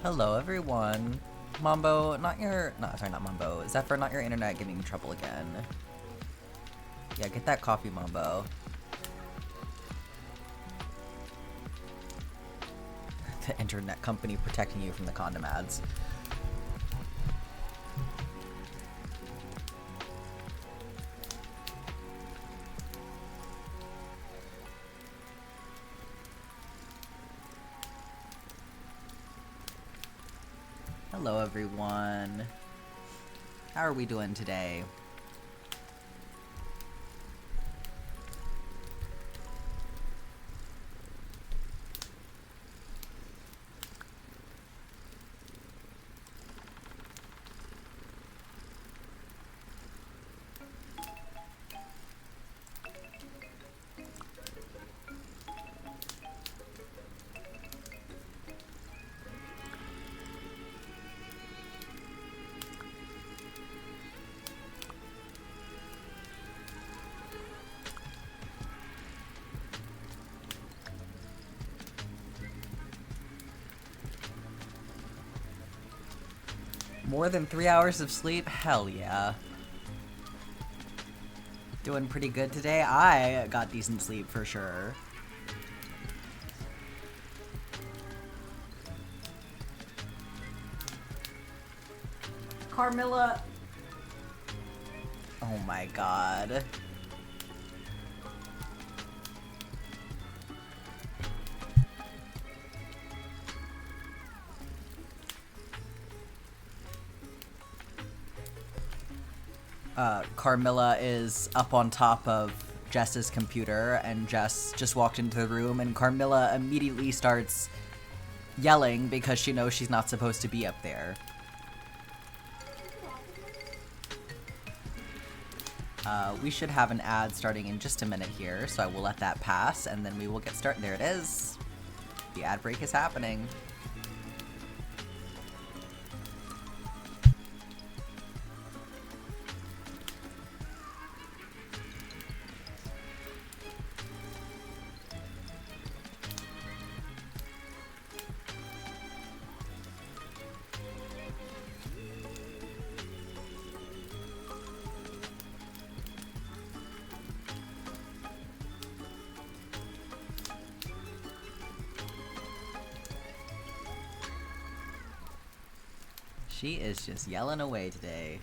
Hello everyone. Mambo, not Mambo. Zephyr, not your internet giving you trouble again. Yeah, get that coffee, Mambo. The internet company protecting you from the condom ads. Hello everyone. How are we doing today? More than 3 hours of sleep? Hell yeah. Doing pretty good today. I got decent sleep for sure. Carmilla. Oh my god. Carmilla is up on top of Jess's computer, and Jess just walked into the room, and Carmilla immediately starts yelling because she knows she's not supposed to be up there. We should have an ad starting in just a minute here, so I will let that pass, and then we will get started. There it is. The ad break is happening. She is just yelling away today.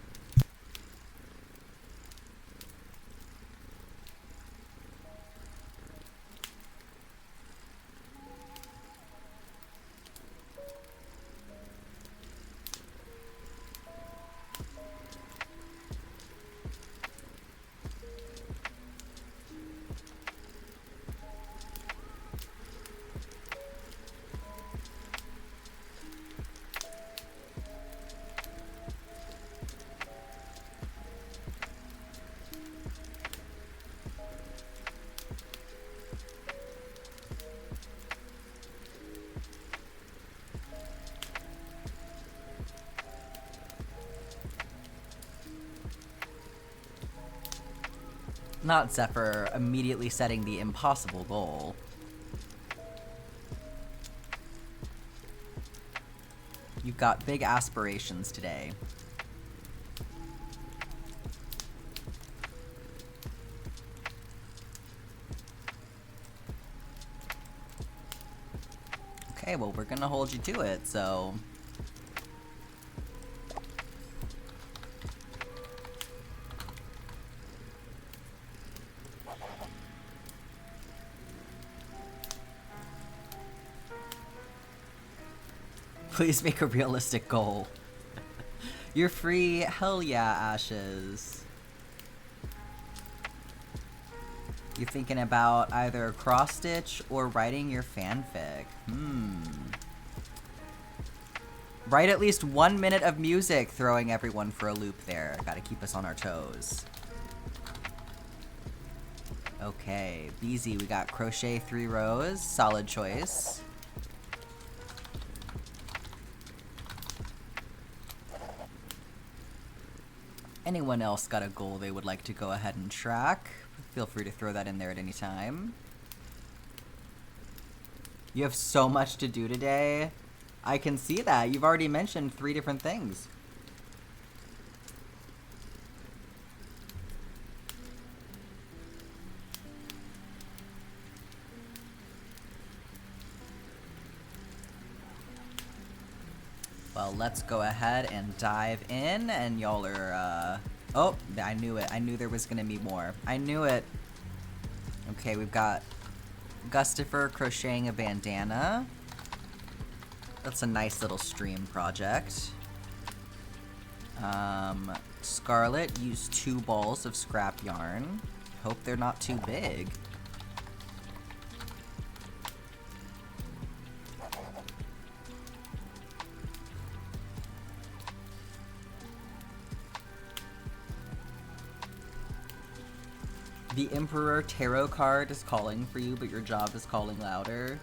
Not Zephyr immediately setting the impossible goal. You've got big aspirations today. Okay, well, we're gonna hold you to it, so... Please make a realistic goal. You're free? Hell yeah, Ashes. You thinking about either cross-stitch or writing your fanfic? Write at least 1 minute of music, throwing everyone for a loop there. Gotta keep us on our toes. Okay, BZ, we got crochet 3 rows. Solid choice. Anyone else got a goal they would like to go ahead and track? Feel free to throw that in there at any time. You have so much to do today. I can see that. You've already mentioned 3 different things. Well, let's go ahead and dive in, and y'all are, oh, I knew it. I knew there was gonna be more. I knew it. Okay, we've got Gustifer crocheting a bandana. That's a nice little stream project. Scarlet used 2 balls of scrap yarn. Hope they're not too big. The Emperor Tarot card is calling for you, but your job is calling louder.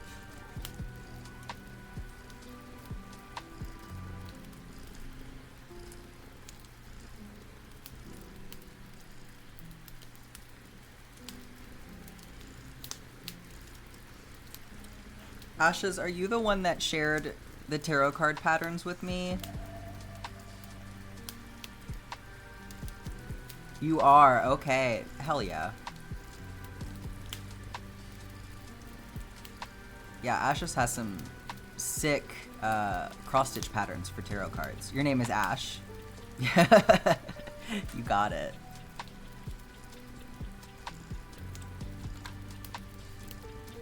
Ashes, are you the one that shared the tarot card patterns with me? You are, okay. Hell yeah. Yeah, Ash just has some sick cross-stitch patterns for tarot cards. Your name is Ash. You got it.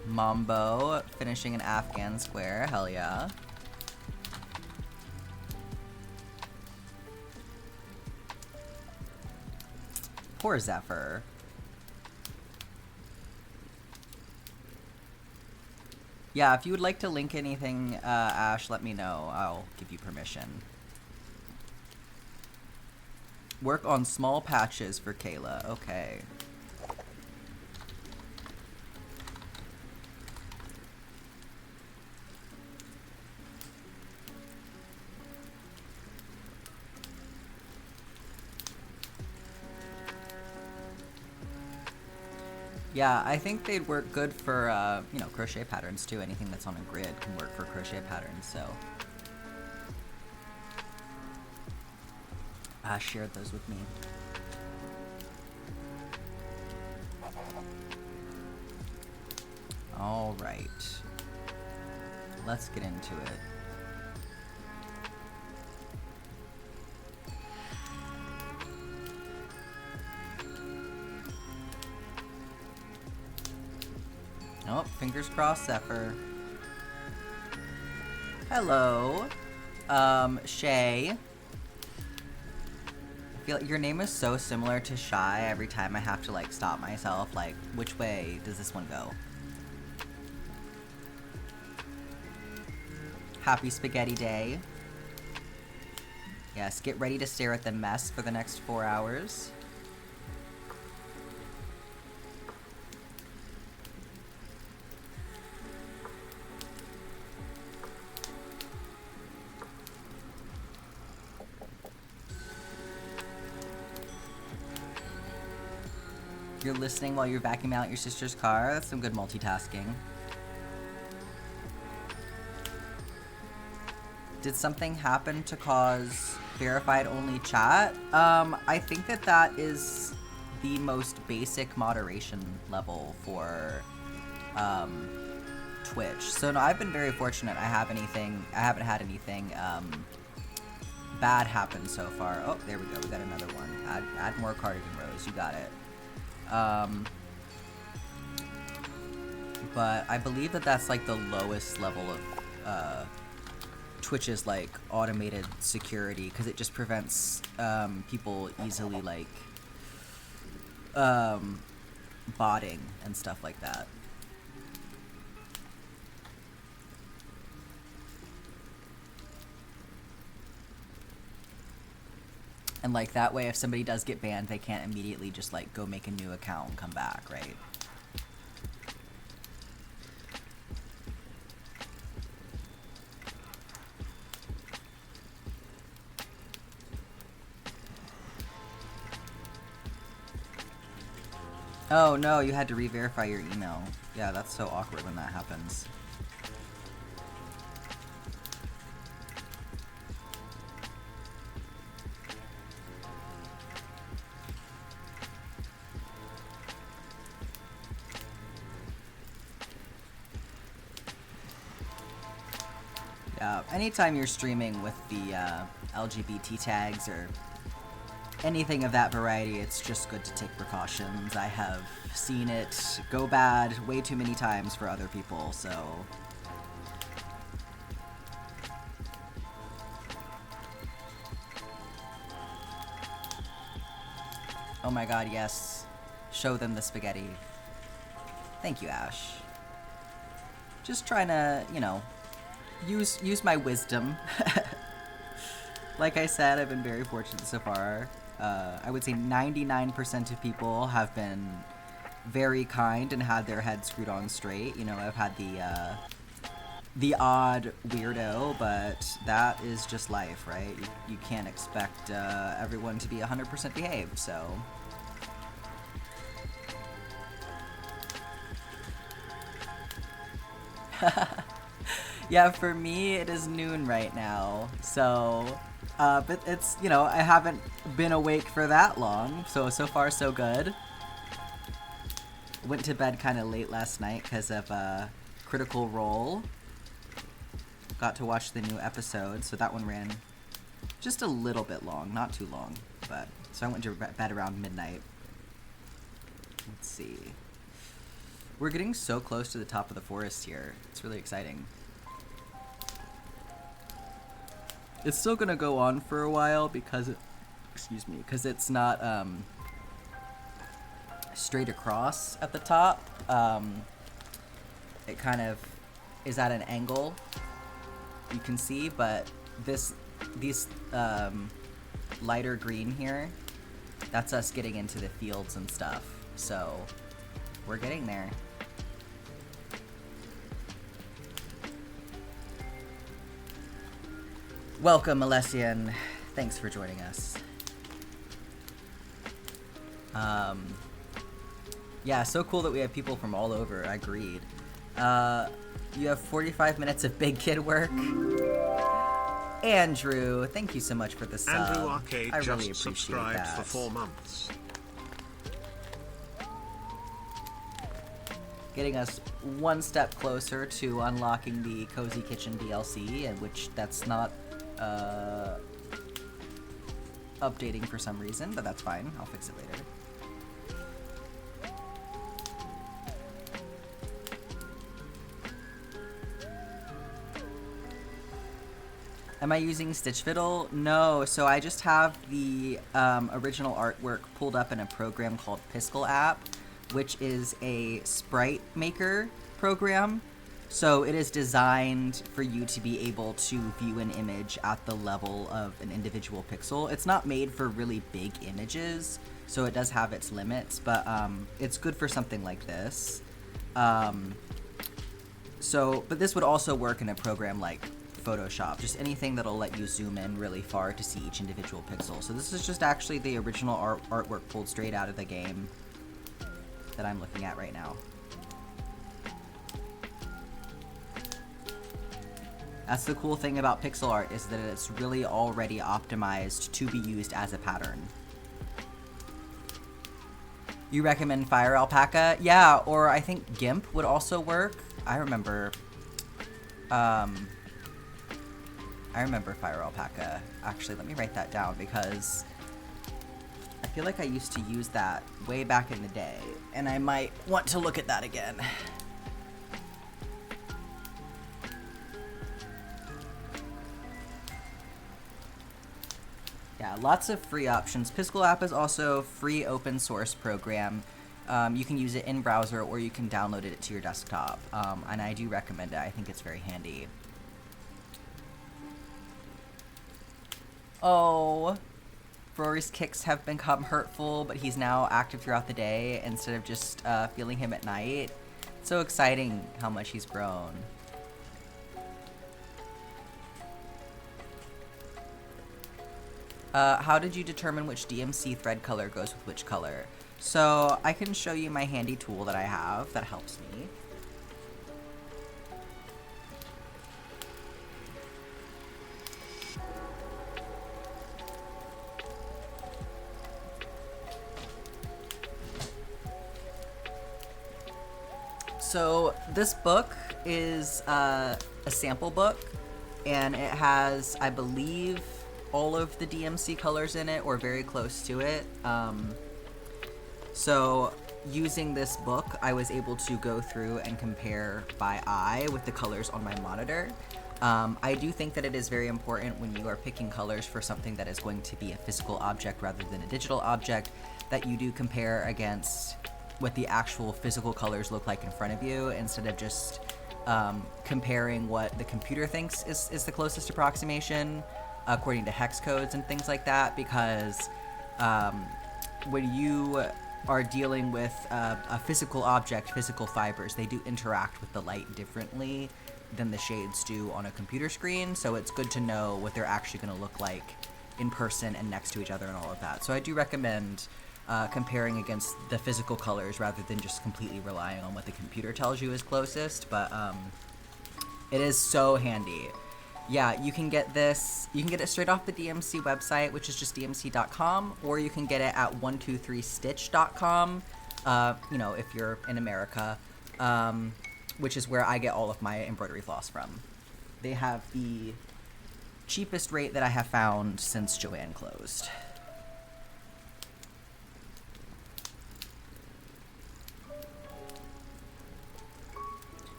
Mambo finishing an Afghan square. Hell yeah. Poor Zephyr. Yeah, if you would like to link anything, Ash, let me know. I'll give you permission. Work on small patches for Kayla. Okay. Yeah, I think they'd work good for, you know, crochet patterns too. Anything that's on a grid can work for crochet patterns, so. Ash shared those with me. Alright. Let's get into it. Oh, fingers crossed, Zephyr. Hello. Shay. I feel like your name is so similar to Shy every time I have to, like, stop myself. Like, which way does this one go? Happy Spaghetti Day. Yes, get ready to stare at the mess for the next 4 hours. You're listening while you're vacuuming out your sister's car. That's some good multitasking. Did something happen to cause verified only chat? I think that is the most basic moderation level for Twitch. So no, I've been very fortunate. I haven't had anything bad happen so far. Oh, there we go. We got another one. Add more cardigan rows. You got it. But I believe that's like the lowest level of Twitch's like automated security, because it just prevents people easily like botting and stuff like that. And like that way, if somebody does get banned, they can't immediately just like go make a new account and come back, right? Oh no, you had to re-verify your email. Yeah, that's so awkward when that happens. anytime you're streaming with the LGBT tags or anything of that variety, it's just good to take precautions. I have seen it go bad way too many times for other people, so... Oh my god, yes. Show them the spaghetti. Thank you, Ash. Just trying to, you know, use my wisdom. Like I said, I've been very fortunate so far. I would say 99% of people have been very kind and had their head screwed on straight. You know, I've had the odd weirdo, but that is just life, right? You can't expect everyone to be 100% behaved, so... Yeah, for me, it is noon right now, so... but it's, you know, I haven't been awake for that long, so far so good. Went to bed kind of late last night because of Critical Role. Got to watch the new episode, so that one ran just a little bit long, not too long, but so I went to bed around midnight. Let's see. We're getting so close to the top of the forest here. It's really exciting. It's still gonna go on for a while because because it's not straight across at the top. It kind of is at an angle, you can see, but these lighter green here, that's us getting into the fields and stuff. So we're getting there. Welcome, Alessian. Thanks for joining us. Yeah, so cool that we have people from all over. Agreed. You have 45 minutes of big kid work. Andrew, thank you so much for the sub. Andrew Arcade I really just appreciate subscribed that. for 4 months. Getting us one step closer to unlocking the Cozy Kitchen DLC, and which that's not updating for some reason, but that's fine. I'll fix it later. Am I using Stitch Fiddle? No, so I just have the original artwork pulled up in a program called Piskel app, which is a sprite maker program. So it is designed for you to be able to view an image at the level of an individual pixel. It's not made for really big images, so it does have its limits, but it's good for something like this. But this would also work in a program like Photoshop, just anything that'll let you zoom in really far to see each individual pixel. So this is just actually the original artwork pulled straight out of the game that I'm looking at right now. That's the cool thing about pixel art, is that it's really already optimized to be used as a pattern. You recommend Fire Alpaca? Yeah, or I think GIMP would also work. I remember Fire Alpaca. Actually, let me write that down because I feel like I used to use that way back in the day, and I might want to look at that again. Yeah, lots of free options. Piskel app is also a free open source program. You can use it in browser or you can download it to your desktop. And I do recommend it. I think it's very handy. Oh, Rory's kicks have become hurtful, but he's now active throughout the day instead of just feeling him at night. It's so exciting how much he's grown. How did you determine which DMC thread color goes with which color? So I can show you my handy tool that I have that helps me. So this book is a sample book, and it has, I believe, all of the DMC colors in it, or very close to it. So using this book, I was able to go through and compare by eye with the colors on my monitor. I do think that it is very important when you are picking colors for something that is going to be a physical object rather than a digital object, that you do compare against what the actual physical colors look like in front of you, instead of just comparing what the computer thinks is the closest approximation according to hex codes and things like that, because when you are dealing with a physical object, physical fibers, they do interact with the light differently than the shades do on a computer screen, so it's good to know what they're actually going to look like in person and next to each other and all of that. So I do recommend comparing against the physical colors rather than just completely relying on what the computer tells you is closest, but it is so handy. Yeah, you can get this, you can get it straight off the DMC website, which is just dmc.com, or you can get it at 123stitch.com, you know, if you're in America, which is where I get all of my embroidery floss from. They have the cheapest rate that I have found since Joann closed.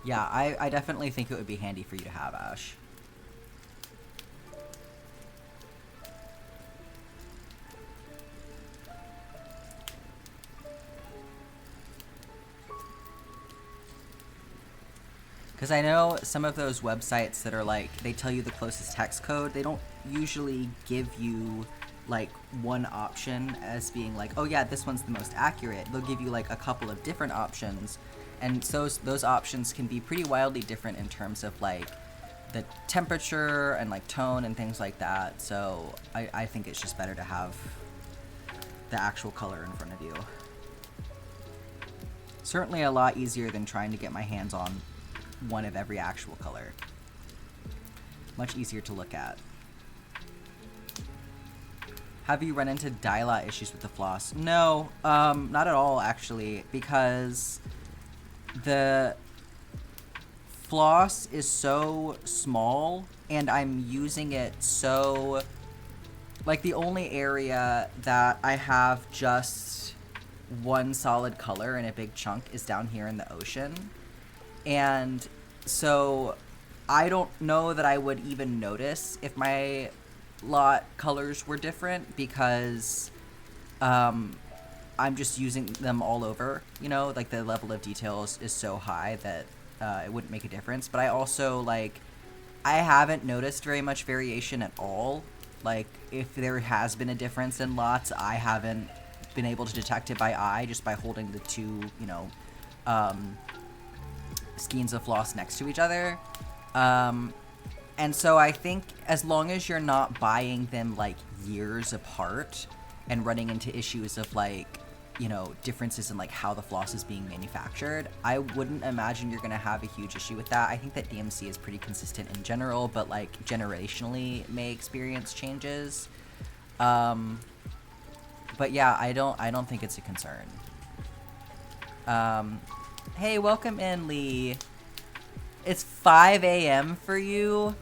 Yeah, I definitely think it would be handy for you to have, Ash. Because I know some of those websites that are like, they tell you the closest hex code, they don't usually give you like one option as being like, oh yeah, this one's the most accurate. They'll give you like a couple of different options, and so those options can be pretty wildly different in terms of like the temperature and like tone and things like that. So I think it's just better to have the actual color in front of you. Certainly a lot easier than trying to get my hands on one of every actual color. Much easier to look at. Have you run into dye-lot issues with the floss? No, not at all actually, because the floss is so small and I'm using it so, like, the only area that I have just one solid color in a big chunk is down here in the ocean. And so I don't know that I would even notice if my lot colors were different, because I'm just using them all over, you know, like the level of details is so high that it wouldn't make a difference. But I also, like, I haven't noticed very much variation at all. Like, if there has been a difference in lots, I haven't been able to detect it by eye, just by holding the two, you know, skeins of floss next to each other. And so I think as long as you're not buying them like years apart and running into issues of like, you know, differences in like how the floss is being manufactured, I wouldn't imagine you're gonna have a huge issue with that. I think that DMC is pretty consistent in general, but like generationally may experience changes. But yeah, I don't think it's a concern. Hey, welcome in, Lee. It's 5 a.m. for you?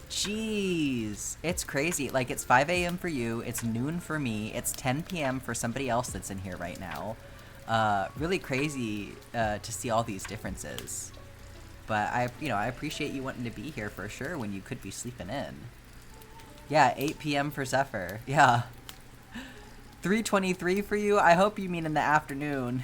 Jeez. It's crazy. Like, it's 5 a.m. for you, it's noon for me, it's 10 p.m. for somebody else that's in here right now. Really crazy to see all these differences. But I appreciate you wanting to be here for sure when you could be sleeping in. Yeah, 8 p.m. for Zephyr. Yeah. 3:23 for you? I hope you mean in the afternoon.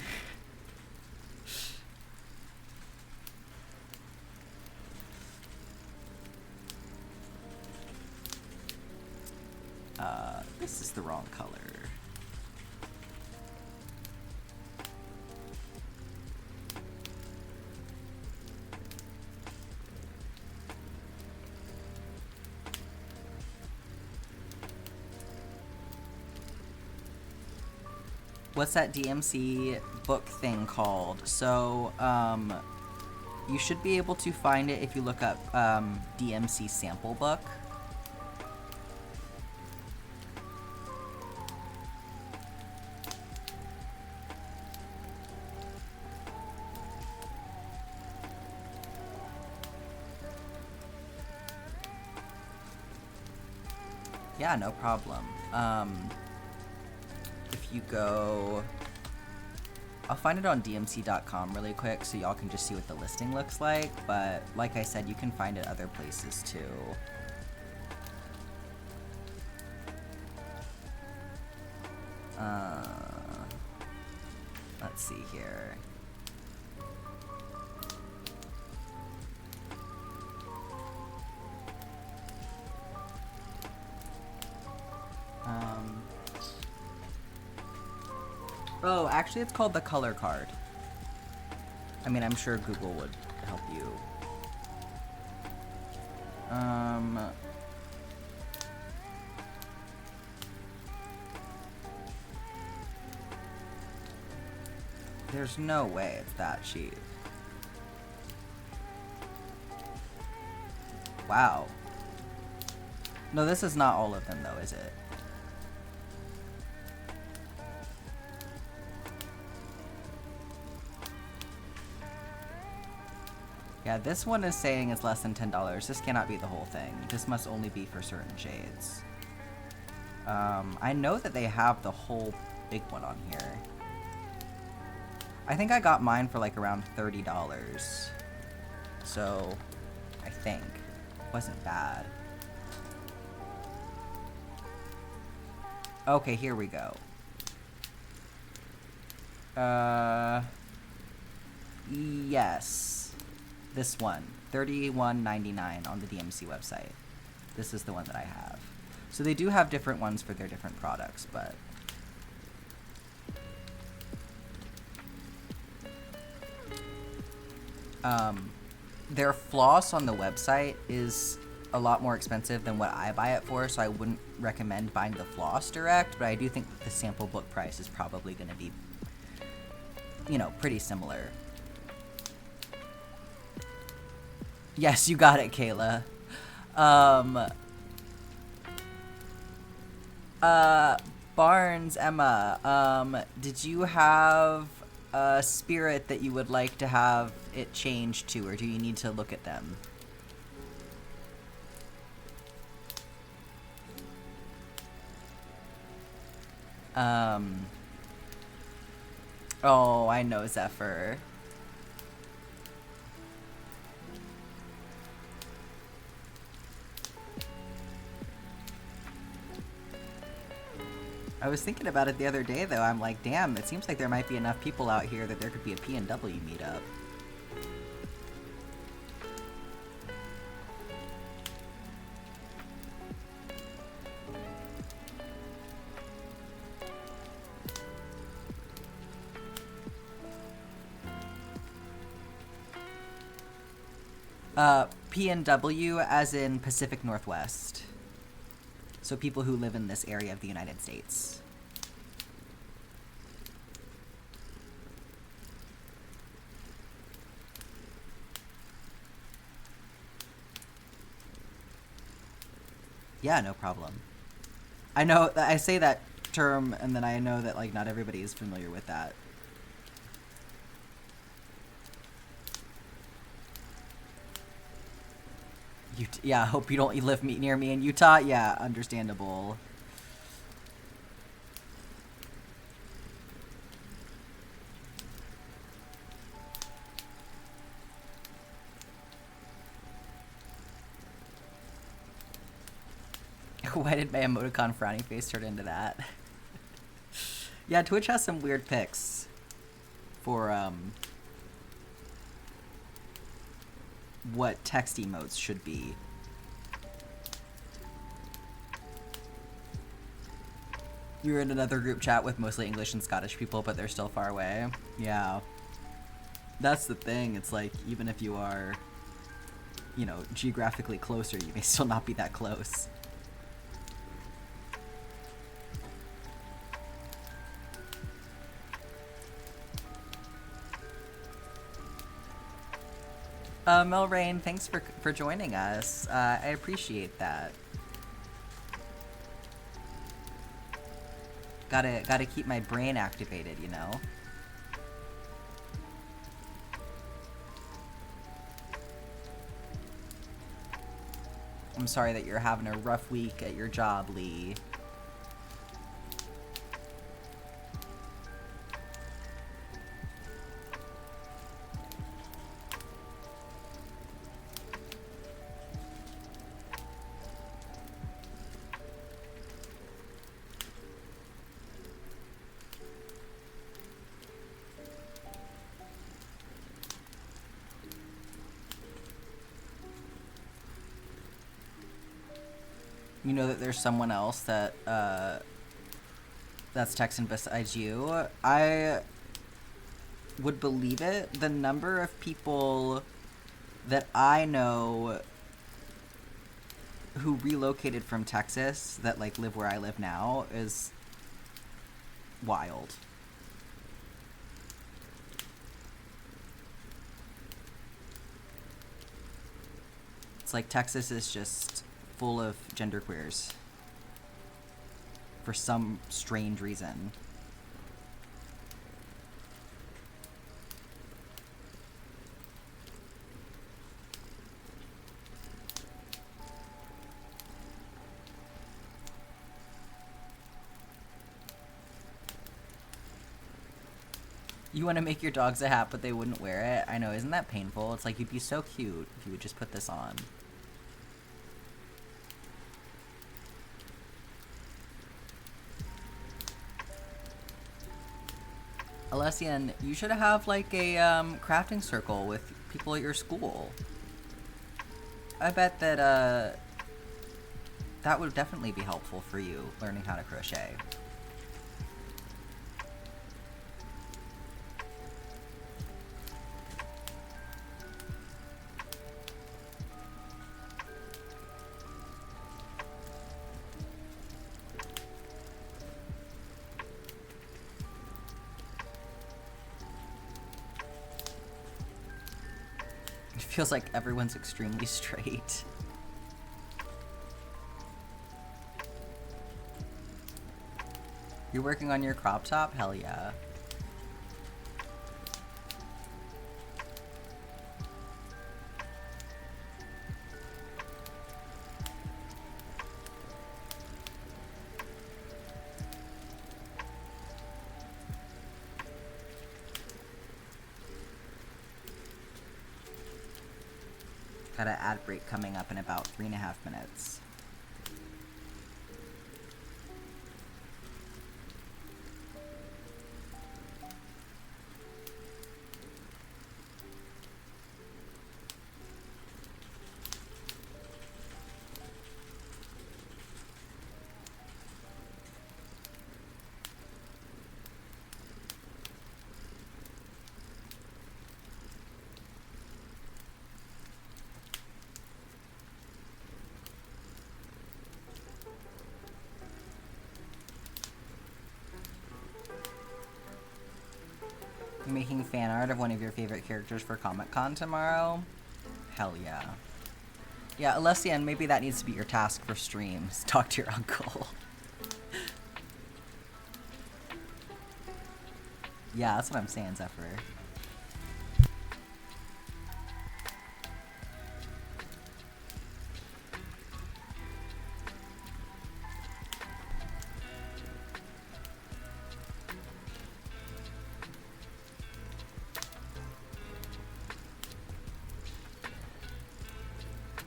This is the wrong color. What's that DMC book thing called? So, you should be able to find it if you look up DMC sample book. Yeah, no problem. If you go... I'll find it on dmc.com really quick so y'all can just see what the listing looks like, but like I said, you can find it other places too. Let's see here. Oh, actually it's called the color card. I mean, I'm sure Google would help you. There's no way it's that cheap. Wow. No, this is not all of them though, is it? Yeah, this one is saying it's less than $10. This cannot be the whole thing. This must only be for certain shades. I know that they have the whole big one on here. I think I got mine for like around $30. So, I think. It wasn't bad. Okay, here we go. Yes. This one, $31.99 on the DMC website. This is the one that I have. So they do have different ones for their different products, but... their floss on the website is a lot more expensive than what I buy it for, so I wouldn't recommend buying the floss direct, but I do think the sample book price is probably going to be, you know, pretty similar. Yes, you got it, Kayla. Barnes, Emma, did you have a spirit that you would like to have it changed to, or do you need to look at them? Oh, I know, Zephyr. I was thinking about it the other day, though. I'm like, damn, it seems like there might be enough people out here that there could be a P&W meetup. P&W as in Pacific Northwest. So people who live in this area of the United States. Yeah, no problem. I know, I say that term, and then I know that, like, not everybody is familiar with that. Yeah, I hope you don't live near me in Utah. Yeah, understandable. Why did my emoticon frowny face turn into that? Yeah, Twitch has some weird pics for, what text emotes should be. You're in another group chat with mostly English and Scottish people, but they're still far away. Yeah. That's the thing. It's like, even if you are, you know, geographically closer, you may still not be that close. Mel Rain, thanks for joining us. I appreciate that. Gotta keep my brain activated, you know? I'm sorry that you're having a rough week at your job, Lee. You know that there's someone else that that's texting besides you. I would believe it. The number of people that I know who relocated from Texas that like live where I live now is wild. It's like Texas is just full of genderqueers for some strange reason. You want to make your dogs a hat, but they wouldn't wear it? I know, isn't that painful? It's like, you'd be so cute if you would just put this on. Alessian, you should have like a crafting circle with people at your school. I bet that that would definitely be helpful for you learning how to crochet. It feels like everyone's extremely straight. You're working on your crop top? Hell yeah. Got an ad break coming up in about 3.5 minutes. You're making fan art of one of your favorite characters for Comic-Con tomorrow? Hell yeah. Yeah, Alessian, maybe that needs to be your task for streams. Talk to your uncle. Yeah, that's what I'm saying, Zephyr.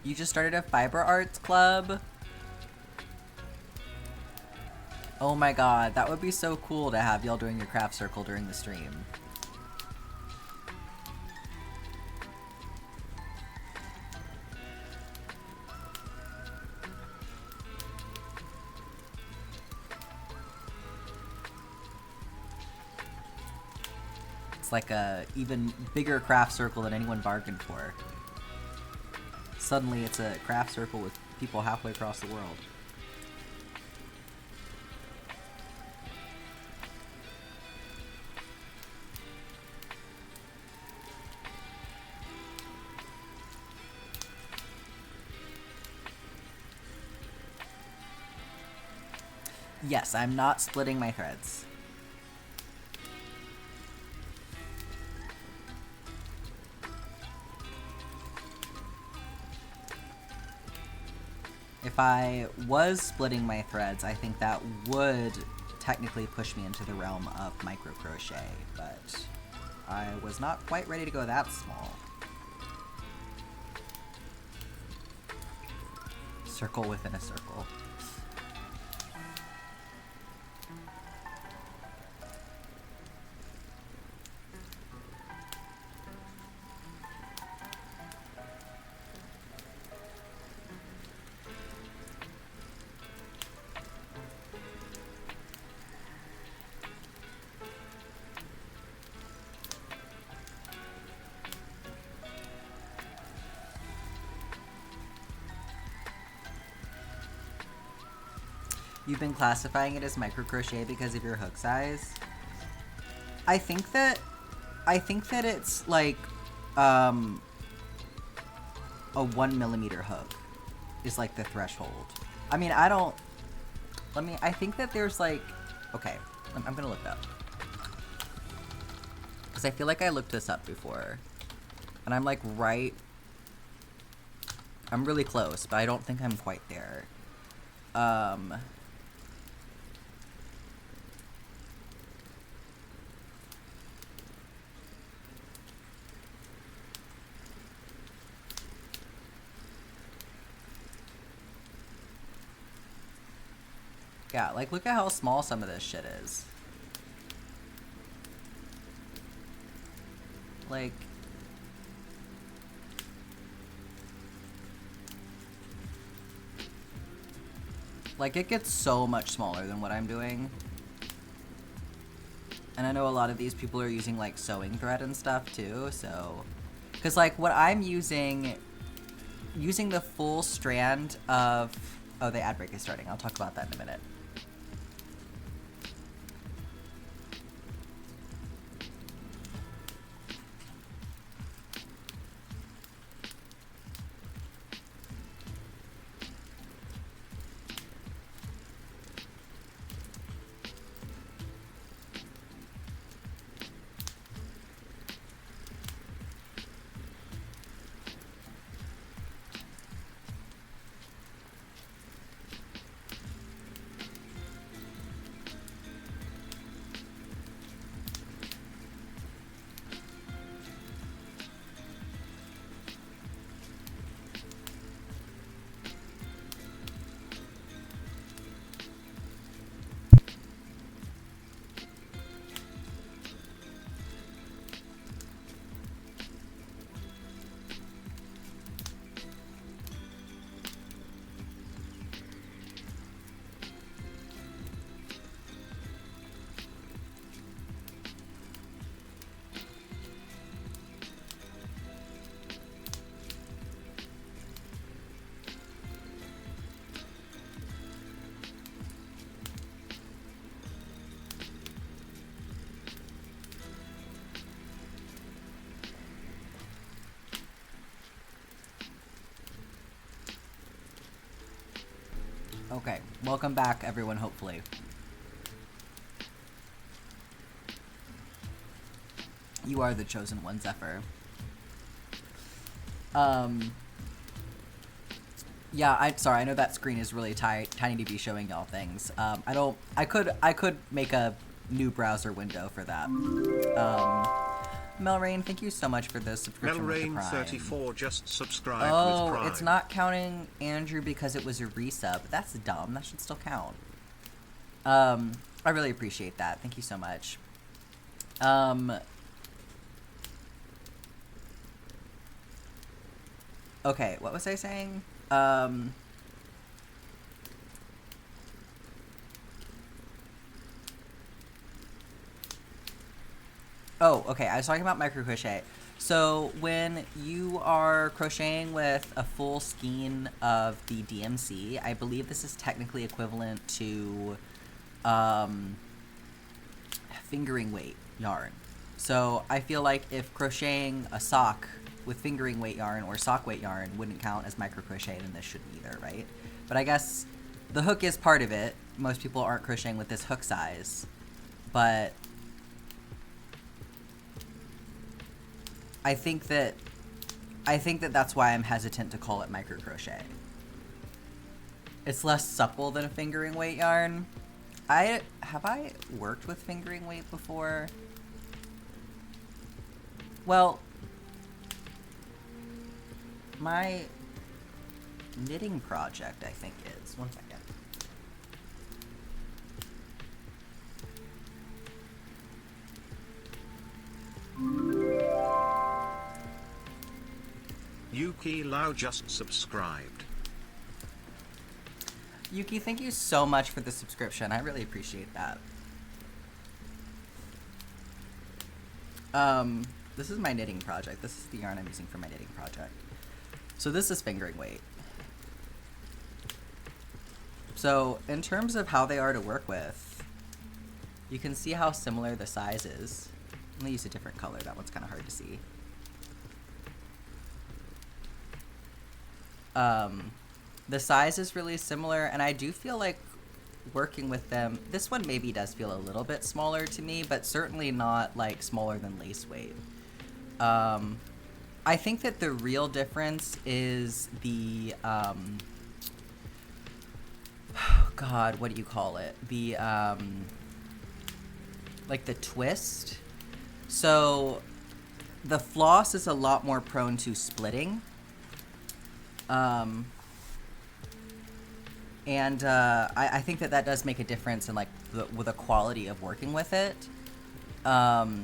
You just started a fiber arts club? Oh my god, that would be so cool to have y'all doing your craft circle during the stream. It's like a even bigger craft circle than anyone bargained for. Suddenly it's a craft circle with people halfway across the world. Yes, I'm not splitting my threads. if I was splitting my threads, I think that would technically push me into the realm of micro crochet, but I was not quite ready to go that small. Circle within a circle. You've been classifying it as micro crochet because of your hook size? I think that it's like a 1 millimeter hook is like the threshold. I mean, I think that there's like, okay, I'm gonna look it up. Because I feel like I looked this up before. And I'm like I'm really close, but I don't think I'm quite there. Yeah, like, look at how small some of this shit is. Like... Like, it gets so much smaller than what I'm doing. And I know a lot of these people are using, like, sewing thread and stuff, too, so... Because, like, what I'm using the full strand of... Oh, the ad break is starting. I'll talk about that in a minute. Okay, welcome back, everyone, hopefully. You are the chosen one, Zephyr. Yeah, sorry, I know that screen is really tiny to be showing y'all things. I could make a new browser window for that. Melrain, thank you so much for the subscription with the Prime. Melrain34 just subscribed with Prime. It's not counting Andrew because it was a resub. That's dumb. That should still count. I really appreciate that. Thank you so much. Okay, what was I saying? Oh, okay, I was talking about micro crochet. So when you are crocheting with a full skein of the DMC, I believe this is technically equivalent to fingering weight yarn. So I feel like if crocheting a sock with fingering weight yarn or sock weight yarn wouldn't count as micro crochet, then this shouldn't either, right? But I guess the hook is part of it. Most people aren't crocheting with this hook size, but I think that that's why I'm hesitant to call it micro crochet. It's less supple than a fingering weight yarn. Have I worked with fingering weight before? Well, my knitting project, I think, is. One second. Yuki Lau just subscribed. Yuki, thank you so much for the subscription. I really appreciate that. This is my knitting project. This is the yarn I'm using for my knitting project. So this is fingering weight. So in terms of how they are to work with, you can see how similar the size is. I'm gonna use a different color. That one's kind of hard to see. The size is really similar, and I do feel like working with them, this one maybe does feel a little bit smaller to me, but certainly not like smaller than lace weight. I think that the real difference is the, God, what do you call it? The, like the twist. So the floss is a lot more prone to splitting. I think that that does make a difference in like the quality of working with it. Because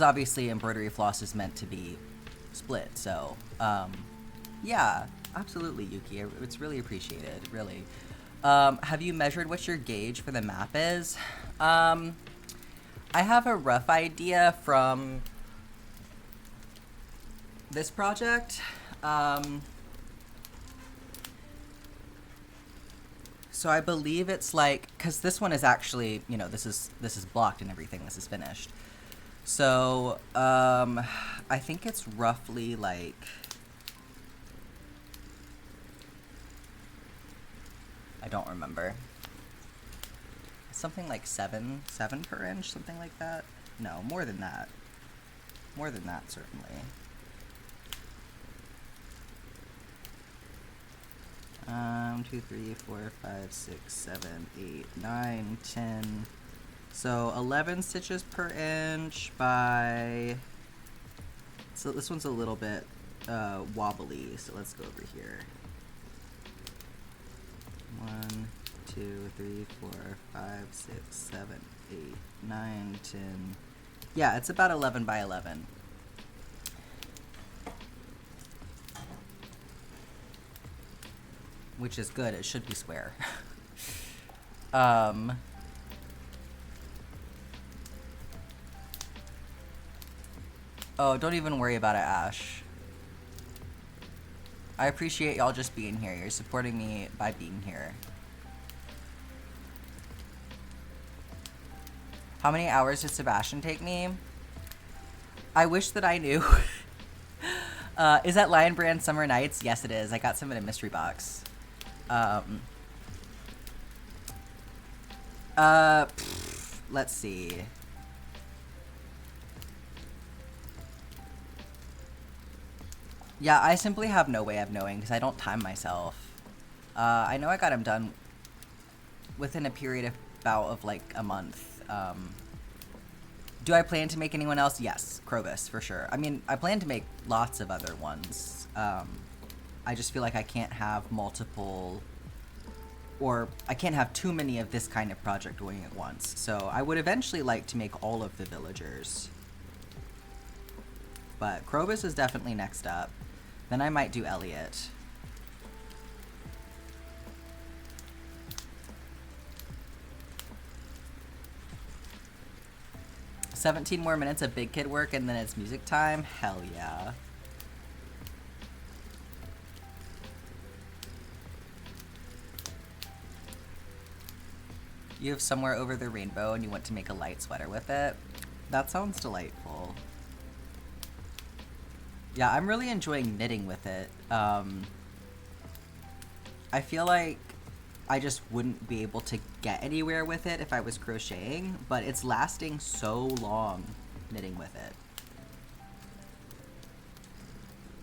obviously embroidery floss is meant to be split, so yeah, absolutely, Yuki. It's really appreciated, really. Have you measured what your gauge for the map is? I have a rough idea from this project. So I believe it's like, because this one is actually, you know, this is blocked and everything. This is finished. So I think it's roughly like, I don't remember. Something like 7 per inch, something like that. No, more than that. More than that, certainly. 2, 3, 4, 5, 6, 7, 8, 9, 10. So 11 stitches per inch by. So this one's a little bit wobbly. So let's go over here. 1, 2, 3, 4, 5, 6, 7, 8, 9, 10. Yeah, it's about 11 by 11. Which is good. It should be square. Oh, don't even worry about it, Ash. I appreciate y'all just being here. You're supporting me by being here. How many hours did Sebastian take me? I wish that I knew. Is that Lion Brand Summer Nights? Yes, it is. I got some in a mystery box. Let's see. Yeah, I simply have no way of knowing because I don't time myself. I know I got him done within a period of about of like a month. Do I plan to make anyone else? Yes, Krobus, for sure. I mean, I plan to make lots of other ones. I just feel like I can't have multiple, or I can't have too many of this kind of project going at once. So I would eventually like to make all of the villagers. But Krobus is definitely next up. Then I might do Elliot. "17 more minutes of big kid work and then it's music time?" Hell yeah. You have somewhere over the rainbow and you want to make a light sweater with it? That sounds delightful. Yeah, I'm really enjoying knitting with it. I feel like I just wouldn't be able to get anywhere with it if I was crocheting, but it's lasting so long knitting with it.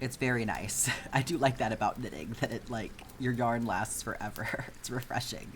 It's very nice. I do like that about knitting, that it, like, your yarn lasts forever. It's refreshing.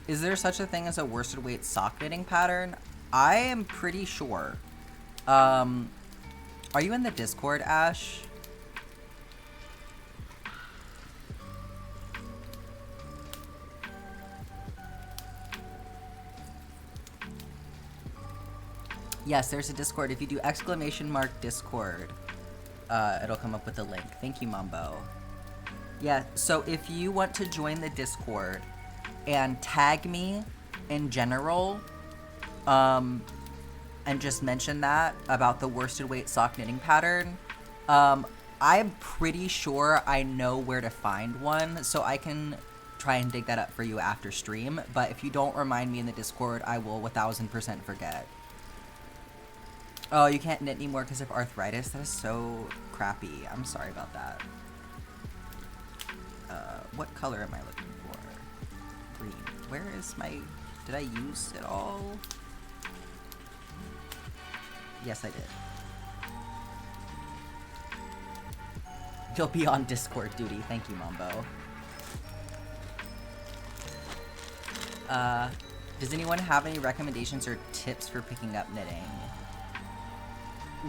Is there such a thing as a worsted weight sock knitting pattern? I am pretty sure. Are you in the Discord, Ash? Yes, there's a Discord. If you do !Discord, it'll come up with a link. Thank you, Mambo. Yeah, so if you want to join the Discord and tag me in general, and just mention that about the worsted weight sock knitting pattern, I'm pretty sure I know where to find one, so I can try and dig that up for you after stream. But if you don't remind me in the Discord, I will 1000% forget. Oh, you can't knit anymore because of arthritis? That is so crappy. I'm sorry about that. What color am I looking for? Green. Where is my... Did I use it all? Yes, I did. You'll be on Discord duty. Thank you, Mambo. Does anyone have any recommendations or tips for picking up knitting?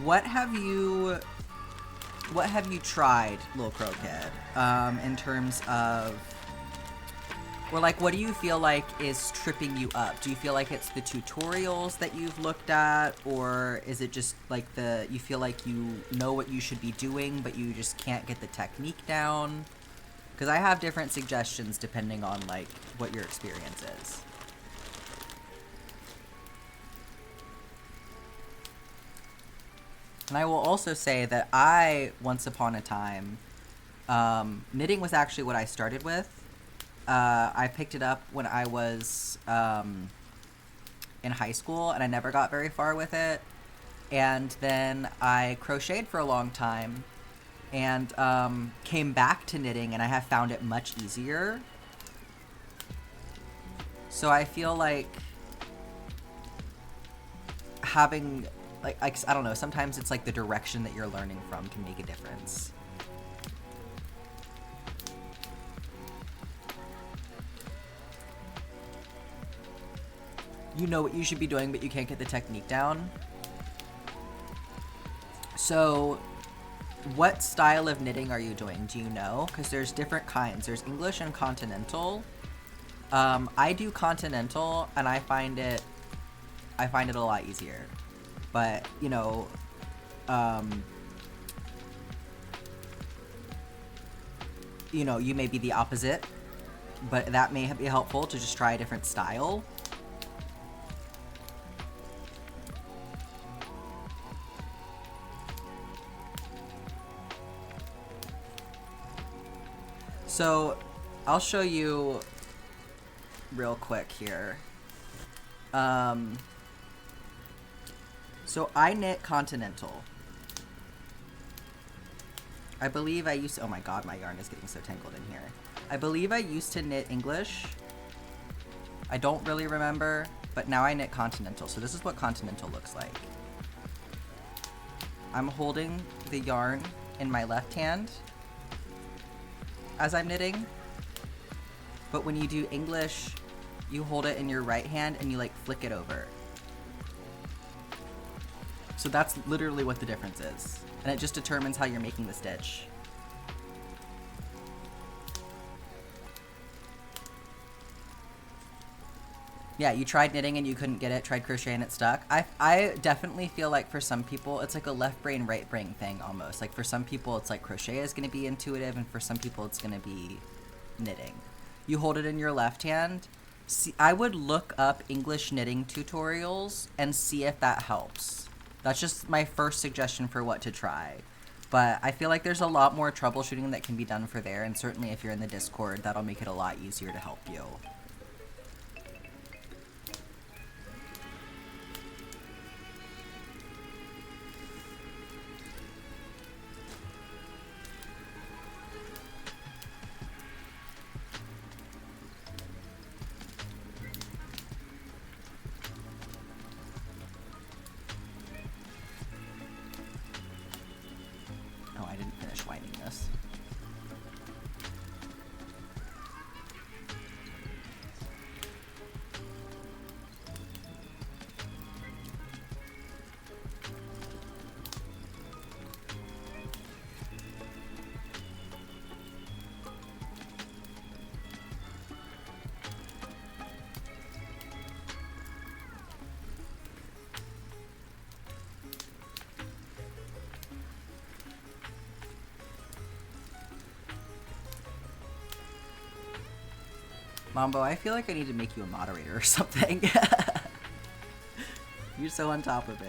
What have you tried, Lil Crow Kid, in terms of, or like, what do you feel like is tripping you up? Do you feel like it's the tutorials that you've looked at, or is it just like you feel like you know what you should be doing, but you just can't get the technique down? Because I have different suggestions depending on like what your experience is. And I will also say that once upon a time, knitting was actually what I started with. I picked it up when I was in high school, and I never got very far with it. And then I crocheted for a long time, and came back to knitting, and I have found it much easier. So I feel like having... Like, I don't know, sometimes it's like the direction that you're learning from can make a difference. You know what you should be doing, but you can't get the technique down. So, what style of knitting are you doing? Do you know? Because there's different kinds. There's English and continental. I do continental, and I find it a lot easier. But, you know, you may be the opposite, but that may be helpful to just try a different style. So, I'll show you real quick here. So I knit continental. I believe I used to, oh my god, my yarn is getting so tangled in here. I believe I used to knit English. I don't really remember, but now I knit continental. So this is what continental looks like. I'm holding the yarn in my left hand as I'm knitting. But when you do English, you hold it in your right hand and you like flick it over. So that's literally what the difference is. And it just determines how you're making the stitch. Yeah, you tried knitting and you couldn't get it, tried crochet and it stuck. I definitely feel like for some people, it's like a left brain, right brain thing almost. Like for some people, it's like crochet is gonna be intuitive, and for some people, it's gonna be knitting. You hold it in your left hand. See, I would look up English knitting tutorials and see if that helps. That's just my first suggestion for what to try. But I feel like there's a lot more troubleshooting that can be done for there, and certainly if you're in the Discord, that'll make it a lot easier to help you. Oh, I didn't finish winding this. Mambo, I feel like I need to make you a moderator or something. You're so on top of it.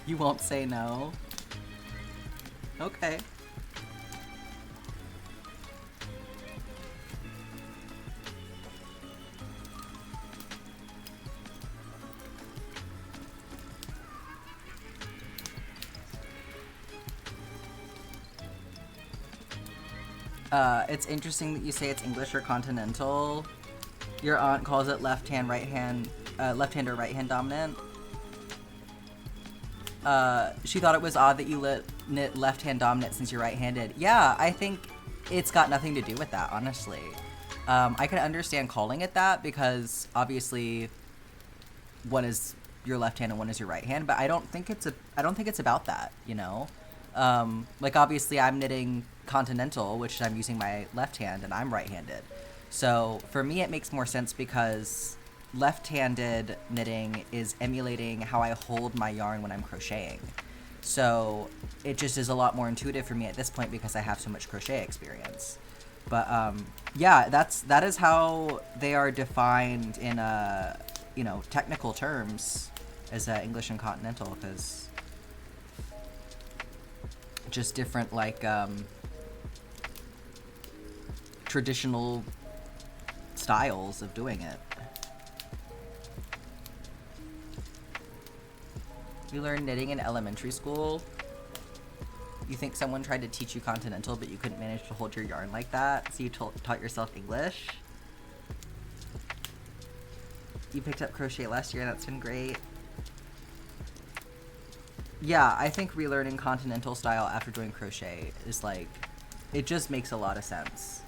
You won't say no? Okay. It's interesting that you say it's English or continental. Your aunt calls it left hand, right hand, left-hand or right-hand dominant. She thought it was odd that you knit left-hand dominant since you're right-handed. Yeah, I think it's got nothing to do with that, honestly. I can understand calling it that because obviously one is your left hand and one is your right hand, but I don't think it's about that, you know? Like obviously I'm knitting continental, which I'm using my left hand, and I'm right-handed. So for me it makes more sense because left-handed knitting is emulating how I hold my yarn when I'm crocheting. So it just is a lot more intuitive for me at this point because I have so much crochet experience. But yeah, that is how they are defined in you know, technical terms as English and continental, because just different like traditional styles of doing it. You learned knitting in elementary school? You think someone tried to teach you continental but you couldn't manage to hold your yarn like that, so you taught yourself English? You picked up crochet last year, that's been great. Yeah, I think relearning continental style after doing crochet is like, it just makes a lot of sense.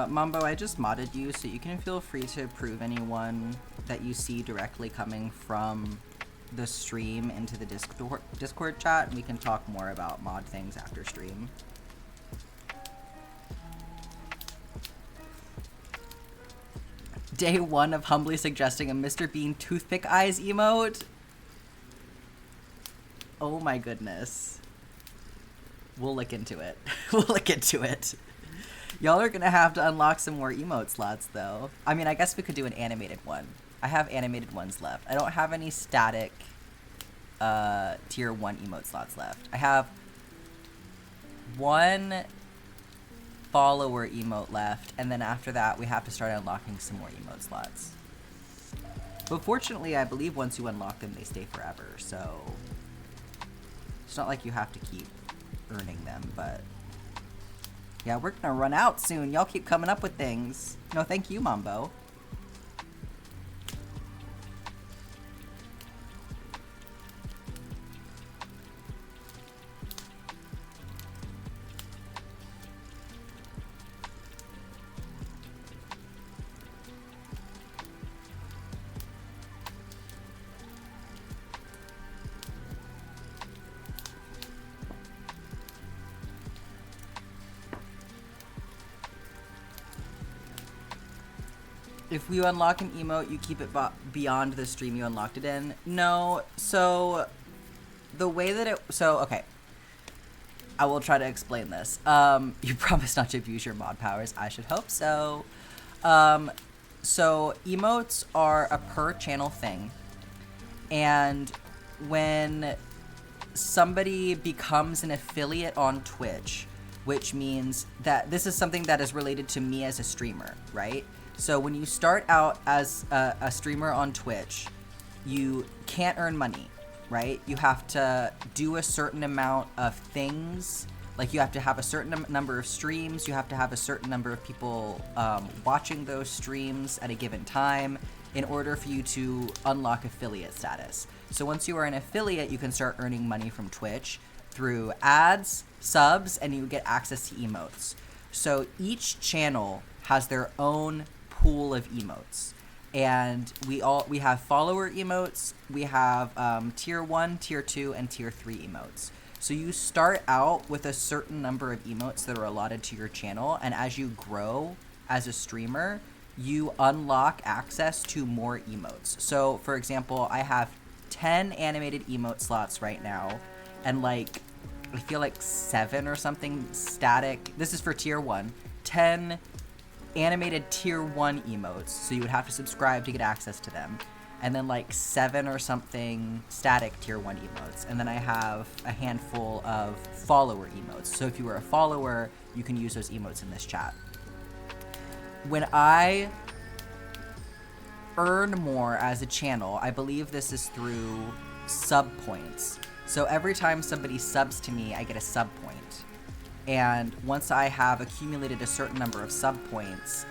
Mambo, I just modded you, so you can feel free to approve anyone that you see directly coming from the stream into the Discord chat, and we can talk more about mod things after stream. Day 1 of humbly suggesting a Mr. Bean toothpick eyes emote? Oh my goodness. We'll look into it. We'll look into it. Y'all are gonna have to unlock some more emote slots, though. I mean, I guess we could do an animated one. I have animated ones left. I don't have any static tier 1 emote slots left. I have one follower emote left, and then after that, we have to start unlocking some more emote slots. But fortunately, I believe once you unlock them, they stay forever, so it's not like you have to keep earning them, but yeah, we're gonna run out soon. Y'all keep coming up with things. No, thank you, Mambo. If you unlock an emote, you keep it beyond the stream you unlocked it in. No, so the way that okay. I will try to explain this. You promised not to abuse your mod powers. I should hope so. So emotes are a per channel thing. And when somebody becomes an affiliate on Twitch, which means that this is something that is related to me as a streamer, right? So when you start out as a streamer on Twitch, you can't earn money, right? You have to do a certain amount of things. Like you have to have a certain number of streams. You have to have a certain number of people watching those streams at a given time in order for you to unlock affiliate status. So once you are an affiliate, you can start earning money from Twitch through ads, subs, and you get access to emotes. So each channel has their own pool of emotes. And we have follower emotes, we have tier 1, tier 2, and tier 3 emotes. So you start out with a certain number of emotes that are allotted to your channel, and as you grow as a streamer, you unlock access to more emotes. So for example, I have 10 animated emote slots right now, and like, I feel like 7 or something static. This is for tier 1. 10 animated tier 1 emotes, so you would have to subscribe to get access to them, and then like 7 or something static tier 1 emotes, and then I have a handful of follower emotes. So if you were a follower, you can use those emotes in this chat. When I earn more as a channel, I believe this is through sub points. So every time somebody subs to me, I get a sub point. And once I have accumulated a certain number of sub points,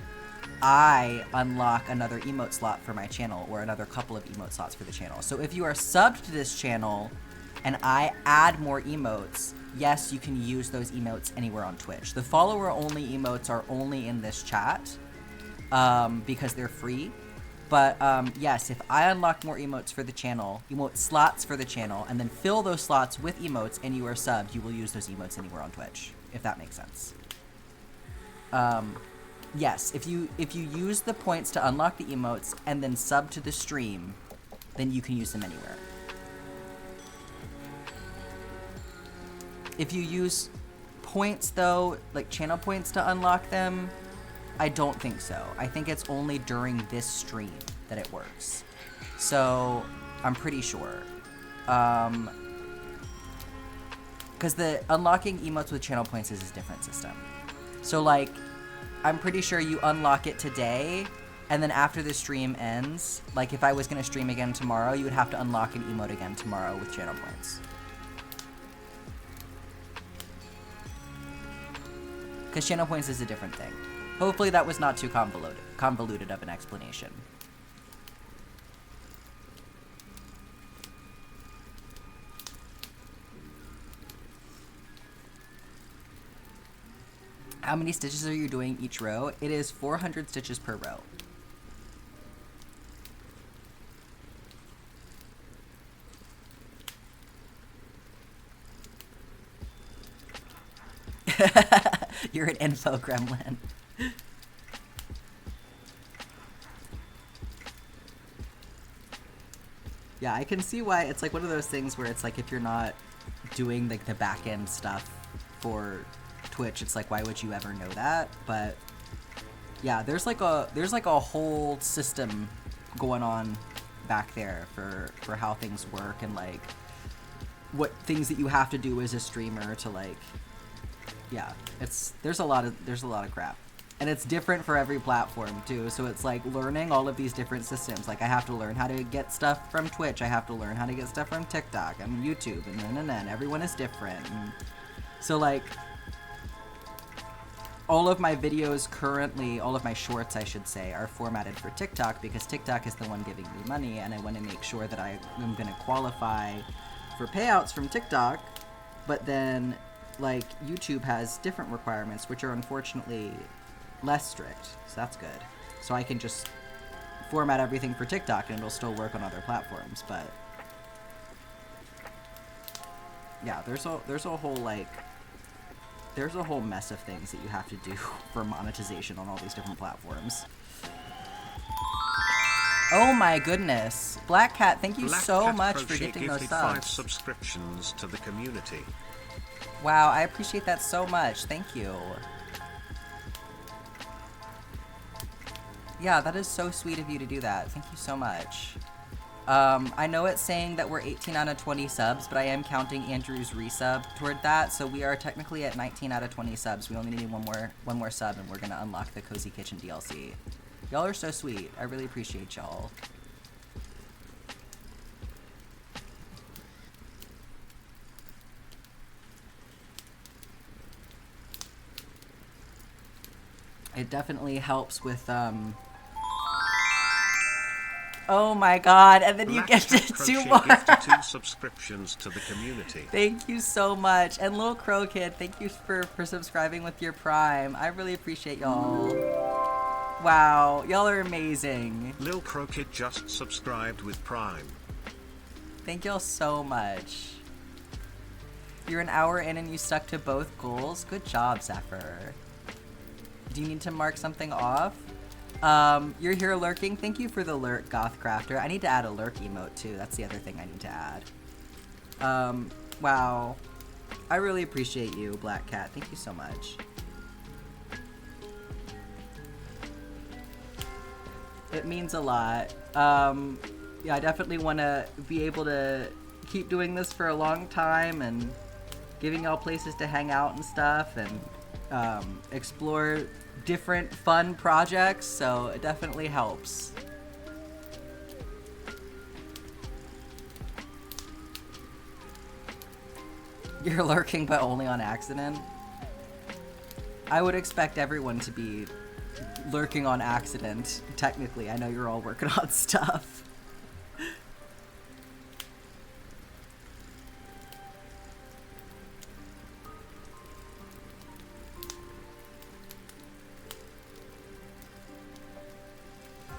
I unlock another emote slot for my channel, or another couple of emote slots for the channel. So if you are subbed to this channel and I add more emotes, yes, you can use those emotes anywhere on Twitch. The follower only emotes are only in this chat because they're free. But yes, if I unlock more emotes for the channel, emote slots for the channel, and then fill those slots with emotes and you are subbed, you will use those emotes anywhere on Twitch, if that makes sense. Yes, if you use the points to unlock the emotes and then sub to the stream, then you can use them anywhere. If you use points though, like channel points to unlock them, I don't think so. I think it's only during this stream that it works. So, I'm pretty sure. Because the unlocking emotes with channel points is a different system. So, like, I'm pretty sure you unlock it today, and then after the stream ends, like if I was going to stream again tomorrow, you would have to unlock an emote again tomorrow with channel points. Because channel points is a different thing. Hopefully that was not too convoluted of an explanation. How many stitches are you doing each row? It is 400 stitches per row. You're an info gremlin. Yeah, I can see why it's like one of those things where it's like if you're not doing like the back end stuff for Twitch, it's like why would you ever know that? But yeah, there's like a whole system going on back there for how things work and like what things that you have to do as a streamer to like, yeah, there's a lot of crap. And it's different for every platform too, so it's like learning all of these different systems. Like I have to learn how to get stuff from Twitch, I have to learn how to get stuff from TikTok and YouTube, and then everyone is different. And so like all of my videos currently, all of my shorts I should say, are formatted for TikTok because TikTok is the one giving me money, and I want to make sure that I am going to qualify for payouts from TikTok. But then like YouTube has different requirements which are unfortunately less strict, so that's good. So I can just format everything for TikTok and it'll still work on other platforms. But yeah, there's a whole mess of things that you have to do for monetization on all these different platforms. Oh my goodness. Black Cat, thank you Black so Cat much for Crochet gifting those gifted 5 subs. subscriptions to the community. Wow, I appreciate that so much. Thank you. Yeah, that is so sweet of you to do that. Thank you so much. I know it's saying that we're 18 out of 20 subs, but I am counting Andrew's resub toward that, so we are technically at 19 out of 20 subs. We only need one more sub, and we're gonna unlock the Cozy Kitchen DLC. Y'all are so sweet. I really appreciate y'all. It definitely helps with, Oh my god, and then Black you gifted Cat 2 Crochet more! gifted 2 subscriptions to the community. Thank you so much. And Lil Crow Kid, thank you for subscribing with your Prime. I really appreciate y'all. Wow, y'all are amazing. Lil Crow Kid just subscribed with Prime. Thank y'all so much. You're an hour in and you stuck to both goals. Good job, Zephyr. Do you need to mark something off? You're here lurking. Thank you for the lurk, Goth Crafter. I need to add a lurk emote too. That's the other thing I need to add. Wow. I really appreciate you, Black Cat. Thank you so much. It means a lot. Yeah, I definitely want to be able to keep doing this for a long time and giving y'all places to hang out and stuff and explore different fun projects, so it definitely helps. You're lurking, but only on accident? I would expect everyone to be lurking on accident, technically. I know you're all working on stuff.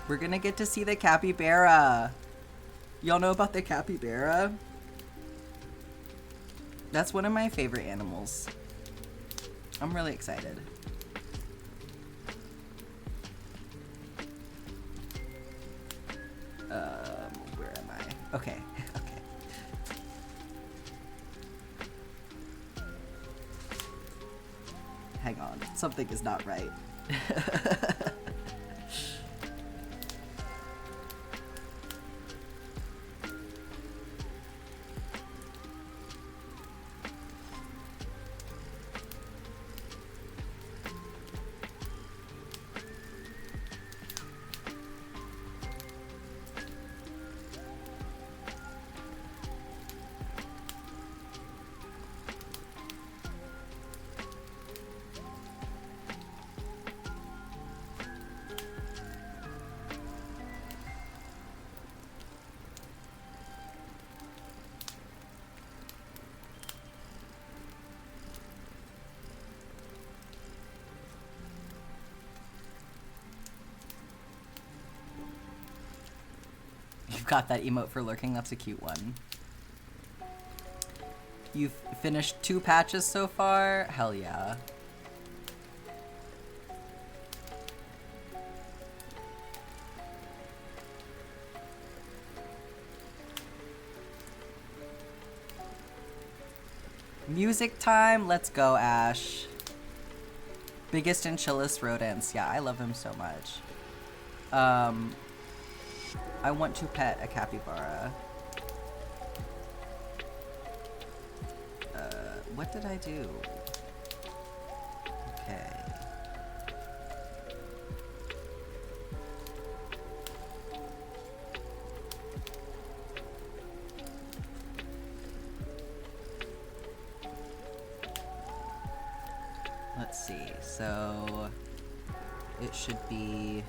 We're gonna get to see the capybara. Y'all know about the capybara? That's one of my favorite animals. I'm really excited. Where am I? Okay, okay. Hang on, something is not right. You've got that emote for lurking, that's a cute one. You've finished 2 patches so far? Hell yeah. Music time, let's go, Ash. Biggest and chillest rodents. Yeah, I love him so much. I want to pet a capybara. What did I do? Okay. Let's see, so it should be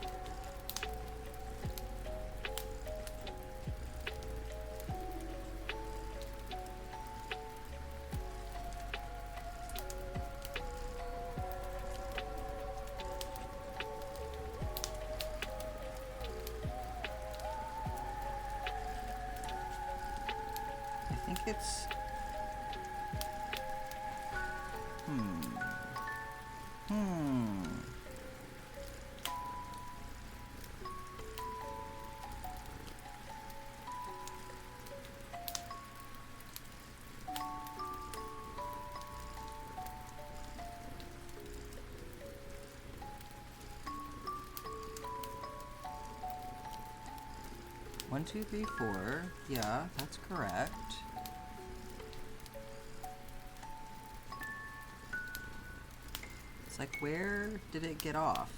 it's... 1, 2, 3, 4. Yeah, that's correct. It's like, where did it get off?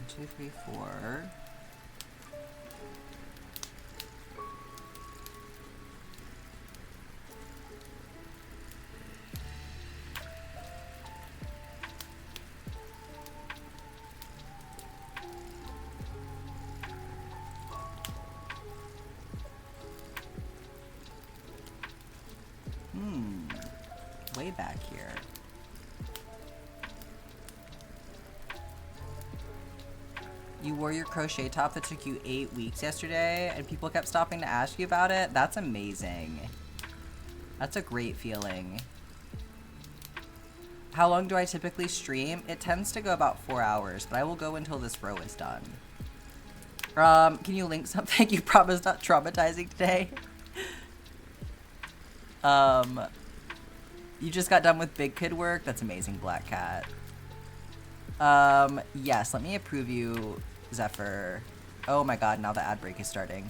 Two, three, four. Way back here. You wore your crochet top that took you 8 weeks yesterday, and people kept stopping to ask you about it? That's amazing. That's a great feeling. How long do I typically stream? It tends to go about 4 hours, but I will go until this row is done. Can you link something? You promised not traumatizing today. You just got done with big kid work? That's amazing, Black Cat. Yes, let me approve you, Zephyr. Oh my god, now the ad break is starting.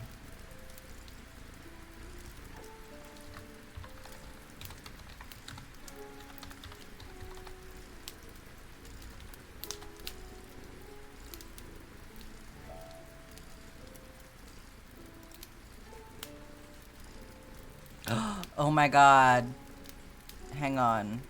Oh my god. Hang on.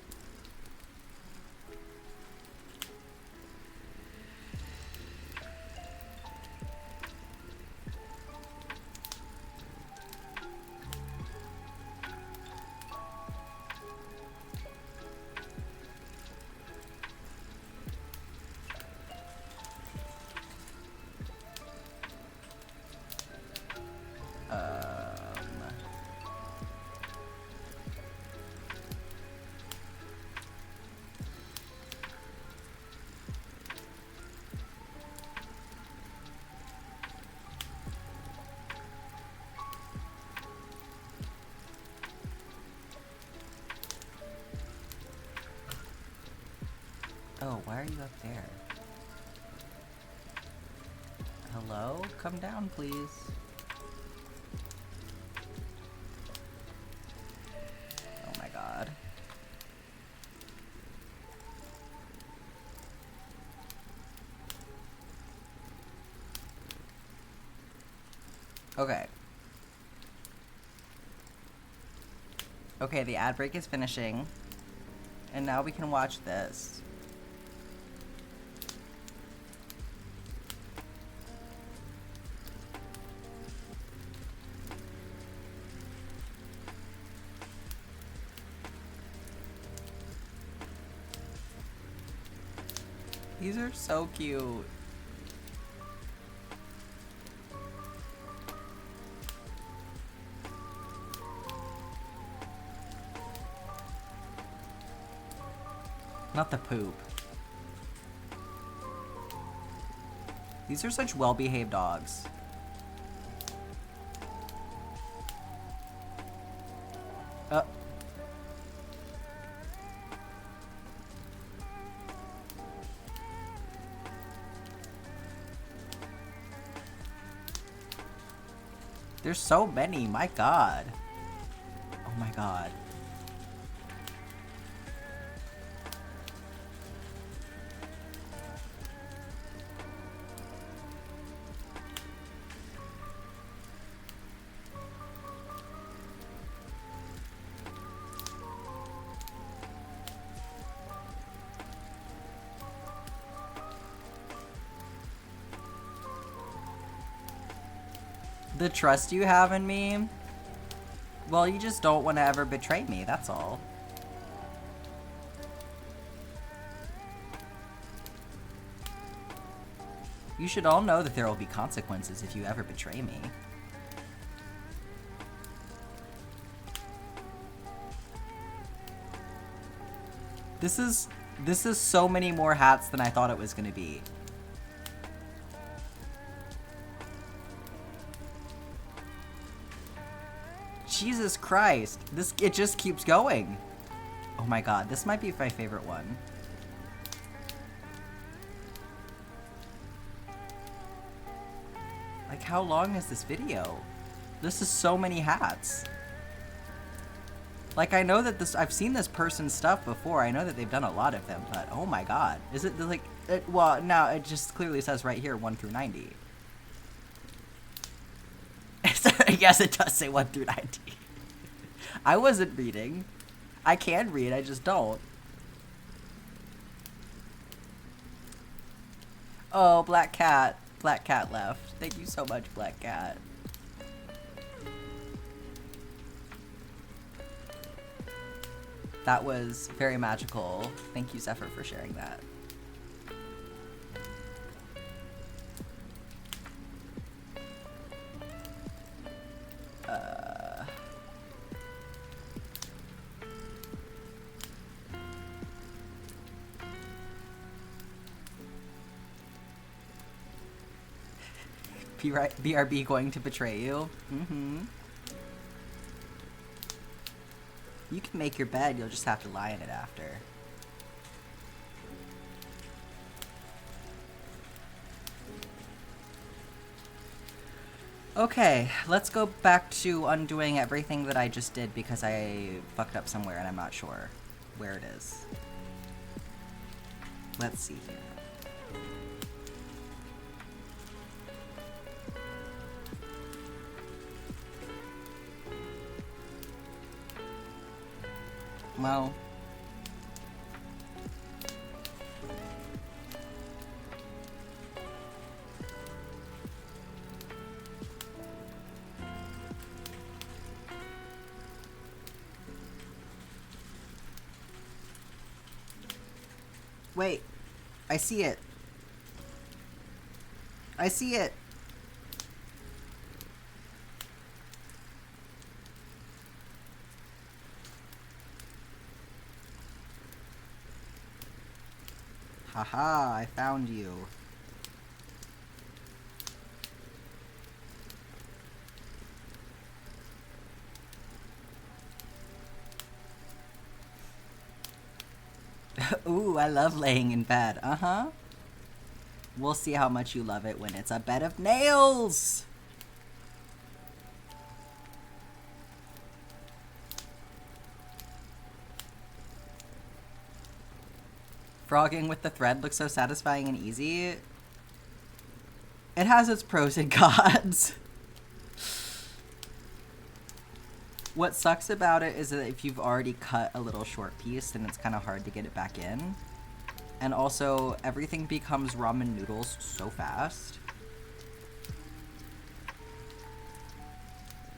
Oh, why are you up there? Hello? Come down, please. Oh my god. Okay. Okay, the ad break is finishing. And now we can watch this. These are so cute. Not the poop. These are such well-behaved dogs. There's so many, my god. Oh my god. The trust you have in me? Well, you just don't want to ever betray me, that's all. You should all know that there will be consequences if you ever betray me. This is This is so many more hats than I thought it was gonna be. Jesus Christ. It just keeps going. Oh my god, this might be my favorite one. Like, how long is this video? This is so many hats. Like, I know that I've seen this person's stuff before. I know that they've done a lot of them, but oh my god. Is it like, well, no, it just clearly says right here 1 through 90. Yes, it does say 1 through 90. I wasn't reading. I can read, I just don't. Oh, Black Cat. Black Cat left. Thank you so much, Black Cat. That was very magical. Thank you, Zephyr, for sharing that. BRB going to betray you? Mm-hmm. You can make your bed, you'll just have to lie in it after. Okay, let's go back to undoing everything that I just did because I fucked up somewhere and I'm not sure where it is. Let's see here. Well, wait, I see it. I see it. Haha, I found you. Ooh, I love laying in bed. Uh-huh. We'll see how much you love it when it's a bed of nails! Frogging with the thread looks so satisfying and easy. It has its pros and cons. What sucks about it is that if you've already cut a little short piece, then it's kind of hard to get it back in. And also, everything becomes ramen noodles so fast.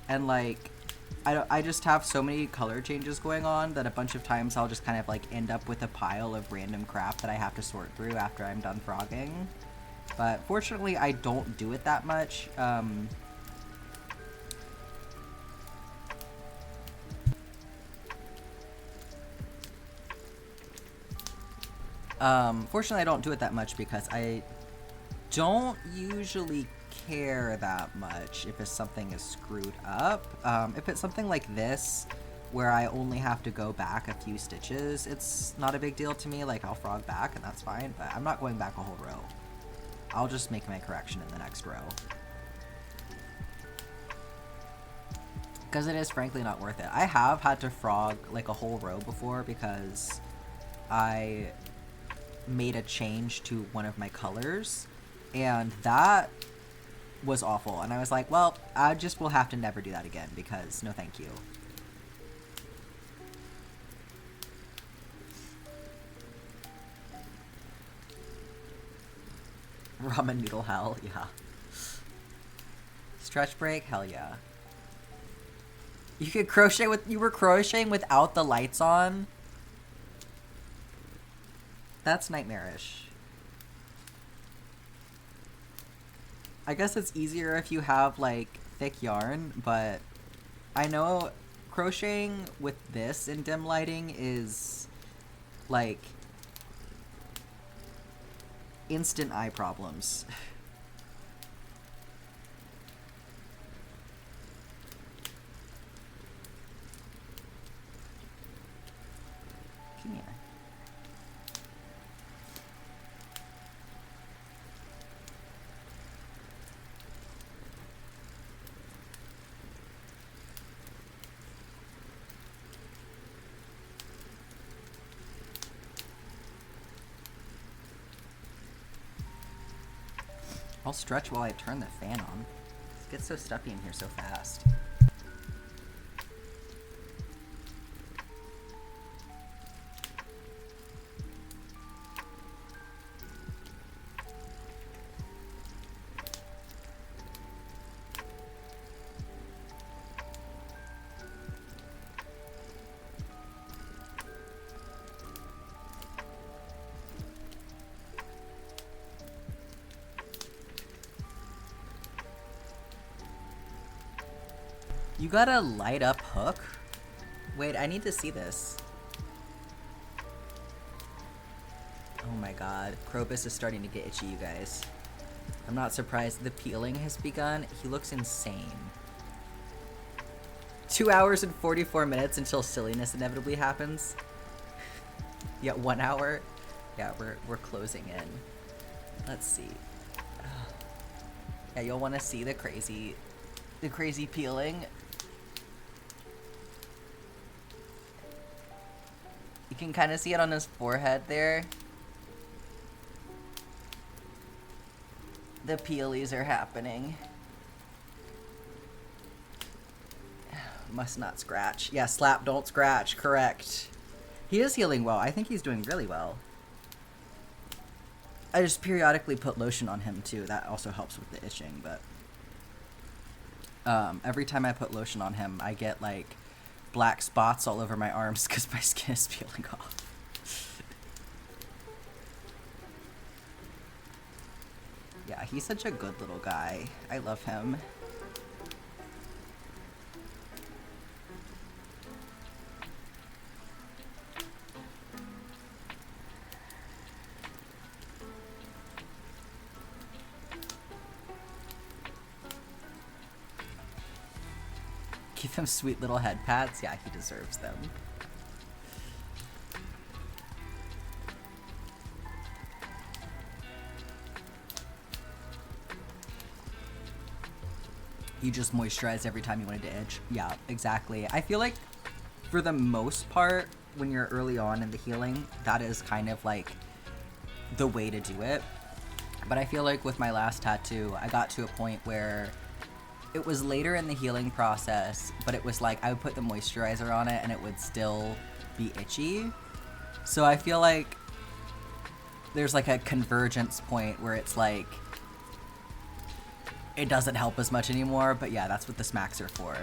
And like, I just have so many color changes going on that a bunch of times I'll just kind of like end up with a pile of random crap that I have to sort through after I'm done frogging. But fortunately, I don't do it that much. Fortunately, I don't do it that much because I don't usually care that much if something is screwed up. If it's something like this, where I only have to go back a few stitches, it's not a big deal to me. Like, I'll frog back and that's fine, but I'm not going back a whole row. I'll just make my correction in the next row. Because it is frankly not worth it. I have had to frog like a whole row before because I made a change to one of my colors, and that was awful. And I was like, well, I just will have to never do that again because no thank you. Ramen noodle hell, yeah. Stretch break, hell yeah. You could crochet you were crocheting without the lights on? That's nightmarish. I guess it's easier if you have, like, thick yarn, but I know crocheting with this in dim lighting is, like, instant eye problems. Come here. I'll stretch while I turn the fan on. It gets so stuffy in here so fast. You got a light up hook? Wait, I need to see this. Oh my god, Krobus is starting to get itchy, you guys. I'm not surprised the peeling has begun. He looks insane. 2 hours and 44 minutes until silliness inevitably happens. Yeah, 1 hour. Yeah, we're closing in. Let's see. Yeah, you'll want to see the crazy peeling. You can kind of see it on his forehead there. The peelies are happening. Must not scratch. Yeah, slap, don't scratch. Correct. He is healing well. I think he's doing really well. I just periodically put lotion on him too. That also helps with the itching, but every time I put lotion on him, I get like black spots all over my arms because my skin is peeling off. Yeah, he's such a good little guy. I love him. Give him sweet little head pats. Yeah, he deserves them. You just moisturize every time you wanted to itch. Yeah, exactly. I feel like for the most part, when you're early on in the healing, that is kind of like the way to do it. But I feel like with my last tattoo, I got to a point where it was later in the healing process, but it was like I would put the moisturizer on it and it would still be itchy. So I feel like there's like a convergence point where it's like it doesn't help as much anymore, but yeah, that's what the smacks are for.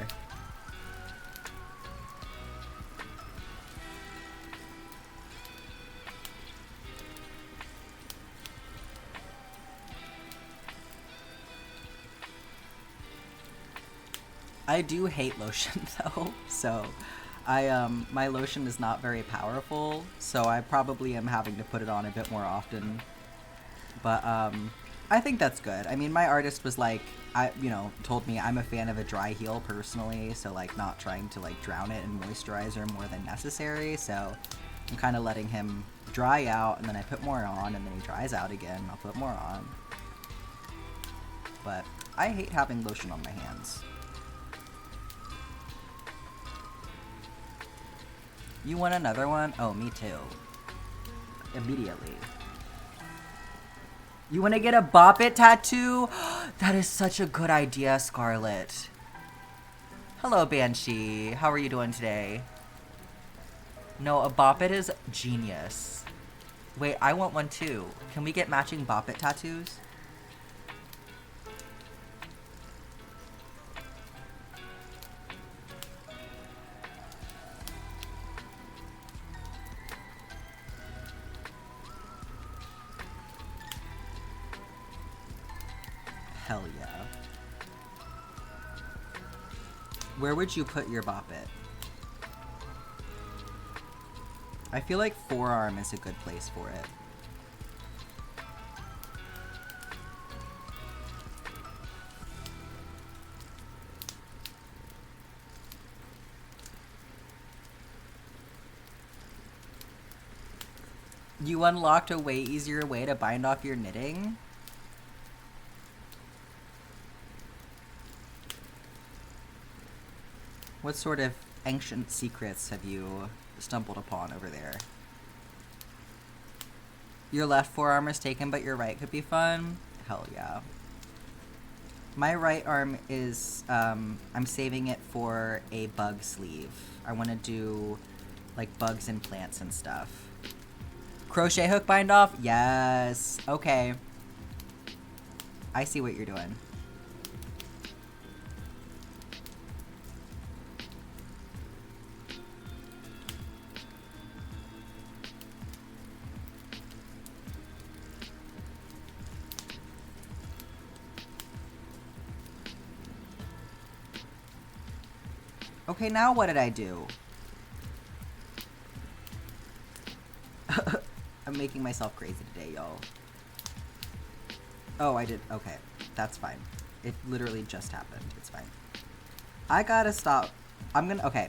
I do hate lotion though, so my lotion is not very powerful, so I probably am having to put it on a bit more often. But I think that's good. I mean, my artist was like, told me I'm a fan of a dry heal personally, so like not trying to like drown it in moisturizer more than necessary. So I'm kind of letting him dry out, and then I put more on, and then he dries out again. I'll put more on. But I hate having lotion on my hands. You want another one? Oh, me too. Immediately. You want to get a Bop It tattoo? That is such a good idea, Scarlett. Hello, Banshee. How are you doing today? No, a Bop It is genius. Wait, I want one too. Can we get matching Bop It tattoos? Hell yeah. Where would you put your Bop It? I feel like forearm is a good place for it. You unlocked a way easier way to bind off your knitting? What sort of ancient secrets have you stumbled upon over there? Your left forearm is taken, but your right could be fun? Hell yeah. My right arm is, I'm saving it for a bug sleeve. I want to do, like, bugs and plants and stuff. Crochet hook bind off? Yes. Okay. I see what you're doing. Okay, now what did I do? I'm making myself crazy today, y'all. Oh, I did. Okay, that's fine. It literally just happened. It's fine. I gotta stop. Okay.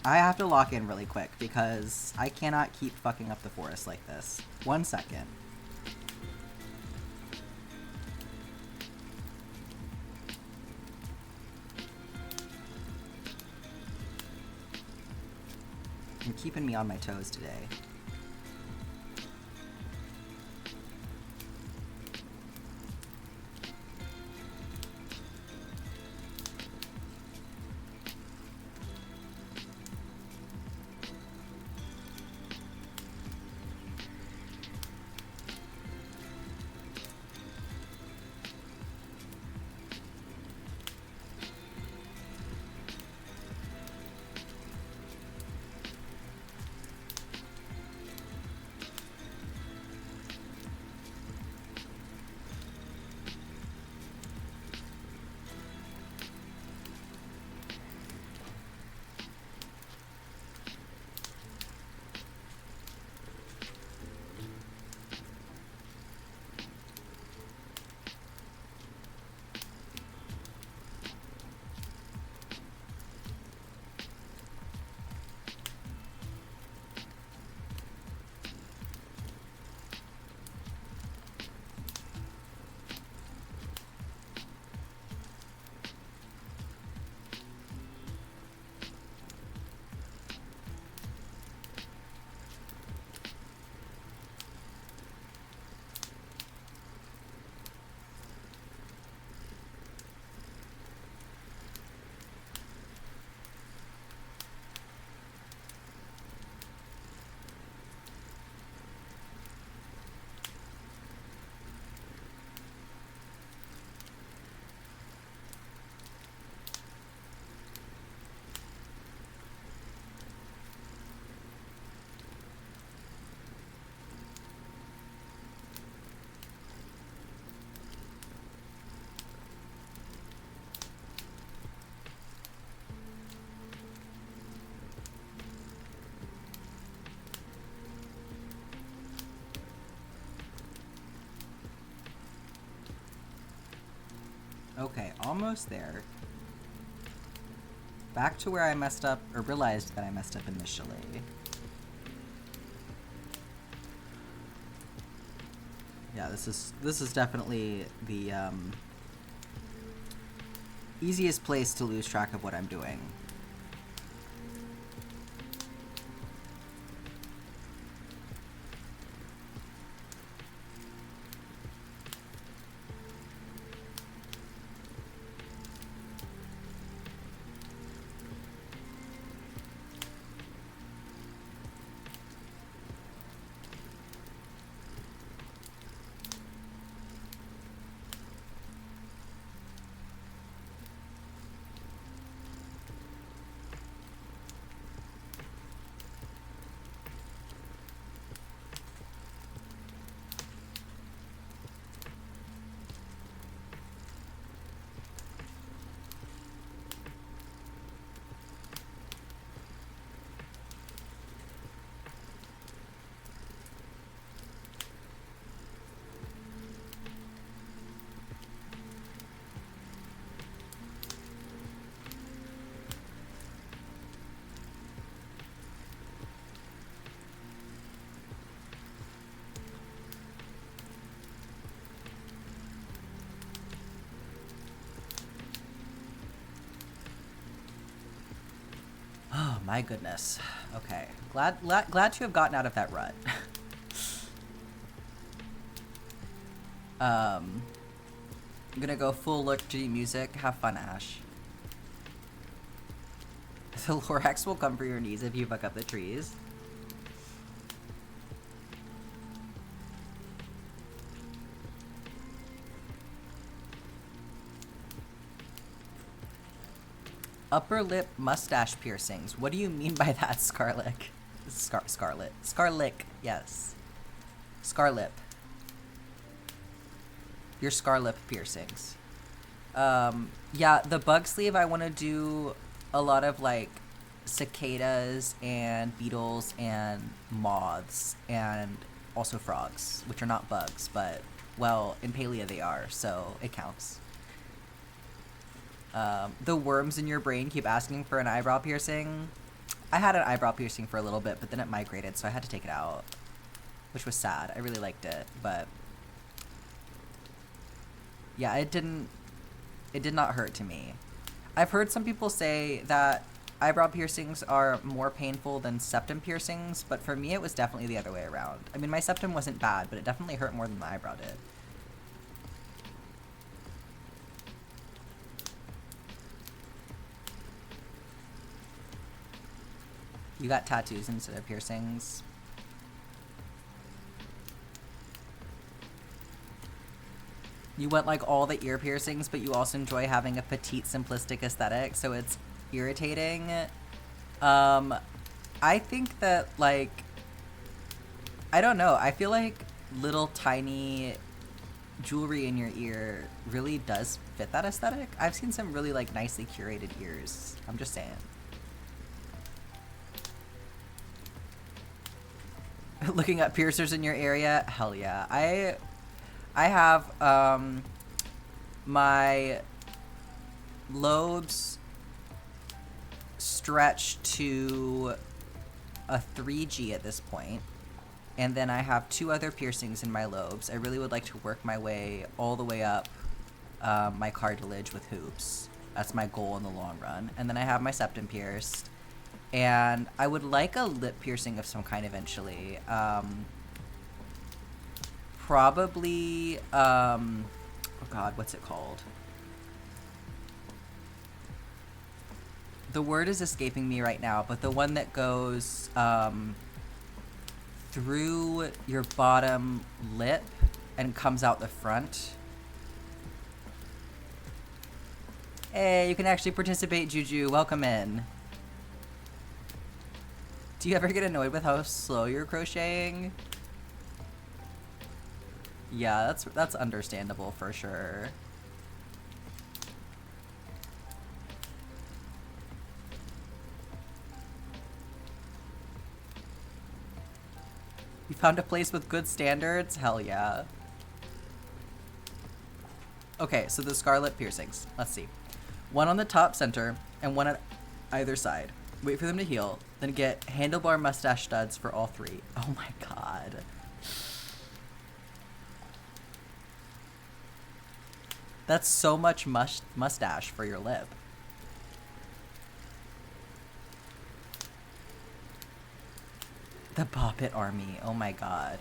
I have to lock in really quick because I cannot keep fucking up the forest like this. 1 second. You're keeping me on my toes today. Okay, almost there. Back to where I messed up, or realized that I messed up initially. Yeah, this is definitely the easiest place to lose track of what I'm doing. my goodness. Okay. Glad to have gotten out of that rut. I'm gonna go full liturgy music. Have fun, Ash. The Lorax will come for your knees if you fuck up the trees. Upper lip mustache piercings. What do you mean by that, Scarlick? Scarlet. Scarlick, yes. Scarlip. Your scarlip piercings. Yeah, the bug sleeve, I want to do a lot of, like, cicadas and beetles and moths and also frogs, which are not bugs, but, well, in Palea they are, so it counts. The worms in your brain keep asking for an eyebrow piercing. I had an eyebrow piercing for a little bit, but then it migrated, so I had to take it out, which was sad. I really liked it, but yeah, it did not hurt to me. I've heard some people say that eyebrow piercings are more painful than septum piercings, but for me it was definitely the other way around. I mean, my septum wasn't bad, but it definitely hurt more than the eyebrow did. You got tattoos instead of piercings. You want like all the ear piercings, but you also enjoy having a petite, simplistic aesthetic, so it's irritating. I think that, like, I don't know, I feel like little tiny jewelry in your ear really does fit that aesthetic. I've seen some really, like, nicely curated ears. I'm just saying. Looking at piercers in your area? Hell yeah. I have, my lobes stretch to a 3G at this point, and then I have 2 other piercings in my lobes. I really would like to work my way all the way up my cartilage with hoops. That's my goal in the long run. And then I have my septum pierced, and I would like a lip piercing of some kind eventually. Probably, oh god, what's it called? The word is escaping me right now, but the one that goes through your bottom lip and comes out the front. Hey, you can actually participate, Juju. Welcome in. Do you ever get annoyed with how slow you're crocheting? Yeah, that's understandable for sure. You found a place with good standards? Hell yeah. Okay, so the scarlet piercings. Let's see. One on the top center and one at either side. Wait for them to heal, then get handlebar mustache studs for all 3. Oh my god. That's so much mustache for your lip. The Bop It Army. Oh my god.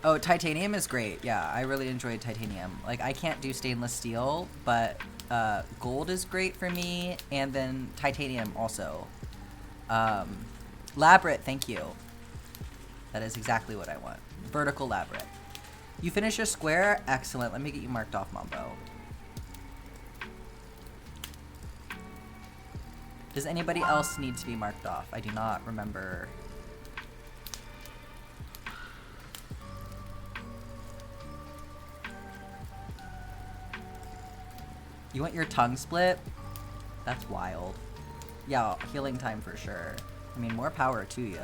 Oh, titanium is great. Yeah, I really enjoyed titanium. Like, I can't do stainless steel, but gold is great for me, and then titanium also. Labret, thank you. That is exactly what I want. Vertical labret. You finish a square? Excellent. Let me get you marked off, Mambo. Does anybody else need to be marked off? I do not remember. You want your tongue split? That's wild. Yeah, healing time for sure. I mean, more power to you.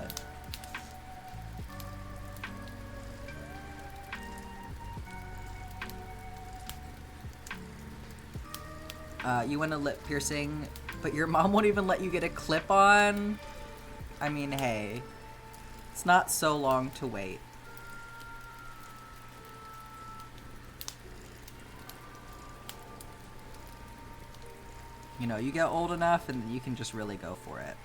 You want a lip piercing, but your mom won't even let you get a clip on? I mean, hey. It's not so long to wait. you know, you get old enough and you can just really go for it.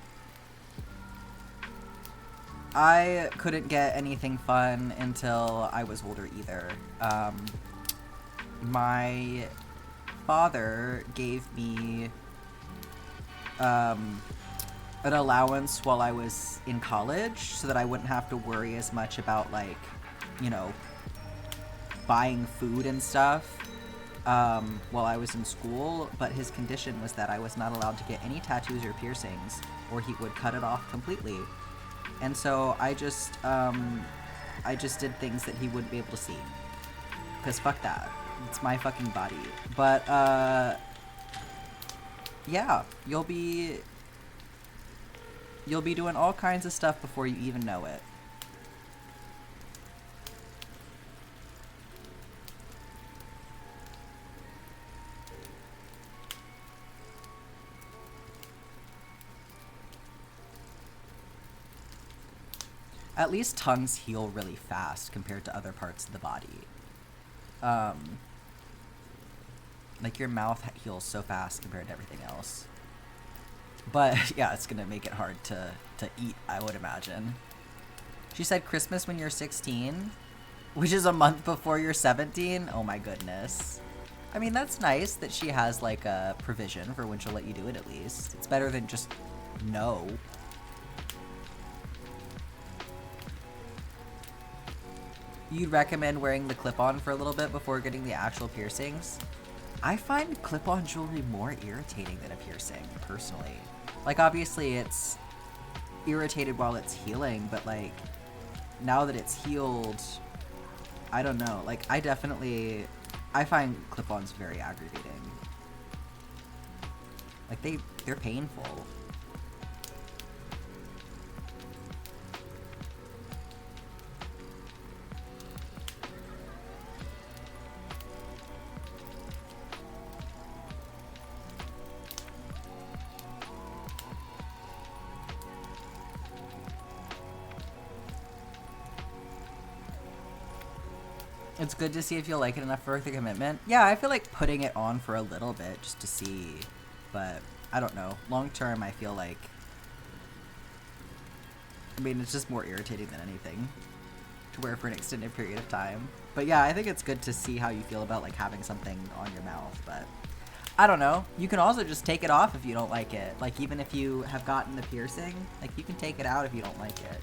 I couldn't get anything fun until I was older either. My father gave me an allowance while I was in college so that I wouldn't have to worry as much about, like, you know, buying food and stuff while I was in school, but his condition was that I was not allowed to get any tattoos or piercings, or he would cut it off completely. And so I just did things that he wouldn't be able to see, because fuck that, it's my fucking body. But yeah, you'll be doing all kinds of stuff before you even know it. At least tongues heal really fast compared to other parts of the body. Like, your mouth heals so fast compared to everything else. But yeah, it's gonna make it hard to eat, I would imagine. She said Christmas when you're 16, which is a month before you're 17. Oh my goodness. I mean, that's nice that she has, like, a provision for when she'll let you do it, at least. It's better than just no. You'd recommend wearing the clip-on for a little bit before getting the actual piercings? I find clip-on jewelry more irritating than a piercing, personally. Like, obviously it's irritated while it's healing, but, like, now that it's healed, I don't know. Like, I find clip-ons very aggravating. Like, they're painful. It's good to see if you'll like it enough for the commitment. Yeah, I feel like putting it on for a little bit just to see, but I don't know. Long term, I feel like, I mean, it's just more irritating than anything to wear for an extended period of time. But yeah, I think it's good to see how you feel about, like, having something on your mouth, but I don't know. You can also just take it off if you don't like it. Like, even if you have gotten the piercing, like, you can take it out if you don't like it.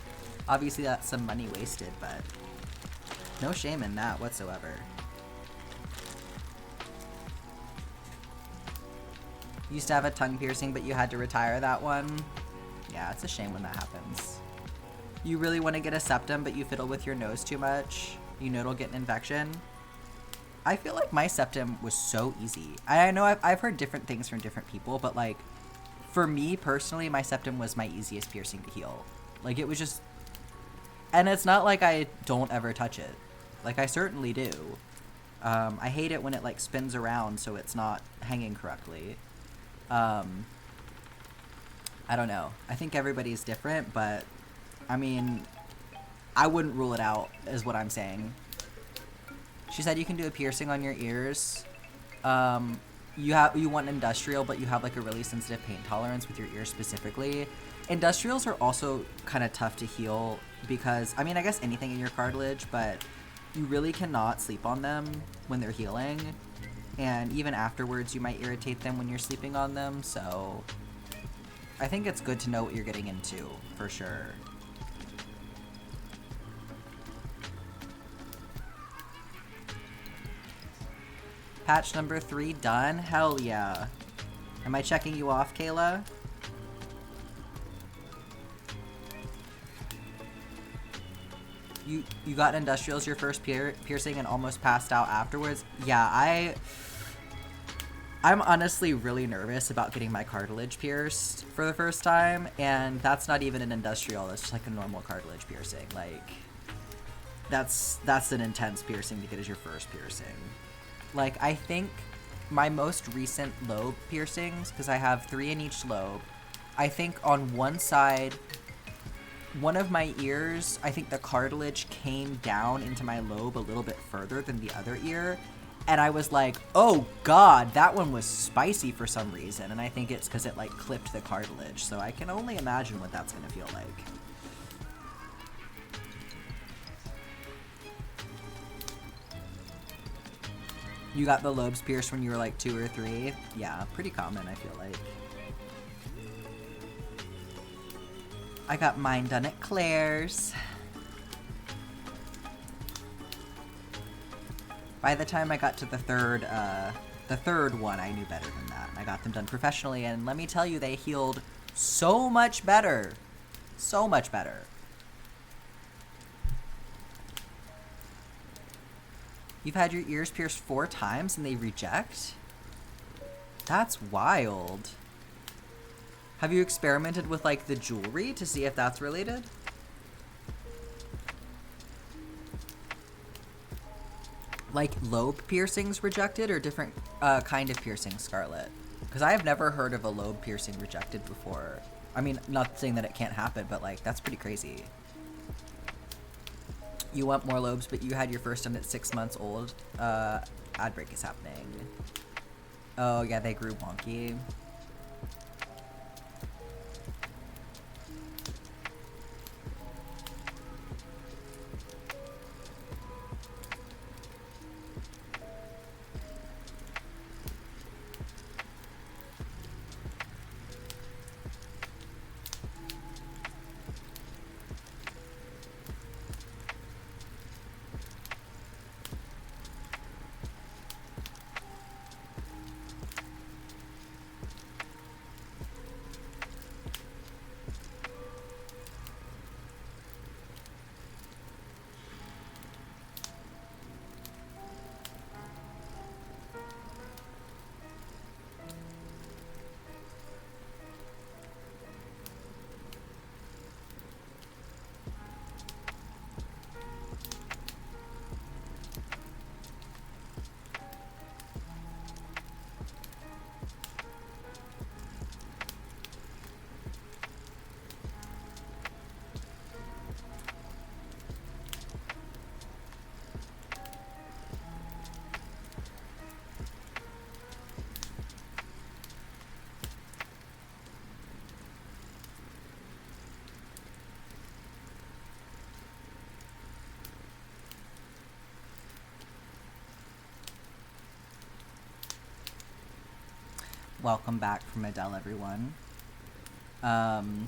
Obviously, that's some money wasted, but no shame in that whatsoever. Used to have a tongue piercing, but you had to retire that one. Yeah, it's a shame when that happens. You really want to get a septum, but you fiddle with your nose too much. You know it'll get an infection. I feel like my septum was so easy. I know I've heard different things from different people, but, like, for me personally, my septum was my easiest piercing to heal. Like, it was just, and it's not like I don't ever touch it. Like, I certainly do. I hate it when it, like, spins around so it's not hanging correctly. I don't know. I think everybody's different, but, I mean, I wouldn't rule it out, is what I'm saying. She said you can do a piercing on your ears. You want industrial, but you have, like, a really sensitive pain tolerance with your ears specifically. Industrials are also kind of tough to heal because, I mean, I guess anything in your cartilage, but you really cannot sleep on them when they're healing, and even afterwards you might irritate them when you're sleeping on them, so I think it's good to know what you're getting into, for sure. Patch number 3 done? Hell yeah. Am I checking you off, Kayla? You got industrials your first piercing and almost passed out afterwards? Yeah, I'm honestly really nervous about getting my cartilage pierced for the first time, and that's not even an industrial, that's just like a normal cartilage piercing. Like, that's an intense piercing to get as your first piercing. Like, I think my most recent lobe piercings, because I have 3 in each lobe, I think on one side, one of my ears, I think the cartilage came down into my lobe a little bit further than the other ear, and I was like, oh god, that one was spicy for some reason, and I think it's because it like clipped the cartilage, so I can only imagine what that's gonna feel like. You got the lobes pierced when you were like 2 or 3? Yeah, pretty common, I feel like. I got mine done at Claire's. By the time I got to the third one, I knew better than that. I got them done professionally, and let me tell you, they healed so much better. So much better. You've had your ears pierced 4 times and they reject? That's wild. Have you experimented with, like, the jewelry to see if that's related? Like, lobe piercings rejected or different kind of piercing, Scarlet? Because I have never heard of a lobe piercing rejected before. I mean, not saying that it can't happen, but, like, that's pretty crazy. You want more lobes, but you had your first done at 6 months old. Ad break is happening. Oh, yeah, they grew wonky. Welcome back from Adele, everyone. Damn,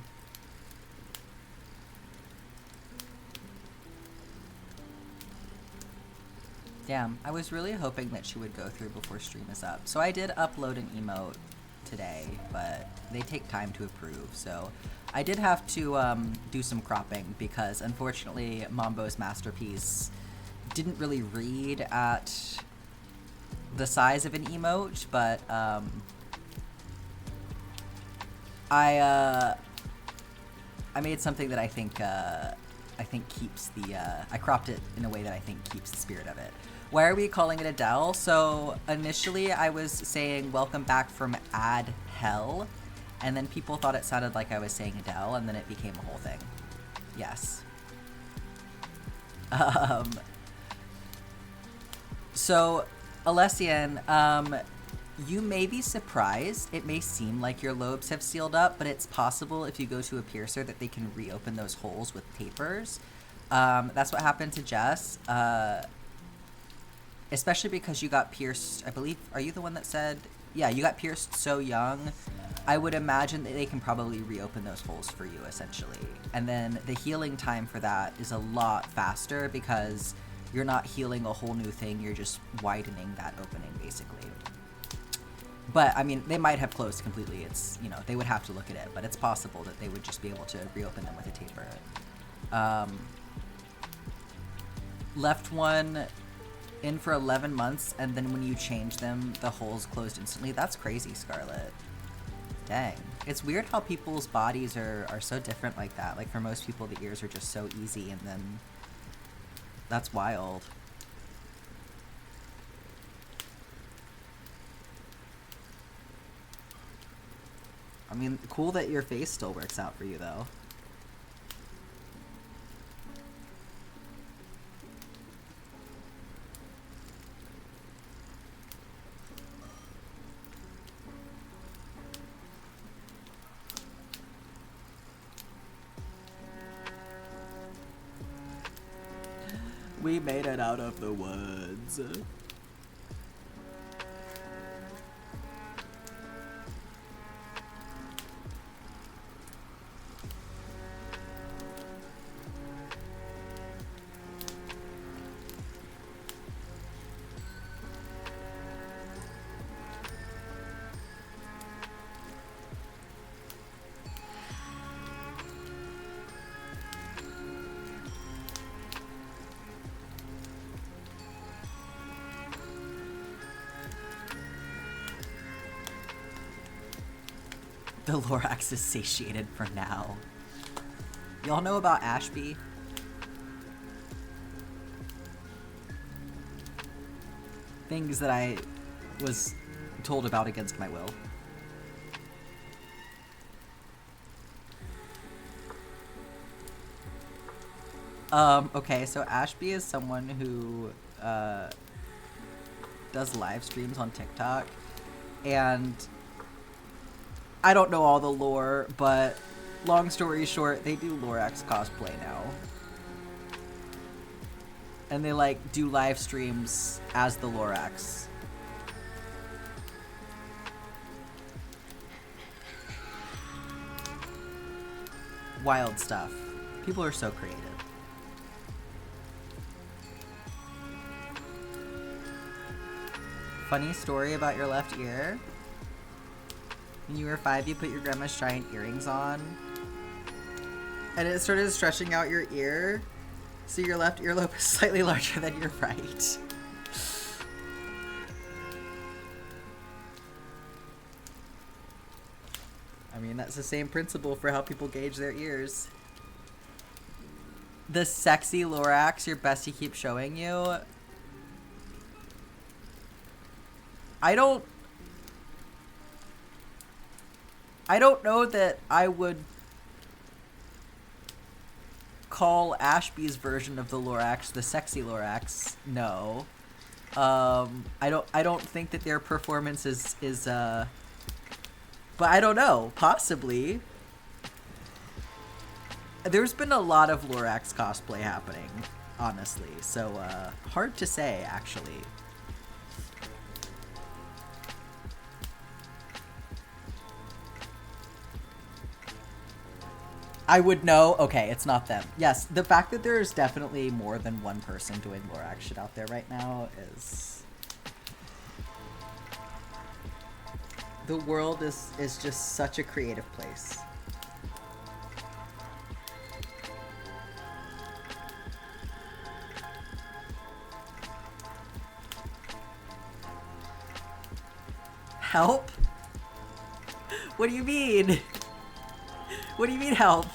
I was really hoping that she would go through before stream is up. So I did upload an emote today, but they take time to approve, so I did have to do some cropping because unfortunately Mambo's masterpiece didn't really read at the size of an emote, but I made something that I think keeps the I cropped it in a way that I think keeps the spirit of it. Why are we calling it Adele? So initially I was saying welcome back from Ad Hell, and then people thought it sounded like I was saying Adele, and then it became a whole thing. Yes. So Alessian, you may be surprised. It may seem like your lobes have sealed up, but it's possible if you go to a piercer that they can reopen those holes with tapers. That's what happened to Jess. Especially because you got pierced, I believe, are you the one that said? Yeah, you got pierced so young. I would imagine that they can probably reopen those holes for you, essentially. And then the healing time for that is a lot faster because you're not healing a whole new thing, you're just widening that opening, basically. But, I mean, they might have closed completely. It's, you know, they would have to look at it, but it's possible that they would just be able to reopen them with a taper. Left one in for 11 months, and then when you change them, the holes closed instantly. That's crazy, Scarlet. Dang. It's weird how people's bodies are so different like that. Like, for most people, the ears are just so easy, and then that's wild. I mean, cool that your face still works out for you, though. We made it out of the woods. The Lorax is satiated for now. Y'all know about Ashby? Things that I was told about against my will. Okay, so Ashby is someone who does live streams on TikTok, and I don't know all the lore, but long story short, they do Lorax cosplay now. And they, like, do live streams as the Lorax. Wild stuff. People are so creative. Funny story about your left ear. When you were 5, you put your grandma's giant earrings on, and it started stretching out your ear, so your left earlobe is slightly larger than your right. I mean, that's the same principle for how people gauge their ears. The sexy Lorax your bestie keeps showing you. I don't know that I would call Ashby's version of the Lorax the sexy Lorax. No. I don't think that their performance is but I don't know, possibly. There's been a lot of Lorax cosplay happening, honestly. So hard to say, actually. I would know. Okay, it's not them. Yes, the fact that there is definitely more than one person doing Lorax shit out there right now is... The world is just such a creative place. Help? What do you mean? What do you mean, help?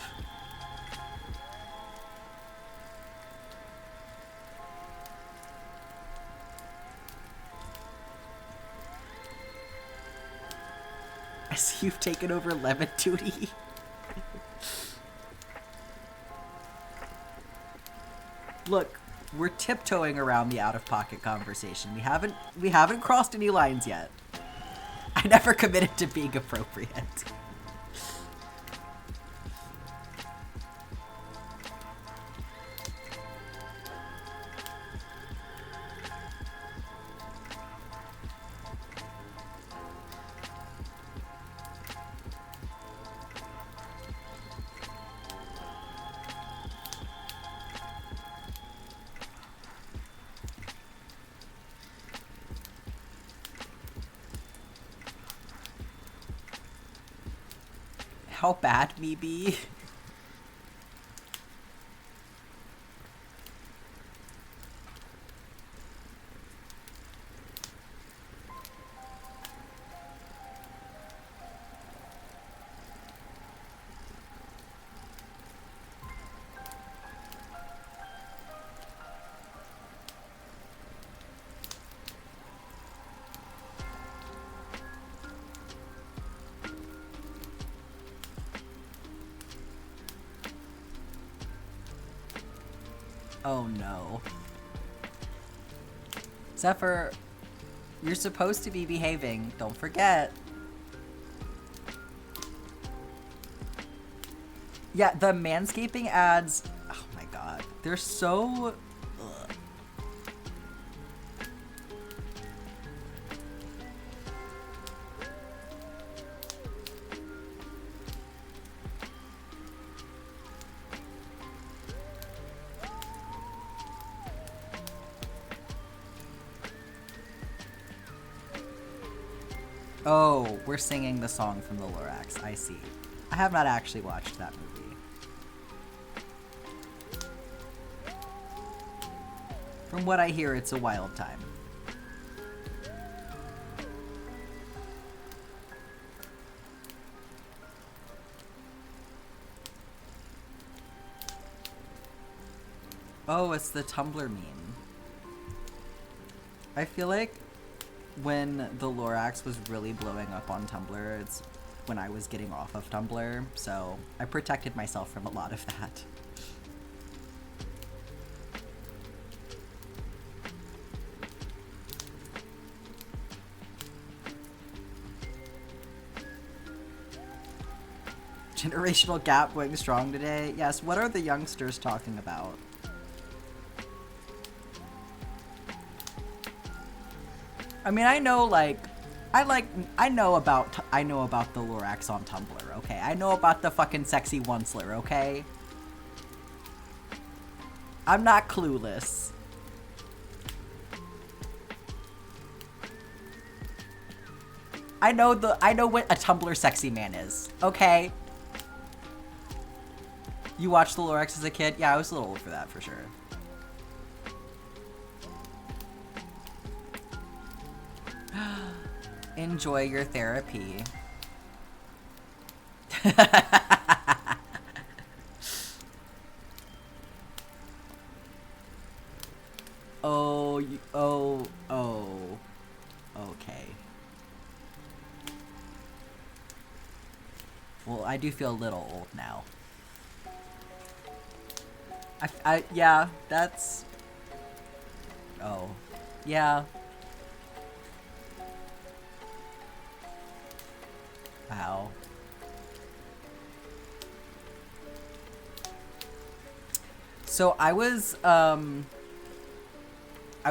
I see you've taken over lemon duty. Look, we're tiptoeing around the out-of-pocket conversation. We haven't crossed any lines yet. I never committed to being appropriate. How bad me be? Oh no. Zephyr, you're supposed to be behaving. Don't forget. Yeah, the manscaping ads, oh my god. They're so... Ugh. Oh, we're singing the song from the Lorax. I see. I have not actually watched that movie. From what I hear, it's a wild time. Oh, it's the Tumblr meme. I feel like when the Lorax was really blowing up on Tumblr, it's when I was getting off of Tumblr, so I protected myself from a lot of that. Generational gap going strong today? Yes, what are the youngsters talking about? I mean, I know, like, I know about the Lorax on Tumblr, okay? I know about the fucking sexy onceler, okay? I'm not clueless. I know what a Tumblr sexy man is, okay? You watched the Lorax as a kid? Yeah, I was a little old for that, for sure. Enjoy your therapy. Oh. Okay. Well, I do feel a little old now. Yeah, that's... Oh. Yeah. Wow. So I was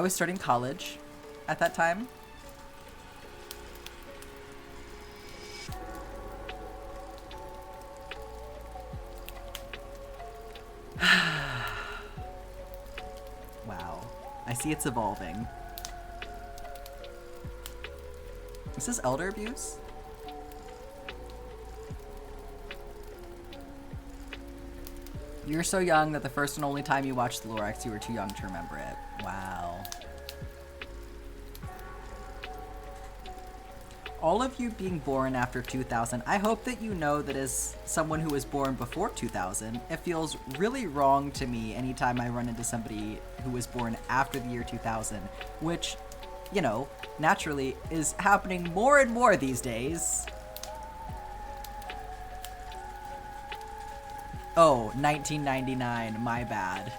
starting college at that time. Wow. I see it's evolving. Is this elder abuse? You're so young that the first and only time you watched the Lorax, you were too young to remember it. Wow. All of you being born after 2000, I hope that you know that as someone who was born before 2000, it feels really wrong to me anytime I run into somebody who was born after the year 2000, which, you know, naturally is happening more and more these days. Oh, 1999, my bad.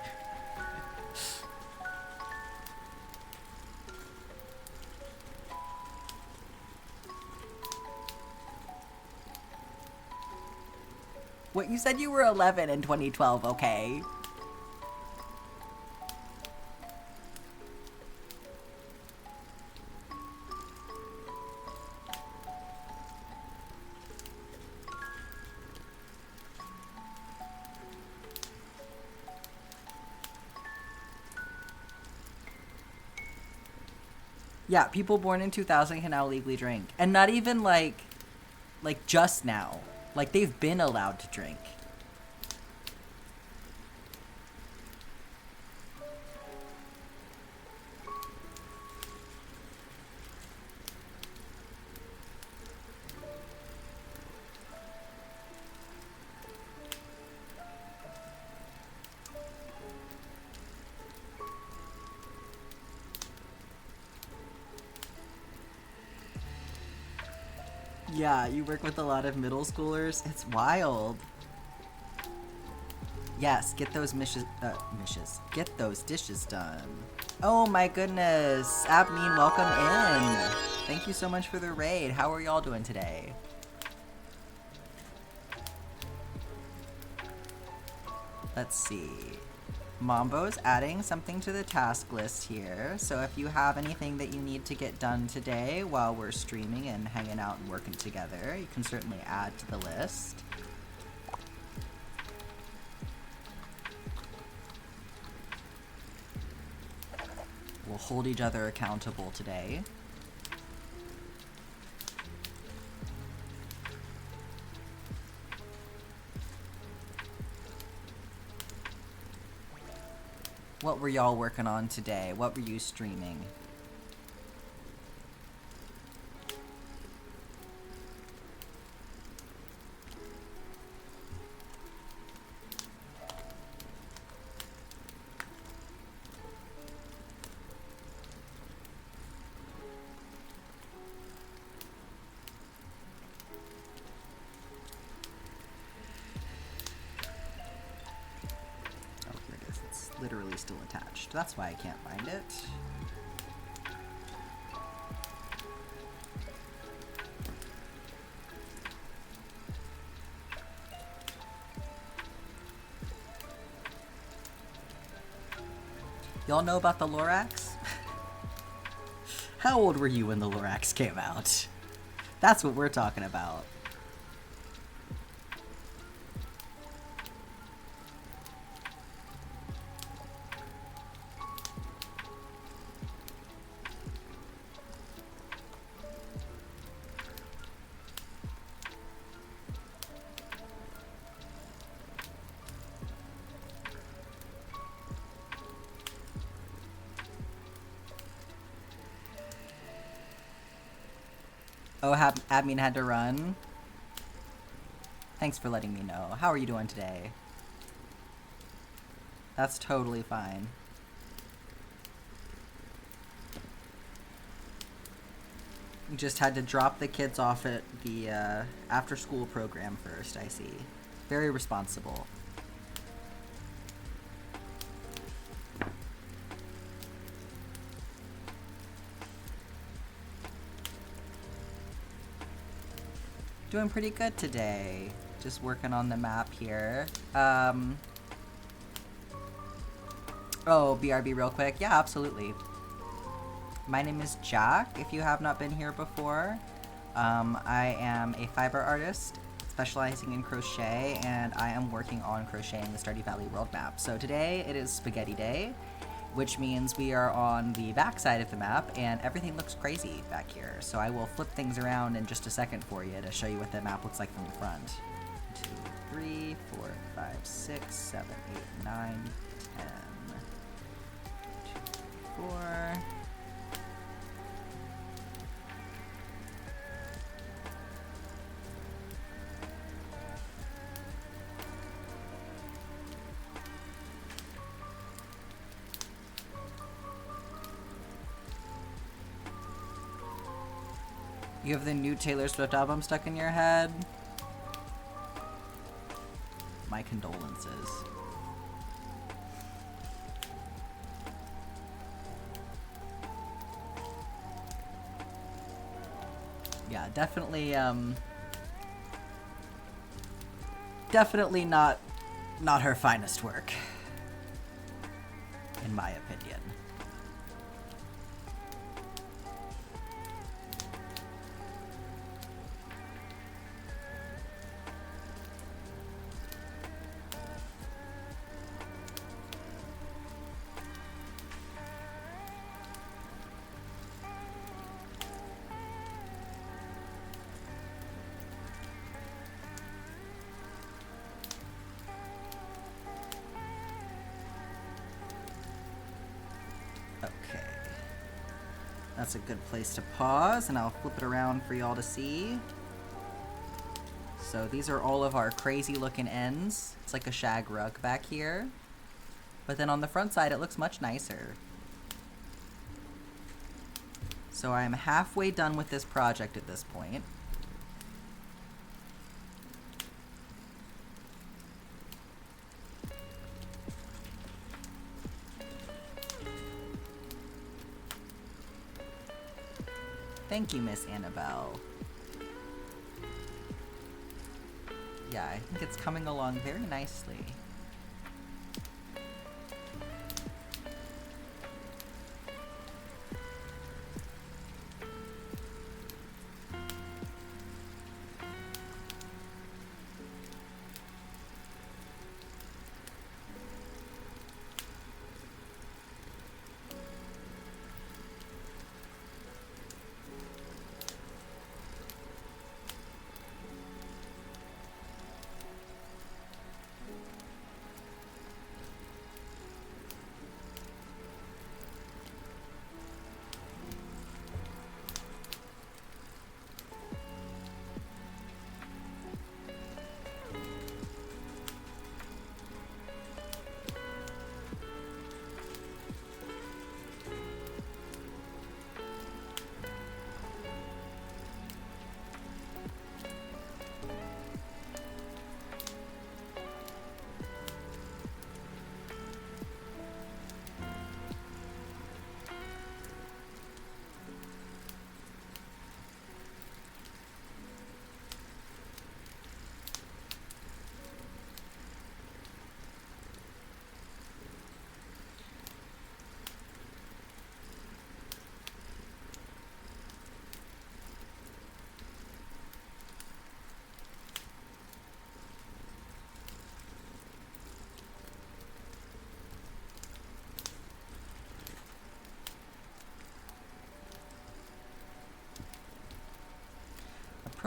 What, you said you were 11 in 2012, okay? Yeah, people born in 2000 can now legally drink. And not even like just now. Like, they've been allowed to drink. Yeah, you work with a lot of middle schoolers. It's wild. Yes, get those get those dishes done. Oh my goodness. Abneen, welcome in. Thank you so much for the raid. How are y'all doing today? Let's see. Mambo's adding something to the task list here, so if you have anything that you need to get done today while we're streaming and hanging out and working together, you can certainly add to the list. We'll hold each other accountable today. What were y'all working on today? What were you streaming? Literally still attached. That's why I can't find it. Y'all know about the Lorax? How old were you when the Lorax came out? That's what we're talking about. Oh, admin had to run. Thanks for letting me know. How are you doing today? That's totally fine. You just had to drop the kids off at the after-school program first, I see. Very responsible. Doing pretty good today. Just working on the map here. Oh, BRB real quick. Yeah, absolutely. My name is Jack, if you have not been here before. I am a fiber artist specializing in crochet, and I am working on crocheting the Stardew Valley world map. So today it is Spaghetti Day, which means we are on the back side of the map, and everything looks crazy back here. So I will flip things around in just a second for you to show you what the map looks like from the front. 2, 3, 4, 5, 6, 7, 8, 9, 10. 2, 4. You have the new Taylor Swift album stuck in your head? My condolences. Yeah, definitely, definitely not her finest work, in my opinion. Okay. That's a good place to pause, and I'll flip it around for y'all to see. So these are all of our crazy looking ends. It's like a shag rug back here. But then on the front side, it looks much nicer. So I'm halfway done with this project at this point. Thank you, Miss Annabelle. Yeah, I think it's coming along very nicely.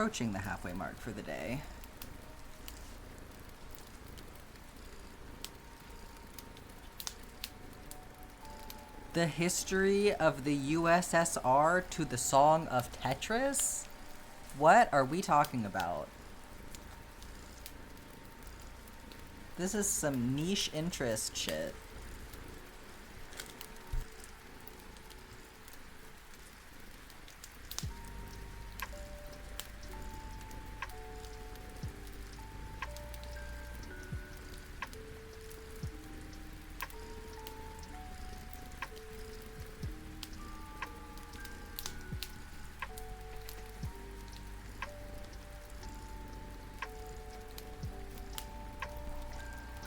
approaching the halfway mark for the day. The history of the USSR to the Song of Tetris? What are we talking about? This is some niche interest shit.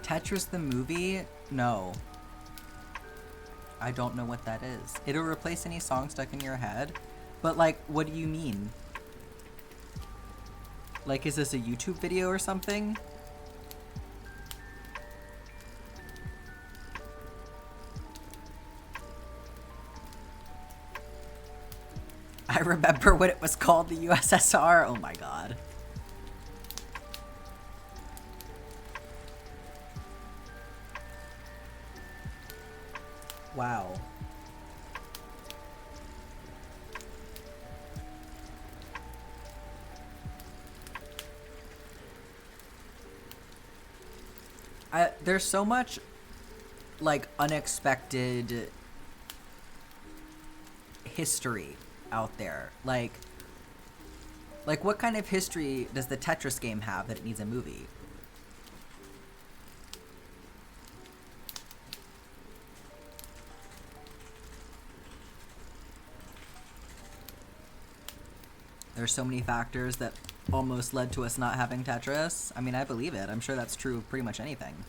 Tetris the movie? No. I don't know what that is. It'll replace any song stuck in your head? But like, what do you mean? Like, is this a YouTube video or something? I remember when it was called the USSR. Oh my god. Wow. There's so much, like, unexpected history out there. Like, what kind of history does the Tetris game have that it needs a movie? There's so many factors that almost led to us not having Tetris. I mean, I believe it. I'm sure that's true of pretty much anything.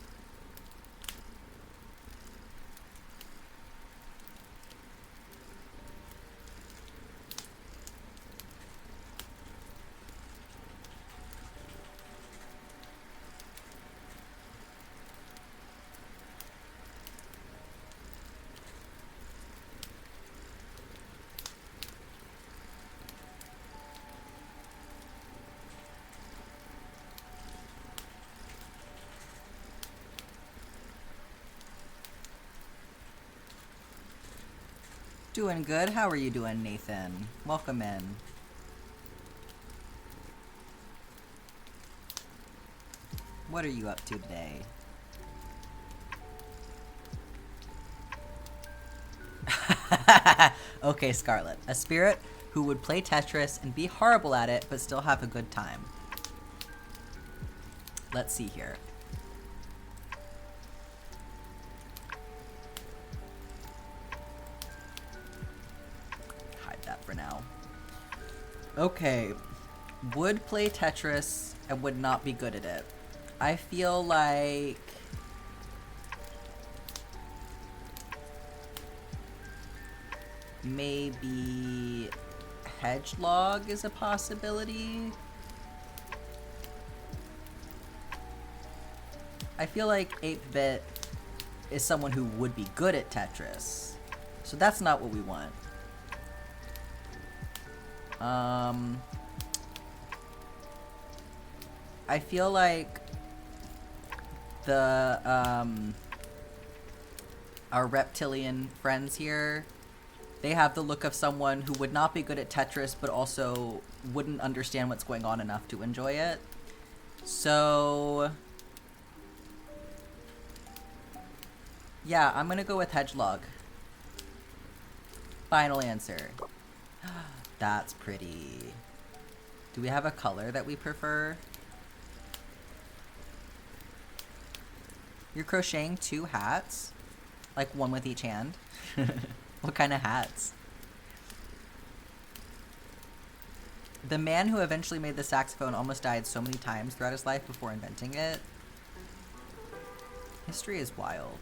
Doing good. How are you doing, Nathan? Welcome in. What are you up to today? Okay, Scarlet. A spirit who would play Tetris and be horrible at it, but still have a good time. Let's see here. For now. Okay. Would play Tetris and would not be good at it. I feel like maybe Hedgelog is a possibility. I feel like 8-Bit is someone who would be good at Tetris. So that's not what we want. I feel like the, our reptilian friends here, they have the look of someone who would not be good at Tetris, but also wouldn't understand what's going on enough to enjoy it. So, yeah, I'm gonna go with Hedgelog. Final answer. That's pretty. Do we have a color that we prefer? You're crocheting 2 hats? Like one with each hand? What kind of hats? The man who eventually made the saxophone almost died so many times throughout his life before inventing it. History is wild.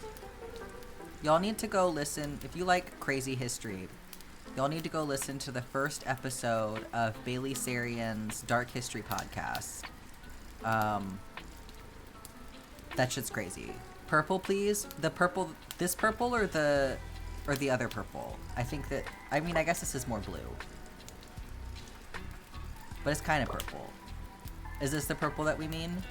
Y'all need to go listen, if you like crazy history, y'all need to go listen to the first episode of Bailey Sarian's Dark History podcast. That shit's crazy. Purple, please. The purple, this purple or the other purple? I think that, I mean, I guess this is more blue. But it's kind of purple. Is this the purple that we mean?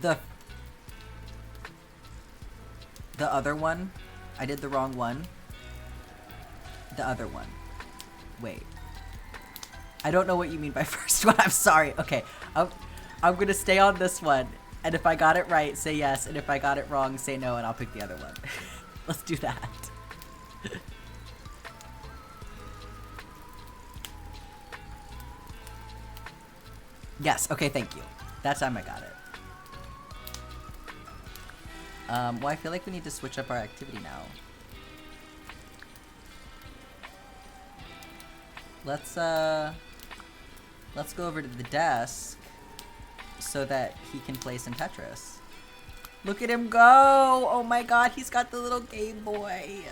The other one? I did the wrong one. The other one. Wait. I don't know what you mean by first one. I'm sorry. Okay. I'm gonna stay on this one. And if I got it right, say yes. And if I got it wrong, say no, and I'll pick the other one. Let's do that. Yes. Okay, thank you. That time I got it. Well, I feel like we need to switch up our activity now. Let's go over to the desk so that he can play some Tetris. Look at him go! Oh my god, he's got the little Game Boy.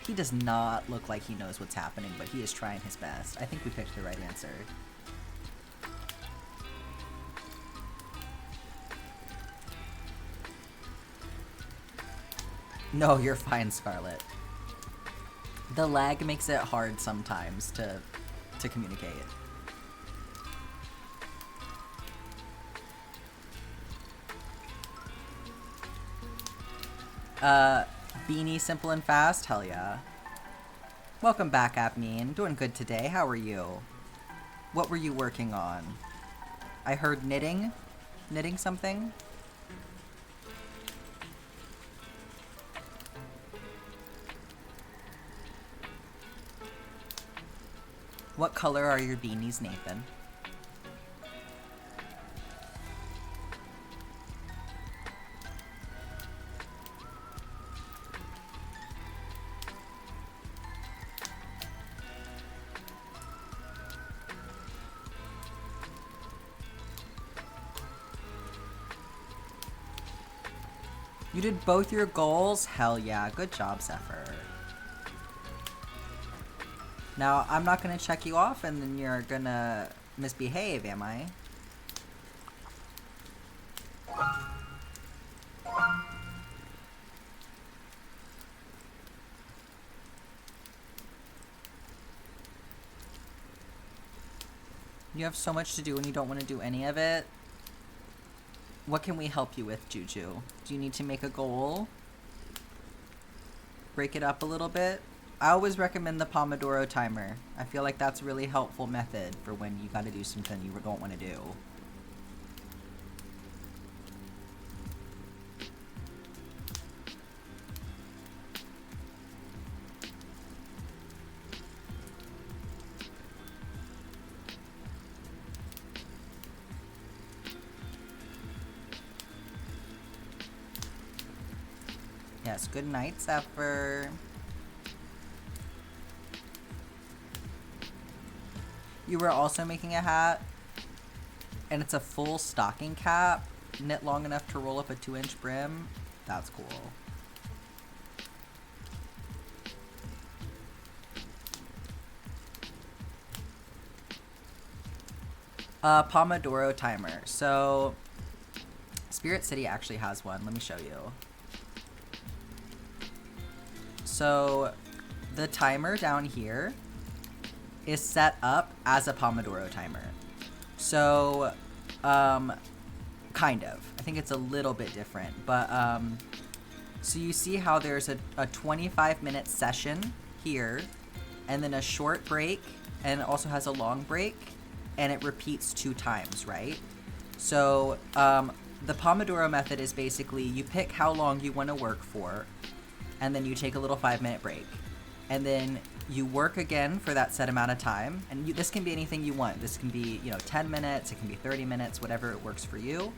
He does not look like he knows what's happening, but he is trying his best. I think we picked the right answer. No, you're fine, Scarlet. The lag makes it hard sometimes to communicate. Beanie, simple and fast? Hell yeah. Welcome back, Apneen. Doing good today. How are you? What were you working on? I heard knitting? Knitting something? What color are your beanies, Nathan? You did both your goals? Hell yeah. Good job, Zephyr. Now, I'm not gonna check you off and then you're gonna misbehave, am I? You have so much to do and you don't want to do any of it? What can we help you with, Juju? Do you need to make a goal? Break it up a little bit? I always recommend the Pomodoro timer. I feel like that's a really helpful method for when you gotta do something you don't want to do. Yes, good night, Zephyr. You were also making a hat, and it's a full stocking cap, knit long enough to roll up a 2-inch brim. That's cool. Pomodoro timer. So, Spirit City actually has one. Let me show you. So, the timer down here is set up as a Pomodoro timer. So, kind of. I think it's a little bit different, but, so you see how there's a 25-minute session here, and then a short break, and it also has a long break, and it repeats 2 times, right? So, the Pomodoro method is basically you pick how long you want to work for, and then you take a little 5-minute break. And then you work again for that set amount of time. And this can be anything you want. This can be, 10 minutes, it can be 30 minutes, whatever it works for you.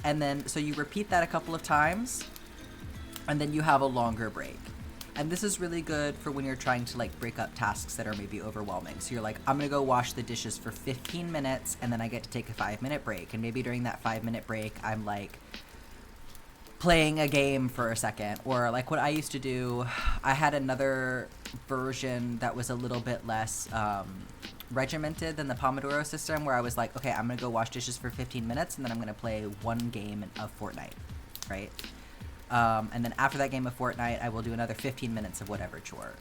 And then, so you repeat that a couple of times, and then you have a longer break. And this is really good for when you're trying to, break up tasks that are maybe overwhelming. So you're like, I'm gonna go wash the dishes for 15 minutes, and then I get to take a 5-minute break. And maybe during that 5-minute break, I'm, playing a game for a second, or what I used to do, I had another version that was a little bit less regimented than the Pomodoro system, where I was like, okay, I'm gonna go wash dishes for 15 minutes and then I'm gonna play one game of Fortnite, right? And then after that game of Fortnite, I will do another 15 minutes of whatever chore.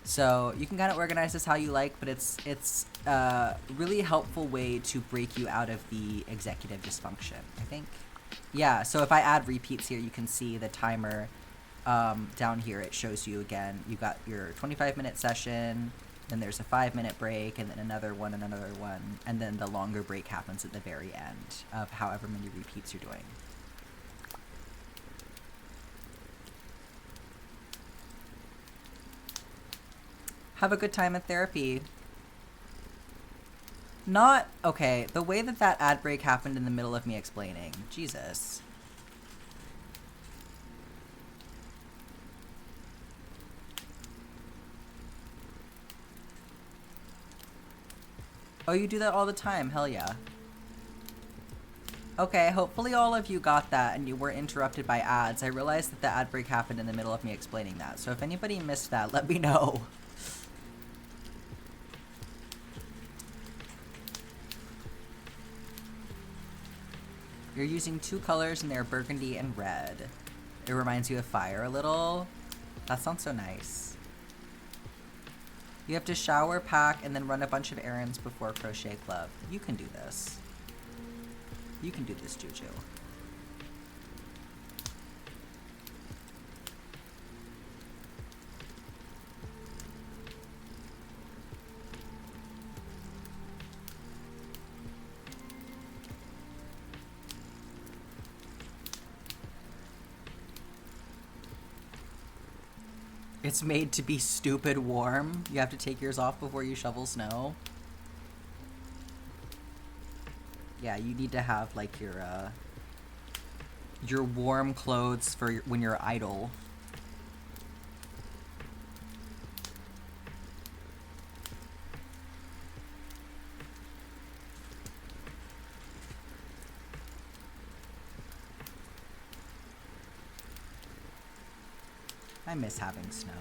So you can kind of organize this how you like, but it's a really helpful way to break you out of the executive dysfunction, I think. Yeah, so if I add repeats here, you can see the timer down here. It shows you again, you got your 25-minute session, then there's a 5-minute break, and then another one, and then the longer break happens at the very end of however many repeats you're doing. Have a good time at therapy. Not, okay, the way that that ad break happened in the middle of me explaining. Jesus. Oh, you do that all the time, hell yeah. Okay, hopefully all of you got that and you weren't interrupted by ads. I realized that the ad break happened in the middle of me explaining that, so if anybody missed that, let me know. You're using 2 colors and they're burgundy and red. It reminds you of fire a little. That sounds so nice. You have to shower, pack, and then run a bunch of errands before Crochet Club. You can do this. You can do this, Juju. It's made to be stupid warm. You have to take yours off before you shovel snow. Yeah, you need to have like your warm clothes for when you're idle. I miss having snow.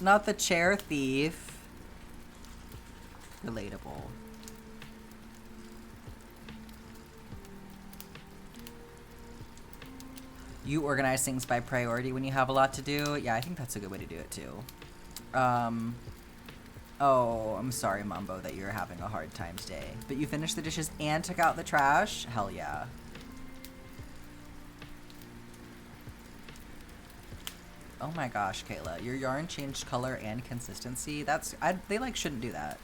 Not the chair thief. Relatable. You organize things by priority when you have a lot to do. Yeah, I think that's a good way to do it too. Oh, I'm sorry, Mambo, that you're having a hard time today. But you finished the dishes and took out the trash? Hell yeah. Oh my gosh, Kayla, your yarn changed color and consistency. They like shouldn't do that.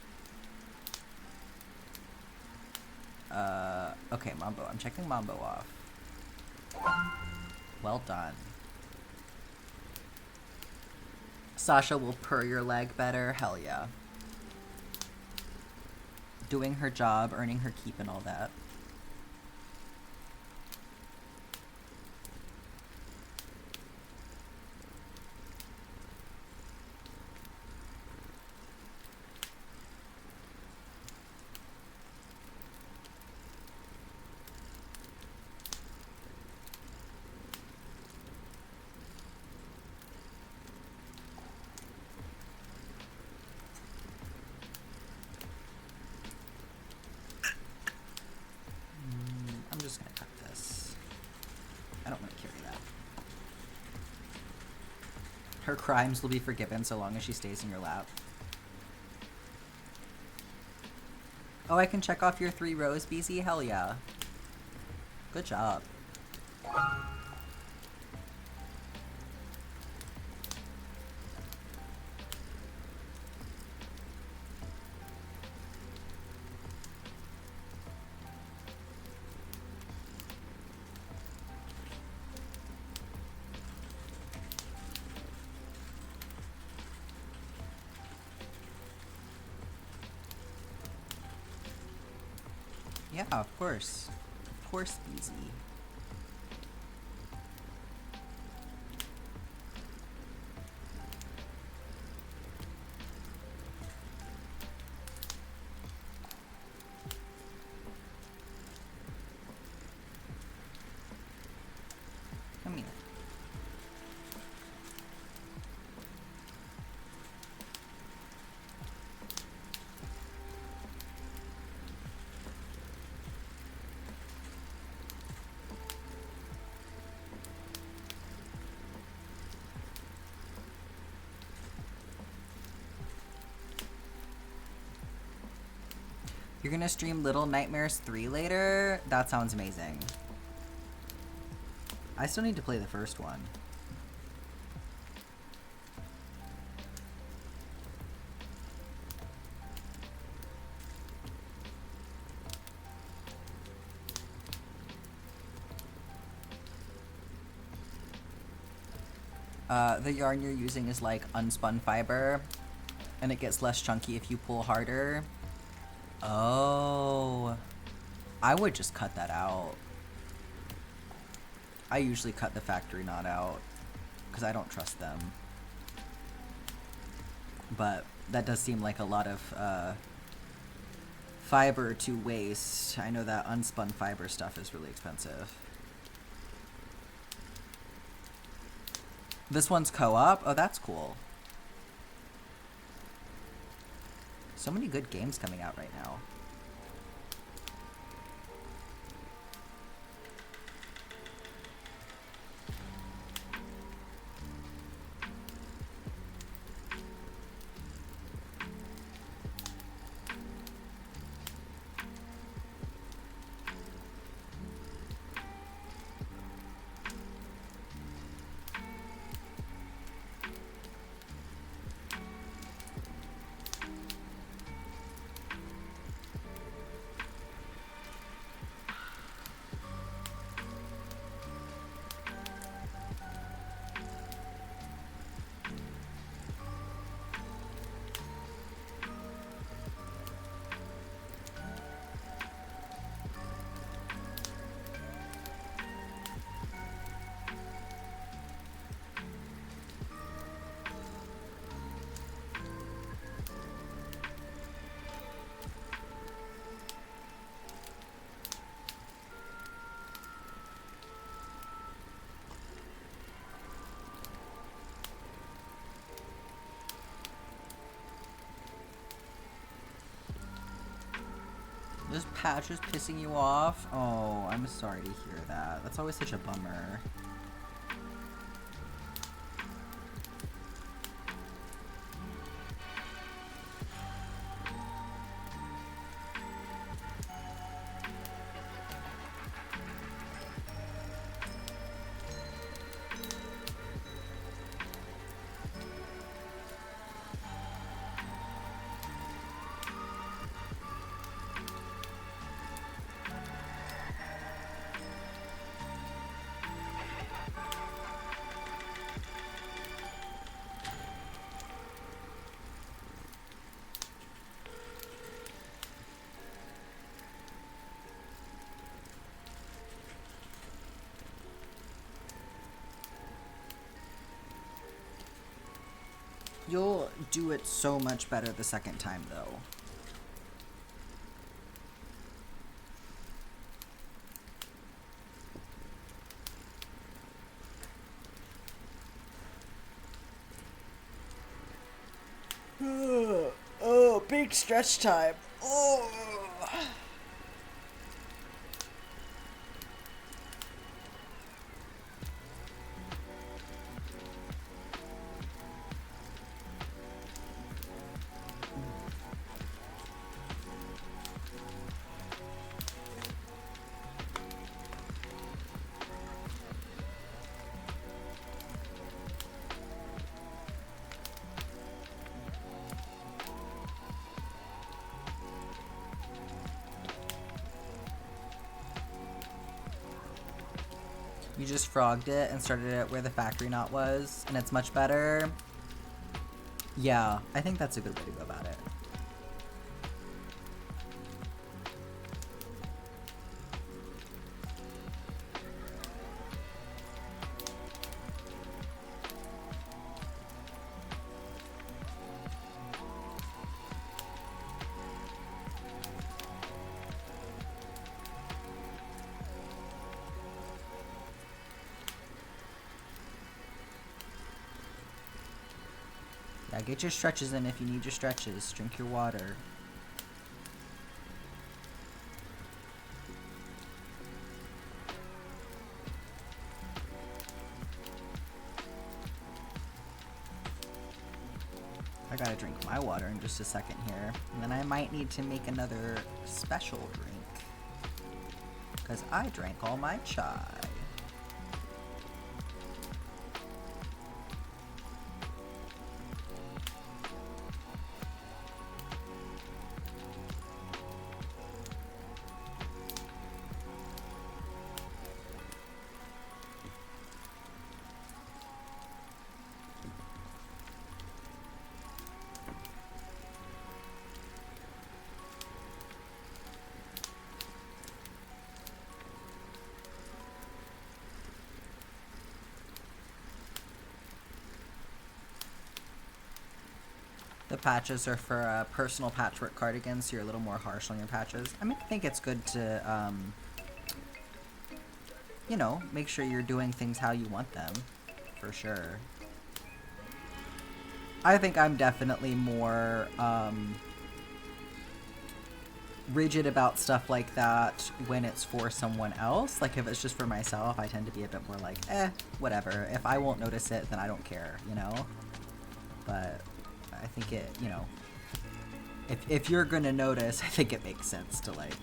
Okay, Mambo, I'm checking Mambo off. Well done. Sasha will purr your leg better. Hell yeah. Doing her job, earning her keep and all that. I'm just gonna cut this. I don't want to carry that. Her crimes will be forgiven so long as she stays in your lap. Oh, I can check off your 3 rows, BZ? Hell yeah. Good job. Yeah, of course. Of course, easy. You're gonna stream Little Nightmares 3 later? That sounds amazing. I still need to play the first one. The yarn you're using is like unspun fiber, and it gets less chunky if you pull harder. Oh, I would just cut that out. I usually cut the factory knot out because I don't trust them. But that does seem like a lot of fiber to waste. I know that unspun fiber stuff is really expensive. This one's co-op? Oh, that's cool. So many good games coming out right now. This patch is pissing you off? Oh, I'm sorry to hear that. That's always such a bummer. You'll do it so much better the second time, though. Oh, big stretch time. Oh. You just frogged it and started it where the factory knot was, and it's much better. Yeah, I think that's a good way to go about it. Yeah, get your stretches in if you need your stretches. Drink your water. I gotta drink my water in just a second here. And then I might need to make another special drink. Because I drank all my chai. The patches are for personal patchwork cardigans, so you're a little more harsh on your patches. I mean, I think it's good to, you know, make sure you're doing things how you want them, for sure. I think I'm definitely more, rigid about stuff like that when it's for someone else. Like, if it's just for myself, I tend to be a bit more like, whatever. If I won't notice it, then I don't care, you know? But I think it, you know, if you're gonna notice, I think it makes sense to, like,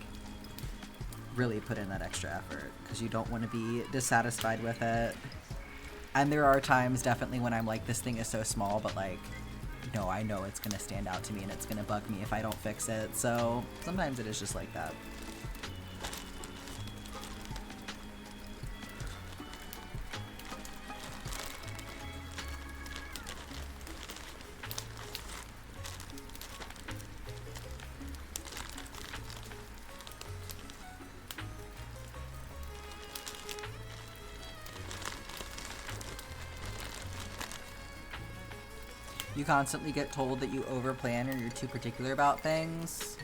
really put in that extra effort, because you don't want to be dissatisfied with it. And there are times, definitely, when I'm like, this thing is so small, but, like, no, I know it's gonna stand out to me and it's gonna bug me if I don't fix it, so sometimes it is just like that. You constantly get told that you overplan or you're too particular about things.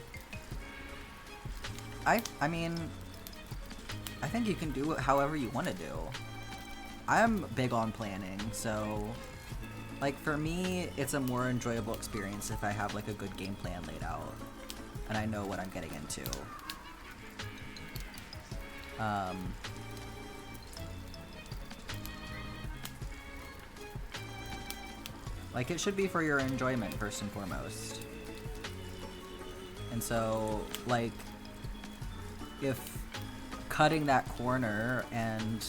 I mean, I think you can do it however you want to do. I'm big on planning, so, like, for me, it's a more enjoyable experience if I have, like, a good game plan laid out, and I know what I'm getting into. Like, it should be for your enjoyment, first and foremost. And so, like, if cutting that corner and,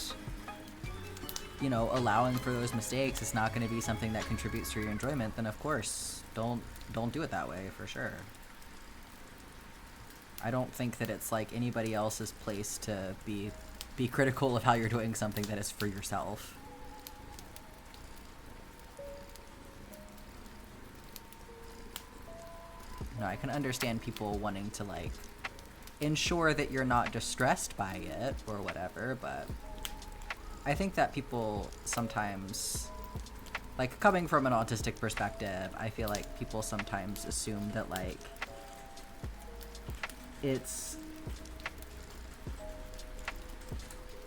you know, allowing for those mistakes is not going to be something that contributes to your enjoyment, then of course, don't do it that way, for sure. I don't think that it's, like, anybody else's place to be critical of how you're doing something that is for yourself. No, I can understand people wanting to, like, ensure that you're not distressed by it or whatever, but I think that people sometimes, like, coming from an autistic perspective, I feel like people sometimes assume that, like, it's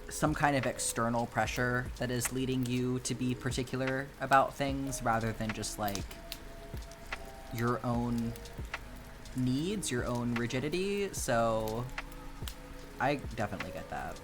some kind of external pressure that is leading you to be particular about things rather than just, like, your own needs, your own rigidity, so I definitely get that.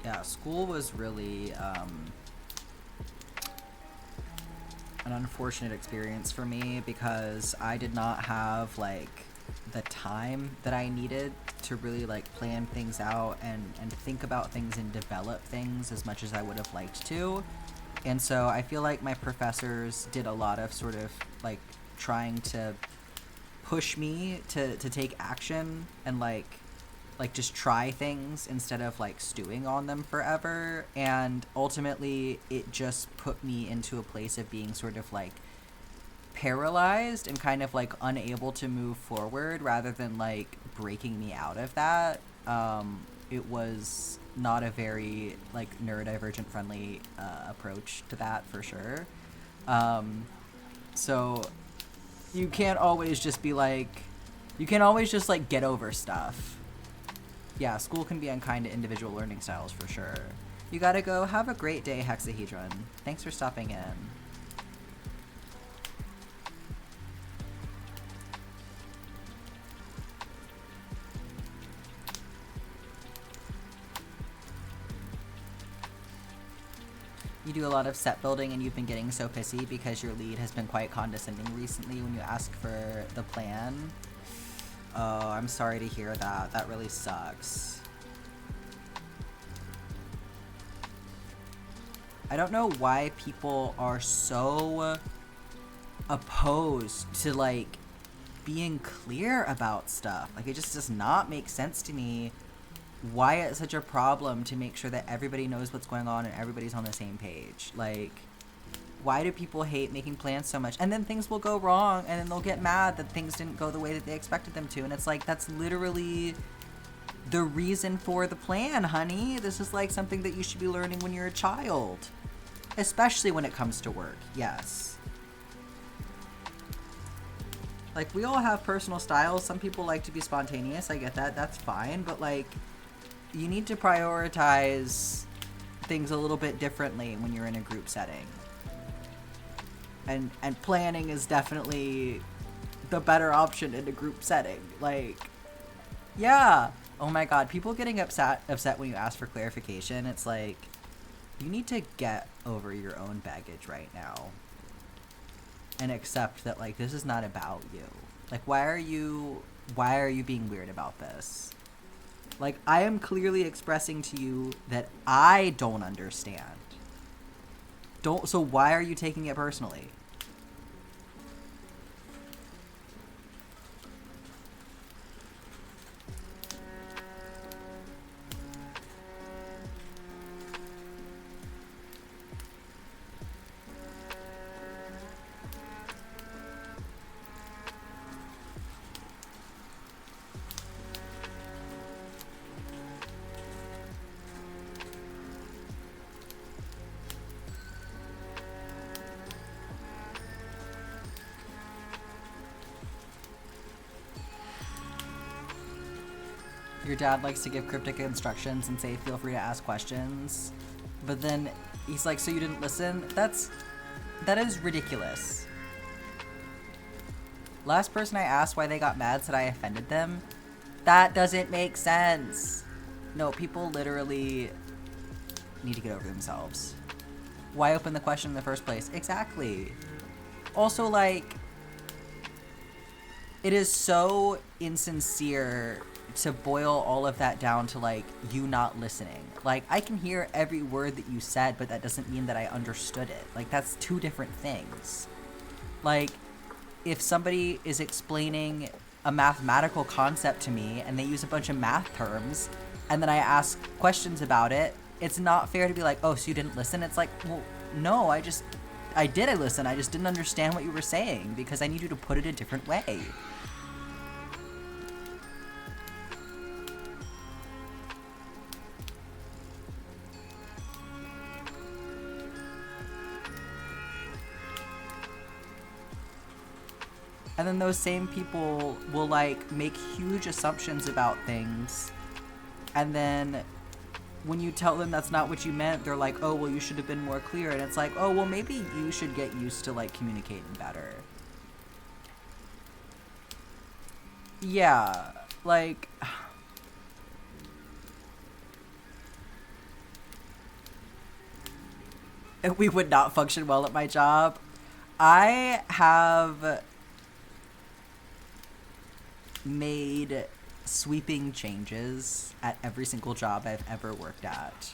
Yeah, school was really an unfortunate experience for me because I did not have, like, the time that I needed to really, like, plan things out and think about things and develop things as much as I would have liked to. And so I feel like my professors did a lot of sort of, like, trying to push me to take action and, like just try things instead of, like, stewing on them forever, and ultimately it just put me into a place of being sort of, like, paralyzed and kind of like unable to move forward rather than like breaking me out of that. It was not a very like neurodivergent friendly approach to that for sure. So you can't always just be like, you can't always just like get over stuff. Yeah, school can be unkind to individual learning styles for sure. You gotta go. Have a great day, Hexahedron. Thanks for stopping in. You do a lot of set building and you've been getting so pissy because your lead has been quite condescending recently when you ask for the plan. Oh, I'm sorry to hear that. That really sucks. I don't know why people are so opposed to like being clear about stuff. Like, it just does not make sense to me why it's such a problem to make sure that everybody knows what's going on and everybody's on the same page. Like, why do people hate making plans so much? And then things will go wrong and then they'll get mad that things didn't go the way that they expected them to. And it's like, that's literally the reason for the plan, honey. This is like something that you should be learning when you're a child. Especially when it comes to work, yes. Like, we all have personal styles. Some people like to be spontaneous, I get that, that's fine. But like, you need to prioritize things a little bit differently when you're in a group setting. And planning is definitely the better option in a group setting. Like, yeah. Oh my god, people getting upset when you ask for clarification. It's like, you need to get over your own baggage right now. And accept that, like, this is not about you. Like, why are you being weird about this? Like, I am clearly expressing to you that I don't understand. So why are you taking it personally? Your dad likes to give cryptic instructions and say, feel free to ask questions. But then he's like, so you didn't listen? That is ridiculous. Last person I asked why they got mad said I offended them. That doesn't make sense. No, people literally need to get over themselves. Why open the question in the first place? Exactly. Also, like, it is so insincere to boil all of that down to, like, you not listening. Like, I can hear every word that you said, but that doesn't mean that I understood it. Like, that's two different things. Like, if somebody is explaining a mathematical concept to me and they use a bunch of math terms, and then I ask questions about it, it's not fair to be like, oh, so you didn't listen? It's like, well, no, I did listen. I just didn't understand what you were saying because I need you to put it a different way. And then those same people will, like, make huge assumptions about things. And then when you tell them that's not what you meant, they're like, oh, well, you should have been more clear. And it's like, oh, well, maybe you should get used to, like, communicating better. Yeah, like... we would not function well at my job. I have made sweeping changes at every single job I've ever worked at.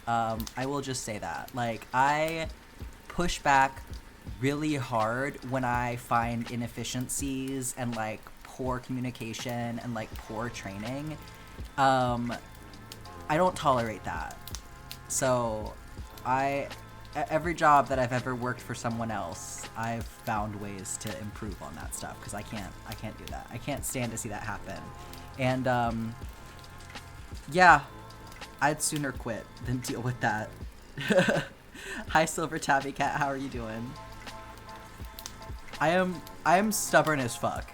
I will just say that. Like, I push back really hard when I find inefficiencies and, like, poor communication and, like, poor training. I don't tolerate that. So I every job that I've ever worked for someone else, I've found ways to improve on that stuff because I can't do that. I can't stand to see that happen. And yeah, I'd sooner quit than deal with that. Hi, Silver Tabby Cat. How are you doing? I am stubborn as fuck.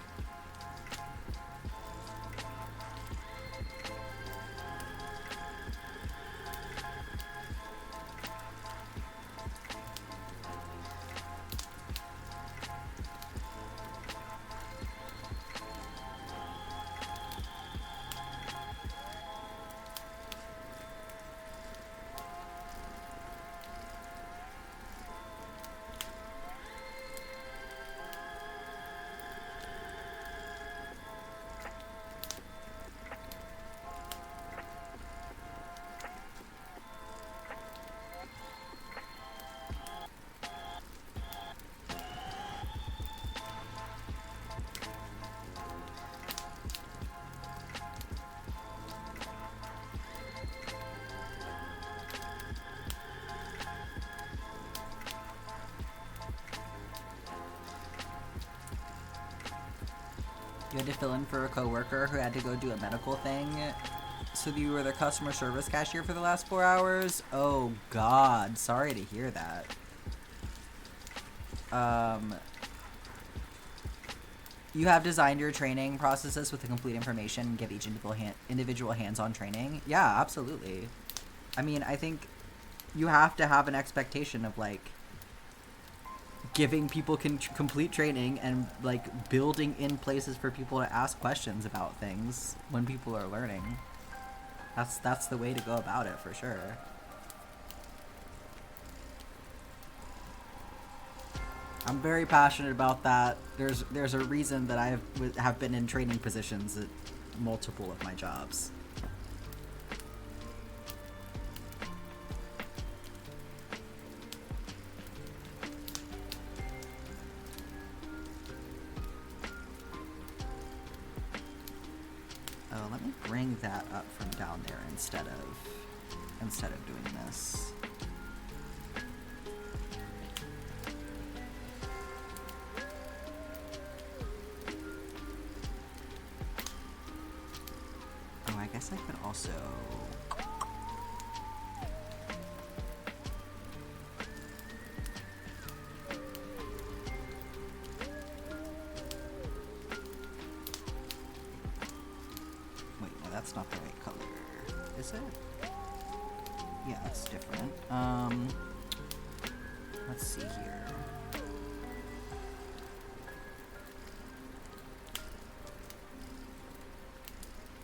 You had to fill in for a coworker who had to go do a medical thing. So you were the customer service cashier for the last 4 hours? Oh god, sorry to hear that. You have designed your training processes with the complete information and give each individual hands-on training? Yeah, absolutely. I mean, I think you have to have an expectation of, like, giving people complete training and, like, building in places for people to ask questions about things when people are learning. That's the way to go about it, for sure. I'm very passionate about that. There's a reason that I have been in training positions at multiple of my jobs. Oh, let me bring that up from down there instead of doing this. Oh, I guess I could also... Wait, no, that's not the right color. Is it? Yeah, it's different. Let's see here.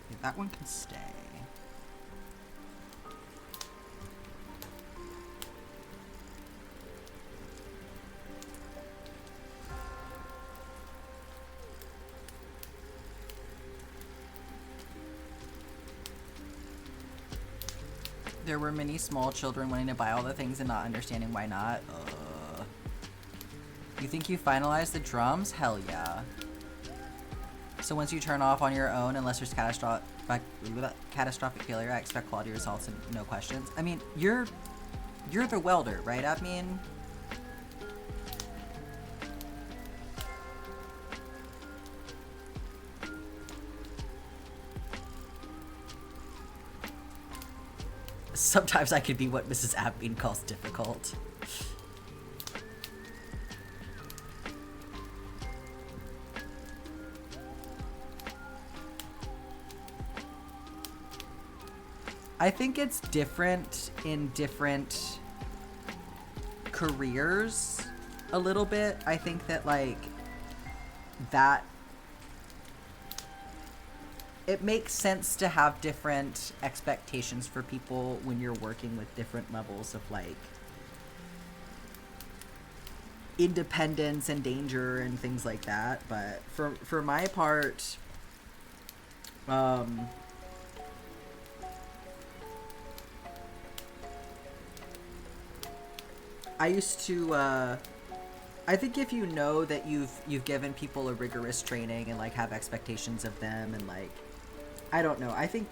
Yeah, that one can stay. There were many small children wanting to buy all the things and not understanding why not. You think you finalized the drums? Hell yeah. So once you turn off on your own, unless there's catastrophic failure, I expect quality results and no questions. I mean, you're the welder, right? I mean... Sometimes I could be what Mrs. Abbean calls difficult. I think it's different in different careers a little bit. I think that, like, that it makes sense to have different expectations for people when you're working with different levels of, like, independence and danger and things like that. But for my part, I used to, I think if you know that you've given people a rigorous training and, like, have expectations of them and, like, I don't know, I think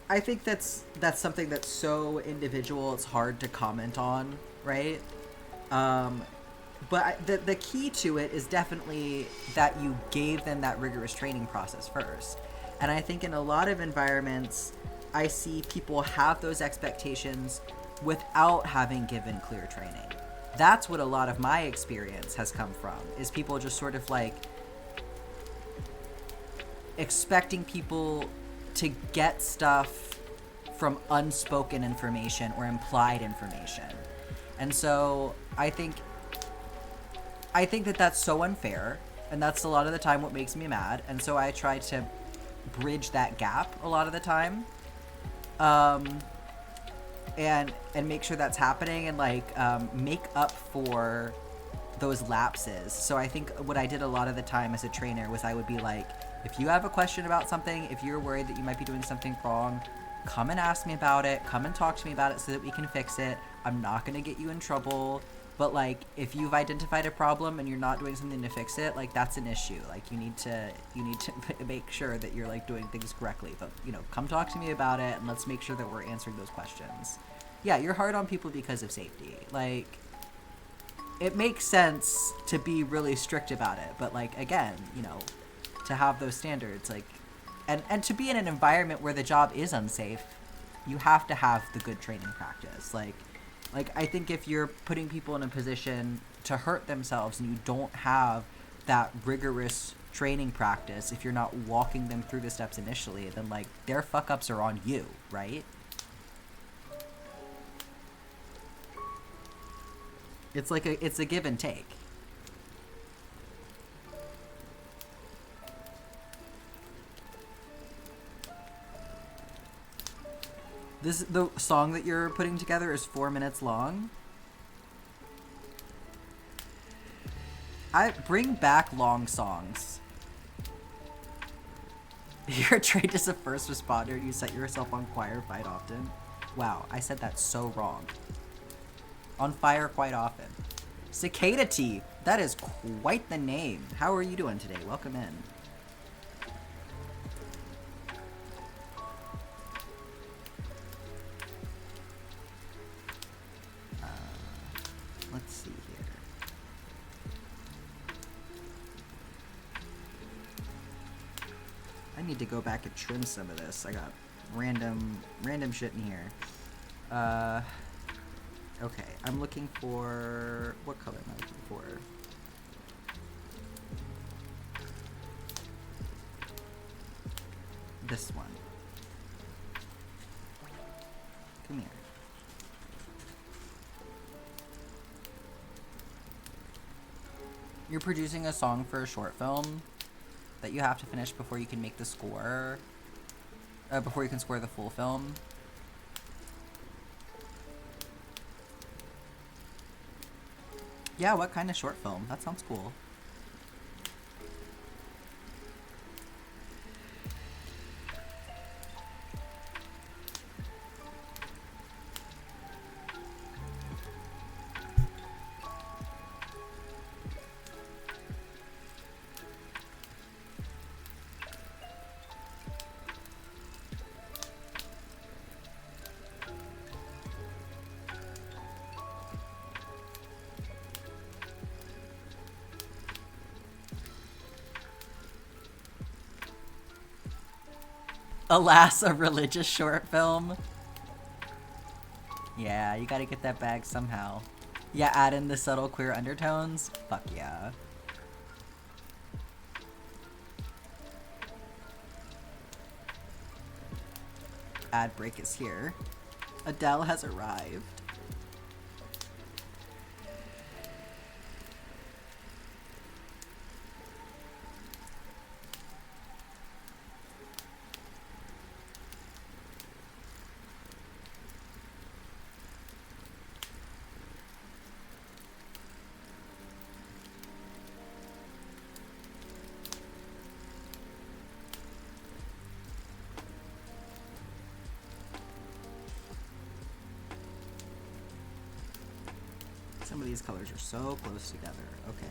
I think that's something that's so individual. It's hard to comment on, right? But the key to it is definitely that you gave them that rigorous training process first. And I think in a lot of environments, I see people have those expectations without having given clear training. That's what a lot of my experience has come from, is people just sort of like expecting people to get stuff from unspoken information or implied information. And so I think that that's so unfair, and that's a lot of the time what makes me mad. And so I try to bridge that gap a lot of the time, and make sure that's happening, and like make up for those lapses. So I think what I did a lot of the time as a trainer was I would be like, if you have a question about something, if you're worried that you might be doing something wrong, come and ask me about it, come and talk to me about it so that we can fix it. I'm not going to get you in trouble, but like if you've identified a problem and you're not doing something to fix it, like that's an issue. Like you need to make sure that you're like doing things correctly. But you know, come talk to me about it and let's make sure that we're answering those questions. Yeah, you're hard on people because of safety. Like it makes sense to be really strict about it, but like again, you know, to have those standards, like and to be in an environment where the job is unsafe, you have to have the good training practice. Like I think if you're putting people in a position to hurt themselves and you don't have that rigorous training practice, if you're not walking them through the steps initially, then like their fuck ups are on you, right? It's like it's a give and take. The song that you're putting together is 4 minutes long. I bring back long songs. You're trained as a first responder. You set yourself on fire quite often. Wow, I said that so wrong. On fire quite often. Cicada Tea. That is quite the name. How are you doing today? Welcome in. Let's see here. I need to go back and trim some of this. I got random shit in here. Okay, I'm looking for... What color am I looking for? This one. Come here. You're producing a song for a short film that you have to finish before you can make the score. Before you can score the full film. Yeah, what kind of short film? That sounds cool. Alas, a religious short film. Yeah, you gotta get that bag somehow. Yeah, add in the subtle queer undertones. Fuck yeah. Ad break is here. Adele has arrived. Some of these colors are so close together. Okay.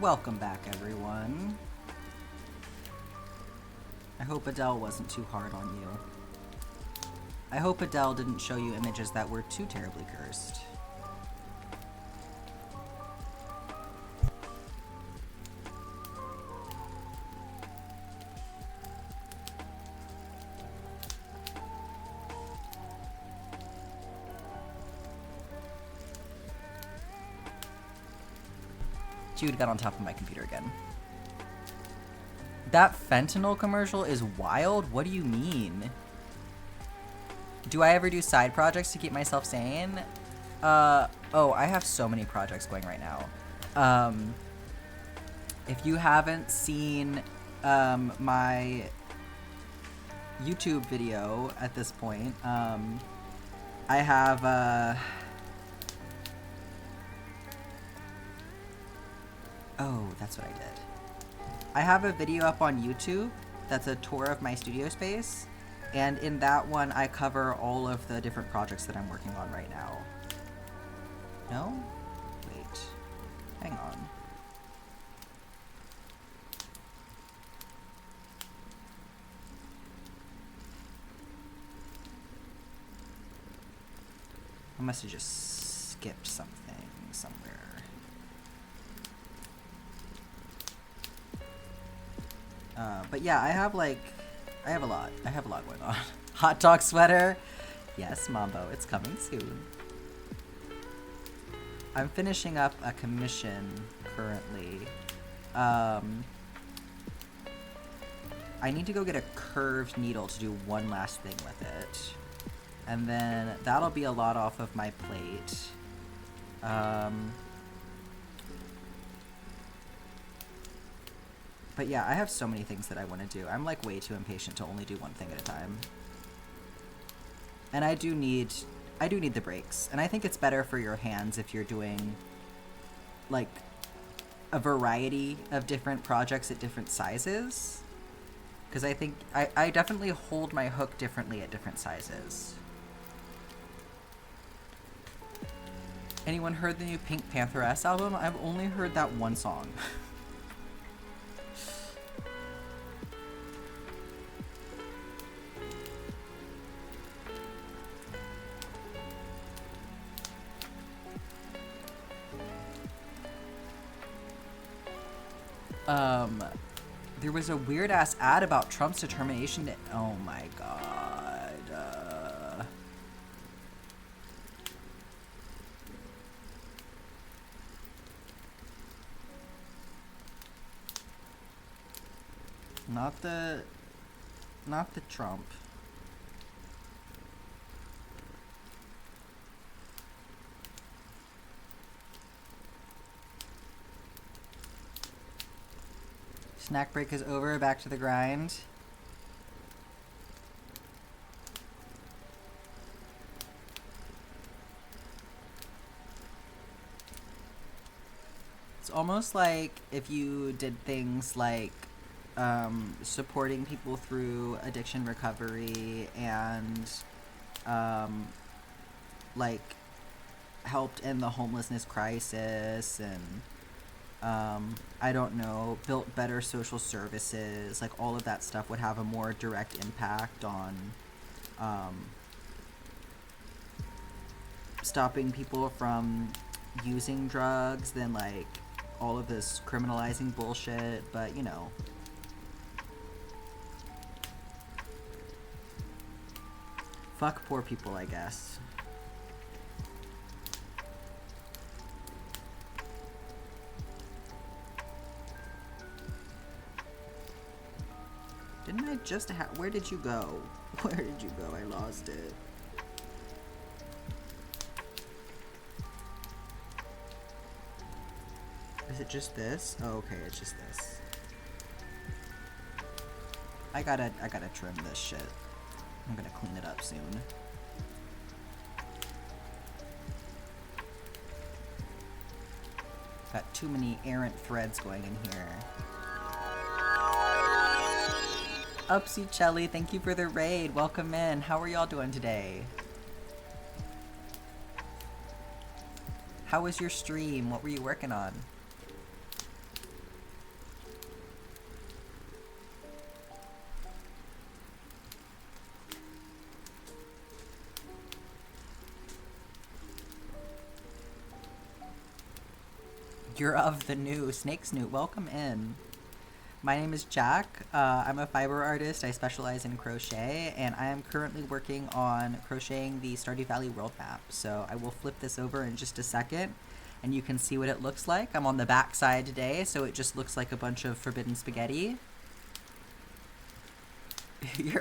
welcome back, everyone. I hope Adele wasn't too hard on you. I hope Adele didn't show you images that were too terribly cursed. Jude got on top of my computer again. That fentanyl commercial is wild? What do you mean? Do I ever do side projects to keep myself sane? Oh, I have so many projects going right now. If you haven't seen, my YouTube video at this point, I have, oh, that's what I did. I have a video up on YouTube that's a tour of my studio space, and in that one I cover all of the different projects that I'm working on right now. No? Wait. Hang on. I must have just skipped something somewhere. But yeah, I have a lot going on. Hot dog sweater. Yes, Mambo, it's coming soon. I'm finishing up a commission currently. I need to go get a curved needle to do one last thing with it. And then that'll be a lot off of my plate. But yeah, I have so many things that I want to do. I'm like way too impatient to only do one thing at a time. And I do need the breaks. And I think it's better for your hands if you're doing like a variety of different projects at different sizes. Because I think I definitely hold my hook differently at different sizes. Anyone heard the new Pink Pantheress album? I've only heard that one song. There was a weird ass ad about Trump's determination to, oh my god. Not the Trump. Snack break is over, back to the grind. It's almost like if you did things like supporting people through addiction recovery and like helped end the homelessness crisis and I don't know, built better social services, like all of that stuff would have a more direct impact on stopping people from using drugs than like all of this criminalizing bullshit, but you know. Fuck poor people, I guess. Didn't I just where did you go? Where did you go? I lost it. Is it just this? Oh, okay, it's just this. I gotta trim this shit. I'm gonna clean it up soon. Got too many errant threads going in here. Upsy Chelly, thank you for the raid. Welcome in. How are y'all doing today? How was your stream? What were you working on? You're of the new. Snake Snoot, welcome in. My name is Jack. I'm a fiber artist. I specialize in crochet, and I am currently working on crocheting the Stardew Valley world map. So I will flip this over in just a second, and you can see what it looks like. I'm on the back side today, so it just looks like a bunch of forbidden spaghetti.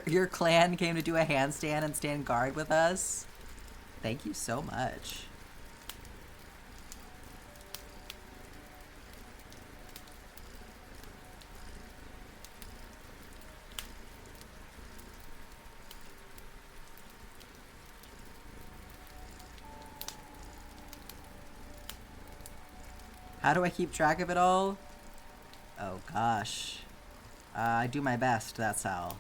Your clan came to do a handstand and stand guard with us. Thank you so much. How do I keep track of it all? Oh gosh. I do my best, that's how.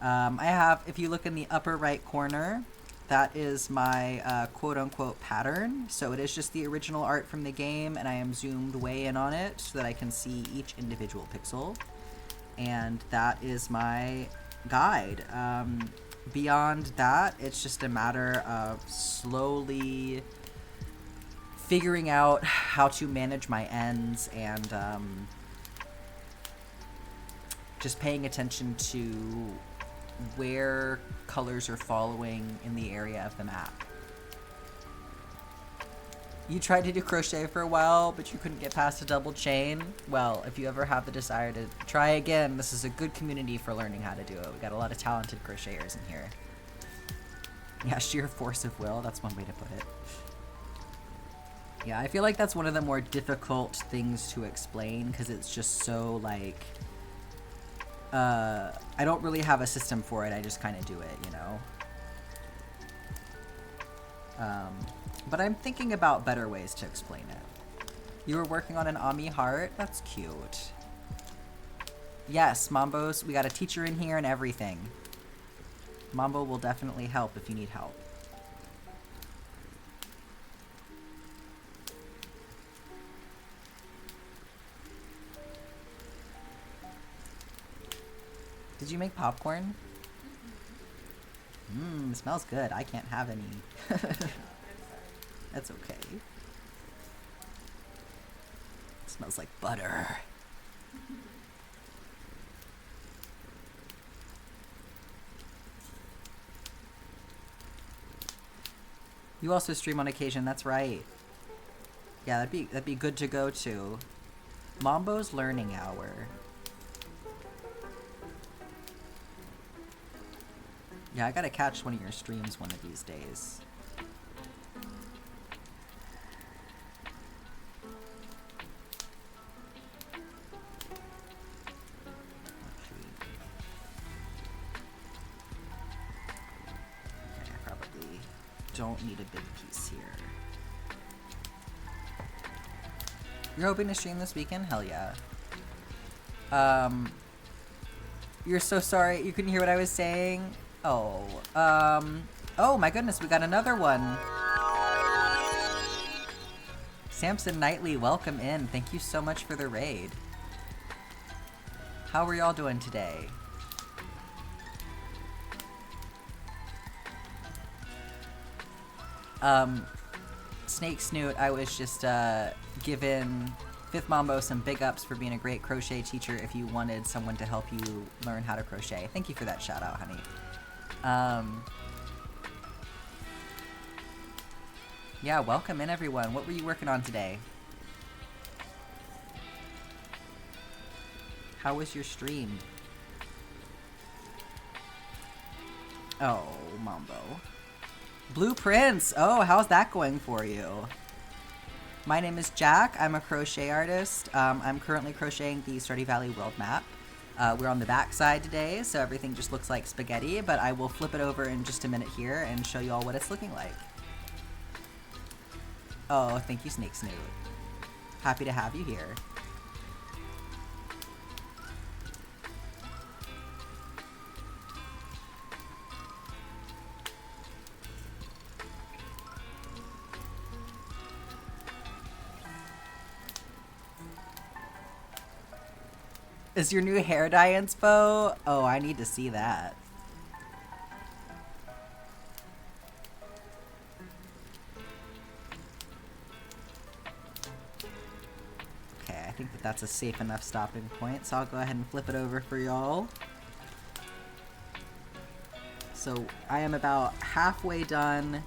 I have, if you look in the upper right corner, that is my quote-unquote pattern. So it is just the original art from the game, and I am zoomed way in on it so that I can see each individual pixel. And that is my guide. Beyond that, it's just a matter of slowly figuring out how to manage my ends and just paying attention to where colors are following in the area of the map. You tried to do crochet for a while, but you couldn't get past a double chain. Well, if you ever have the desire to try again, this is a good community for learning how to do it. We got a lot of talented crocheters in here. Yeah, sheer force of will, that's one way to put it. Yeah, I feel like that's one of the more difficult things to explain because it's just so, like, I don't really have a system for it, I just kind of do it, you know? But I'm thinking about better ways to explain it. You were working on an Ami heart? That's cute. Yes, Mambo's, we got a teacher in here and everything. Mambo will definitely help if you need help. Did you make popcorn? Mmm, smells good. I can't have any. That's okay. It smells like butter. You also stream on occasion, that's right. Yeah, that'd be good to go to. Mambo's learning hour. Yeah, I gotta catch one of your streams one of these days. Okay, I probably don't need a big piece here. You're hoping to stream this weekend? Hell yeah. You're so sorry you couldn't hear what I was saying? Oh, oh my goodness, we got another one. Samson Knightley, welcome in. Thank you so much for the raid. How are y'all doing today? Snake Snoot, I was just, giving Fifth Mambo some big ups for being a great crochet teacher if you wanted someone to help you learn how to crochet. Thank you for that shout out, honey. Yeah, welcome in everyone. What were you working on today? How was your stream? Oh, Mambo. Blueprints! Oh, how's that going for you? My name is Jack. I'm a crochet artist. I'm currently crocheting the Stardew Valley world map. We're on the back side today, so everything just looks like spaghetti, but I will flip it over in just a minute here and show you all what it's looking like. Oh, thank you, Snake Snoot. Happy to have you here. Is your new hair dye inspo? Oh, I need to see that. that's a safe enough stopping point, so I'll go ahead and flip it over for y'all. So I am about halfway done,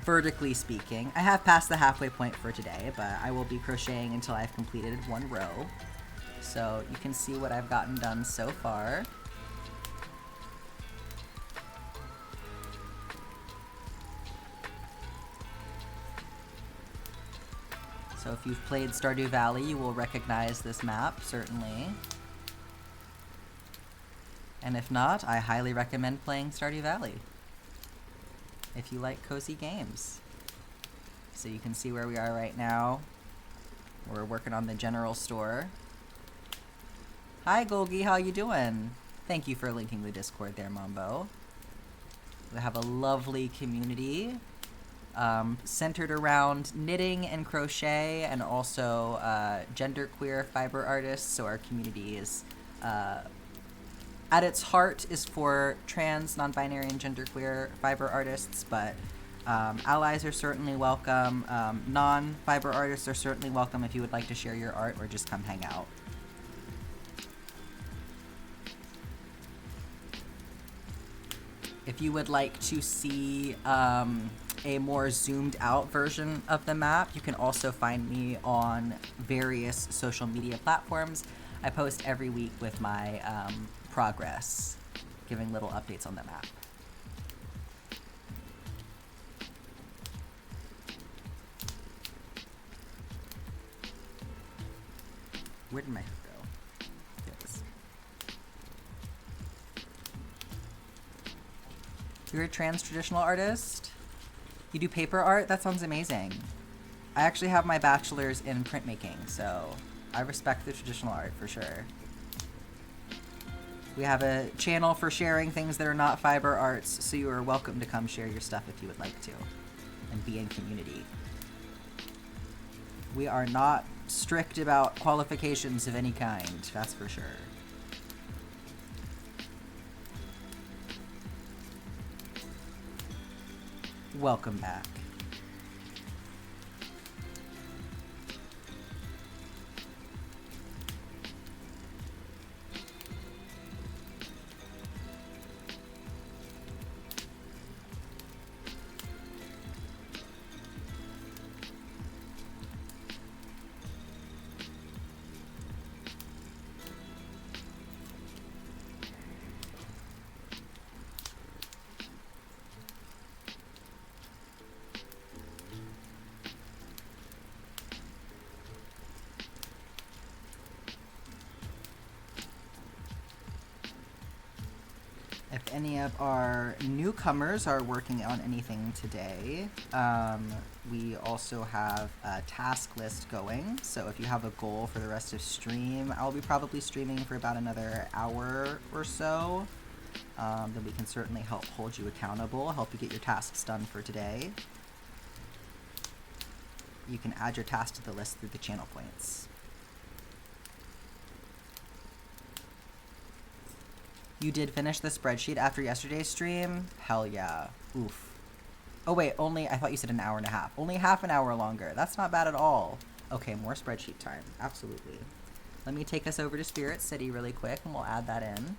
vertically speaking. I have passed the halfway point for today, but I will be crocheting until I've completed one row. So you can see what I've gotten done so far. So if you've played Stardew Valley, you will recognize this map, certainly. And if not, I highly recommend playing Stardew Valley if you like cozy games. So you can see where we are right now. We're working on the general store. Hi Golgi, how you doing? Thank you for linking the Discord there, Mambo. We have a lovely community centered around knitting and crochet, and also genderqueer fiber artists. So our community is, at its heart, is for trans, non-binary, and genderqueer fiber artists, but allies are certainly welcome. Non-fiber artists are certainly welcome if you would like to share your art or just come hang out. If you would like to see a more zoomed out version of the map, you can also find me on various social media platforms. I post every week with my progress, giving little updates on the map. Where did my hook go? There it is. You're a trans traditional artist? You do paper art? That sounds amazing. I actually have my bachelor's in printmaking, so I respect the traditional art for sure. We have a channel for sharing things that are not fiber arts, so you are welcome to come share your stuff if you would like to, and be in community. We are not strict about qualifications of any kind, that's for sure. Welcome back. If any of our newcomers are working on anything today, we also have a task list going. So if you have a goal for the rest of stream, I'll be probably streaming for about another hour or so. Then we can certainly help hold you accountable, help you get your tasks done for today. You can add your task to the list through the channel points. You did finish the spreadsheet after yesterday's stream? Hell yeah. Oof. Oh wait, I thought you said an hour and a half. Only half an hour longer. That's not bad at all. Okay, more spreadsheet time. Absolutely. Let me take us over to Spirit City really quick and we'll add that in.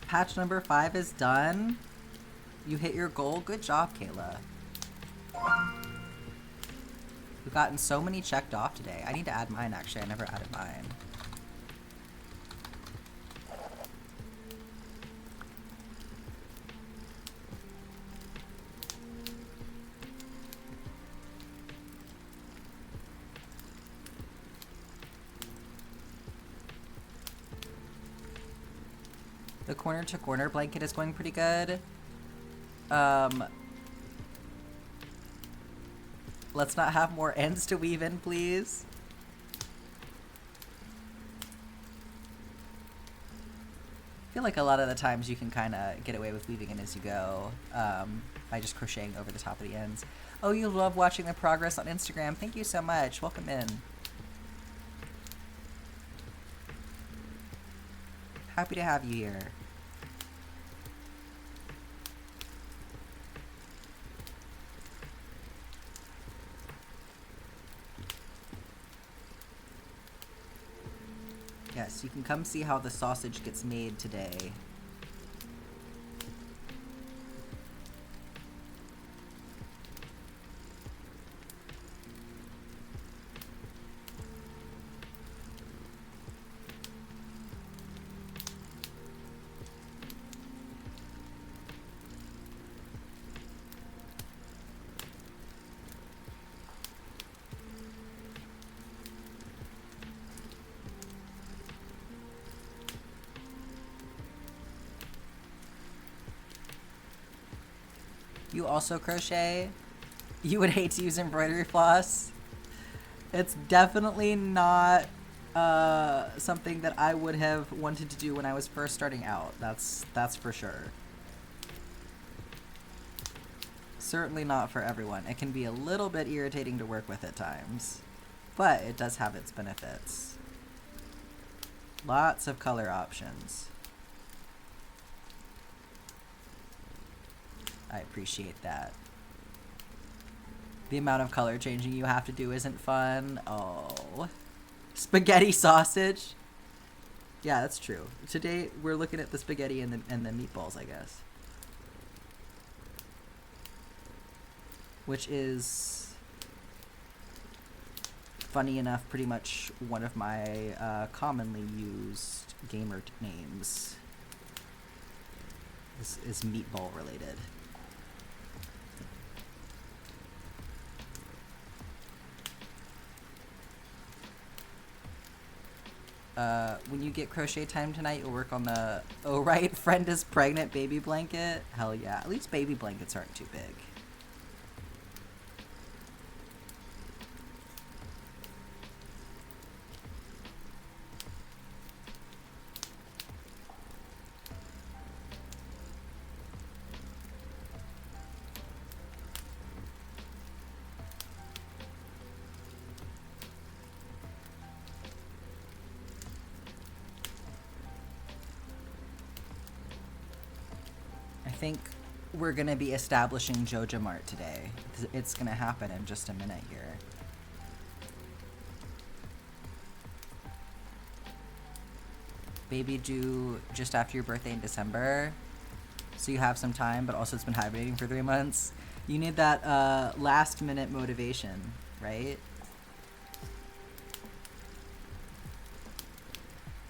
Patch number 5 is done. You hit your goal. Good job, Kayla. We've gotten so many checked off today. I need to add mine, actually. I never added mine. The corner to corner blanket is going pretty good. Let's not have more ends to weave in, please. I feel like a lot of the times you can kind of get away with weaving in as you go by just crocheting over the top of the ends. Oh, you love watching the progress on Instagram. Thank you so much. Welcome in. Happy to have you here. Yes, you can come see how the sausage gets made today. You also crochet? You would hate to use embroidery floss? It's definitely not something that I would have wanted to do when I was first starting out. That's for sure. Certainly not for everyone. It can be a little bit irritating to work with at times, but it does have its benefits. Lots of color options. I appreciate that. The amount of color changing you have to do isn't fun. Oh. Spaghetti sausage? Yeah, that's true. Today we're looking at the spaghetti and the meatballs, I guess. Which is, funny enough, pretty much one of my commonly used gamer names. This is meatball related. When you get crochet time tonight, you'll work on the oh right, friend is pregnant baby blanket. Hell yeah, at least baby blankets aren't too big. I think we're gonna be establishing Joja Mart today. It's gonna happen in just a minute here. Baby due just after your birthday in December, so you have some time, but also it's been hibernating for 3 months. You need that last minute motivation, right?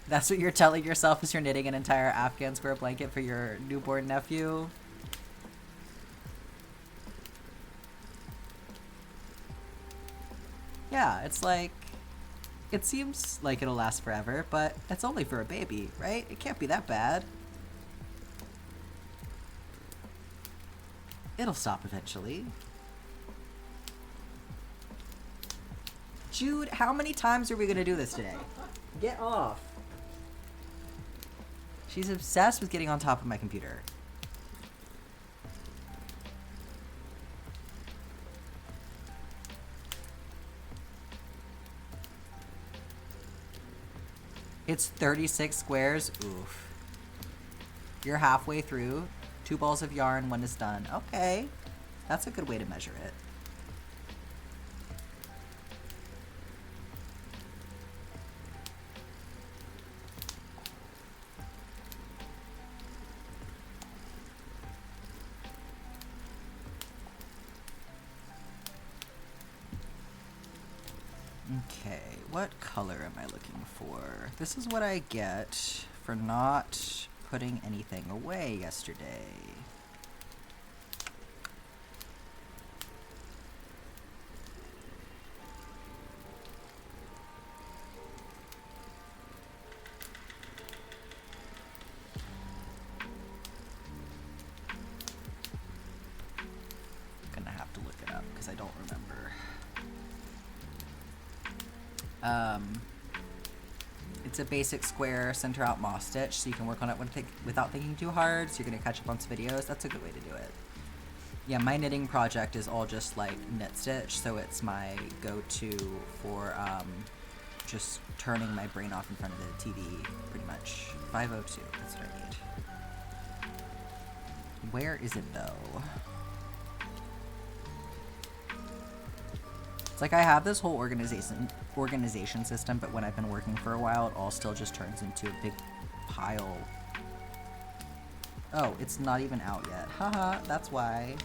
That's what you're telling yourself as you're knitting an entire Afghan square blanket for your newborn nephew. Yeah, it's like, it seems like it'll last forever, but it's only for a baby, right? It can't be that bad. It'll stop eventually. Jude, how many times are we gonna do this today? Get off. She's obsessed with getting on top of my computer. It's 36 squares. Oof. You're halfway through. 2 balls of yarn, 1 is done. Okay. That's a good way to measure it. Okay, what color am I looking for? This is what I get for not putting anything away yesterday. Gonna have to look it up because I don't remember. It's a basic square center out moss stitch, so you can work on it without thinking too hard, so you're gonna catch up on some videos. That's a good way to do it. Yeah, my knitting project is all just like knit stitch, so it's my go-to for just turning my brain off in front of the TV, pretty much. 502, that's what I need. Where is it though? It's like I have this whole organization system, but when I've been working for a while, it all still just turns into a big pile. Oh, it's not even out yet. Haha, that's why.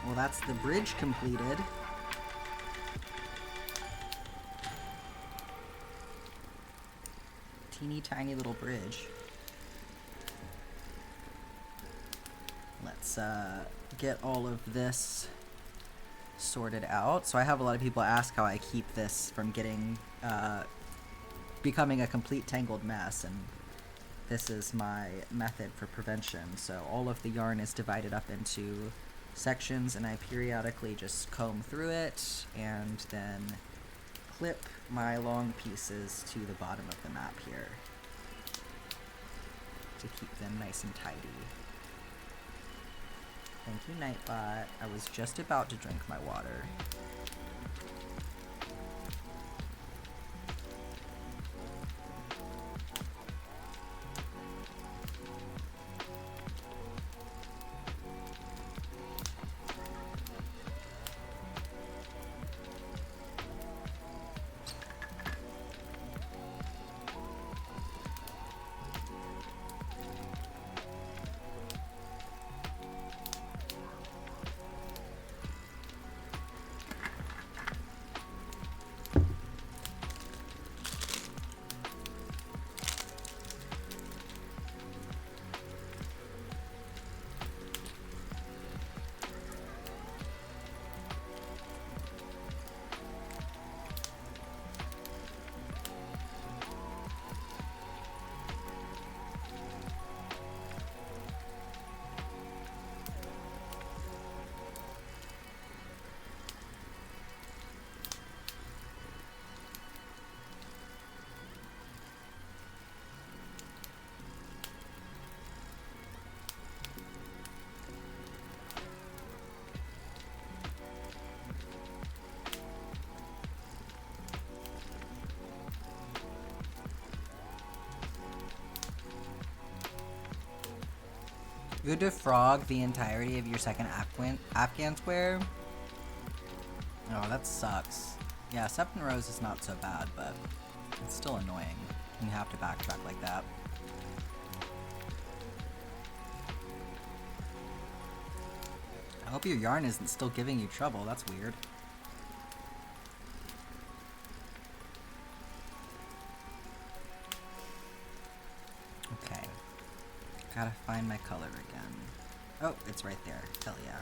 Well, that's the bridge completed. Teeny tiny little bridge. Let's get all of this sorted out. So I have a lot of people ask how I keep this from getting becoming a complete tangled mess, and this is my method for prevention. So all of the yarn is divided up into sections, and I periodically just comb through it and then clip my long pieces to the bottom of the map here to keep them nice and tidy. Thank you, Nightbot. I was just about to drink my water. You had to frog the entirety of your second Afghan square? Oh, that sucks. Yeah, 7 rows is not so bad, but it's still annoying when you have to backtrack like that. I hope your yarn isn't still giving you trouble. That's weird. Okay. Gotta find my color again. Oh, it's right there. Hell yeah.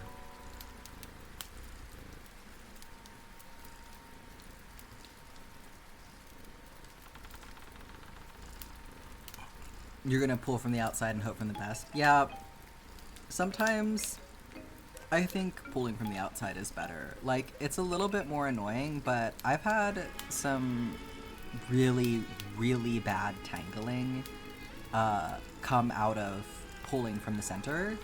You're gonna pull from the outside and hope for the best? Yeah. Sometimes I think pulling from the outside is better. Like, it's a little bit more annoying, but I've had some really, really bad tangling come out of pulling from the center.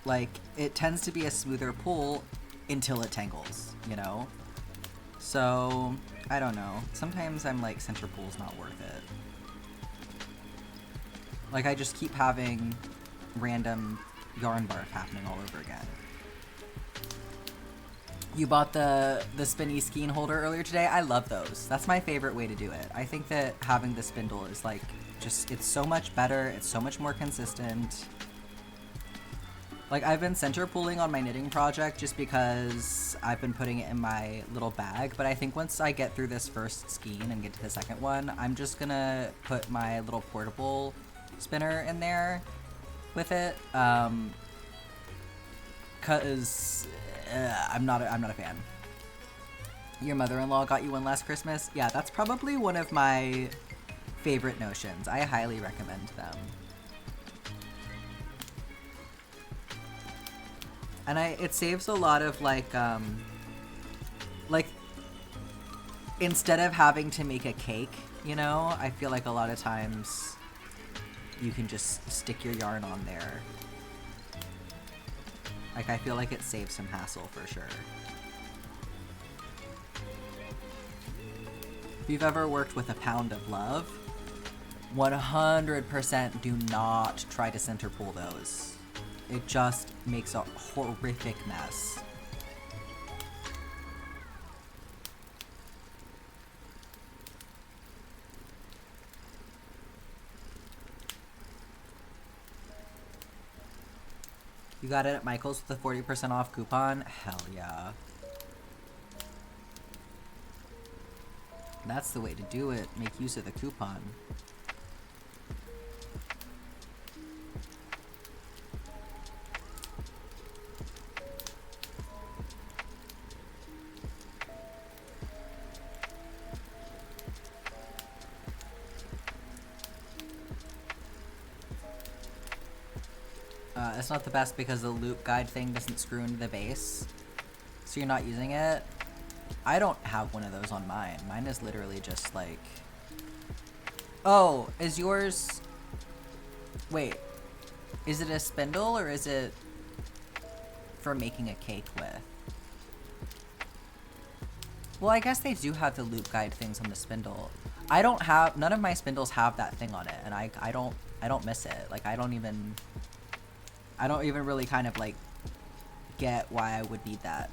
Like, it tends to be a smoother pull until it tangles, you know? So, I don't know. Sometimes I'm like, center pull's not worth it. Like, I just keep having random yarn barf happening all over again. You bought the spinny skein holder earlier today? I love those. That's my favorite way to do it. I think that having the spindle is like, just, it's so much better, it's so much more consistent. Like, I've been center pulling on my knitting project just because I've been putting it in my little bag, but I think once I get through this first skein and get to the second one, I'm just gonna put my little portable spinner in there with it, cause I'm not a fan. Your mother-in-law got you one last Christmas? Yeah, that's probably one of my favorite notions. I highly recommend them. And it saves a lot of like instead of having to make a cake, you know, I feel like a lot of times you can just stick your yarn on there. Like, I feel like it saves some hassle for sure. If you've ever worked with a pound of love, 100% do not try to center pull those. It just makes a horrific mess. You got it at Michael's with a 40% off coupon? Hell yeah. That's the way to do it. Make use of the coupon. It's not the best because the loop guide thing doesn't screw into the base. So you're not using it. I don't have one of those on mine. Mine is literally just like... Oh, is yours... Wait. Is it a spindle or is it for making a cake with? Well, I guess they do have the loop guide things on the spindle. I don't have... None of my spindles have that thing on it, and I don't miss it. Like, I don't even really kind of, like, get why I would need that.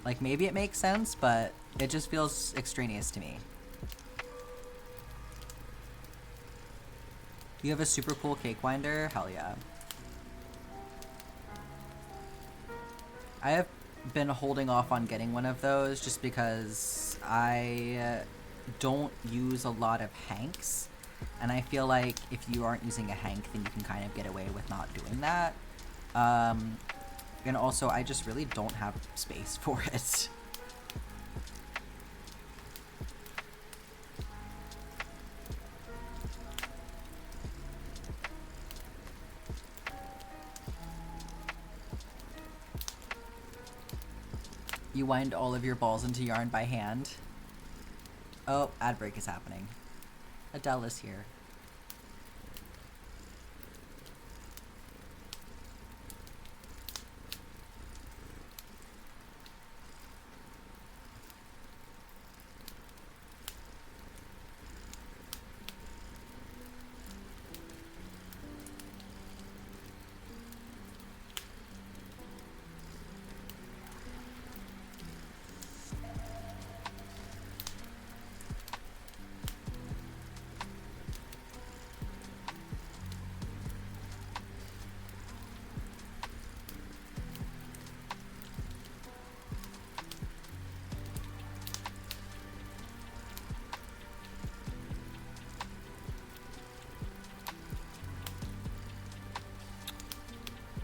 Like, maybe it makes sense, but it just feels extraneous to me. You have a super cool cake winder? Hell yeah. I have been holding off on getting one of those just because I don't use a lot of hanks. And I feel like if you aren't using a hank, then you can kind of get away with not doing that. And also, I just really don't have space for it. You wind all of your balls into yarn by hand. Oh, ad break is happening. Adele is here.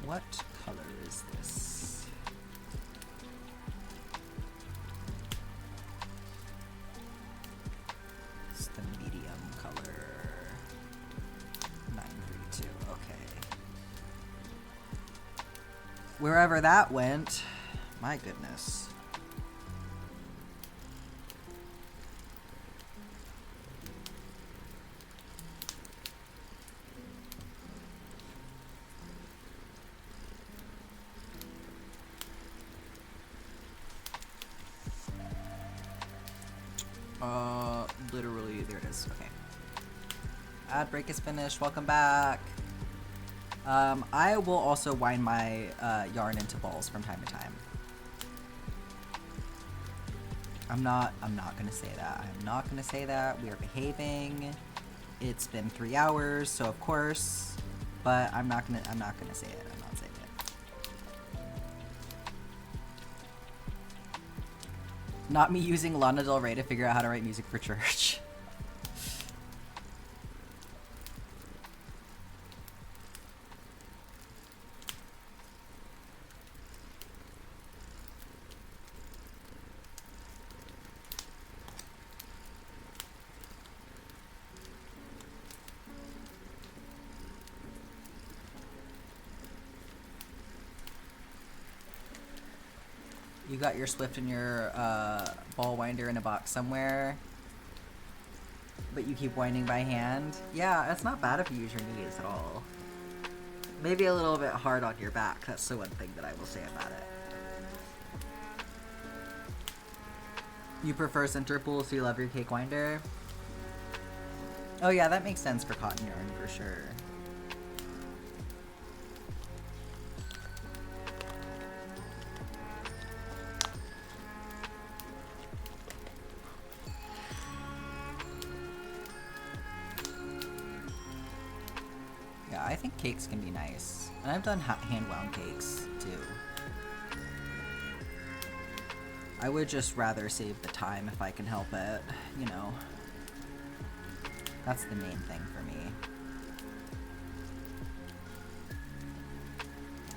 What color is this? It's the medium color. 932, okay. Wherever that went, my goodness. Literally, there it is. Okay. Ad break is finished. Welcome back. I will also wind my yarn into balls from time to time. I'm not gonna say that. I'm not gonna say that. We are behaving. It's been 3 hours, so of course. But I'm not gonna say it. I'm not saying it. Not me using Lana Del Rey to figure out how to write music for church. You got your Swift and your ball winder in a box somewhere, but you keep winding by hand. Yeah, it's not bad if you use your knees at all. Maybe a little bit hard on your back. That's the one thing that I will say about it. You prefer center pull, so you love your cake winder? Oh yeah, that makes sense for cotton yarn for sure. Yeah, I think cakes can be nice. And I've done hand-wound cakes, too. I would just rather save the time if I can help it, you know. That's the main thing for me.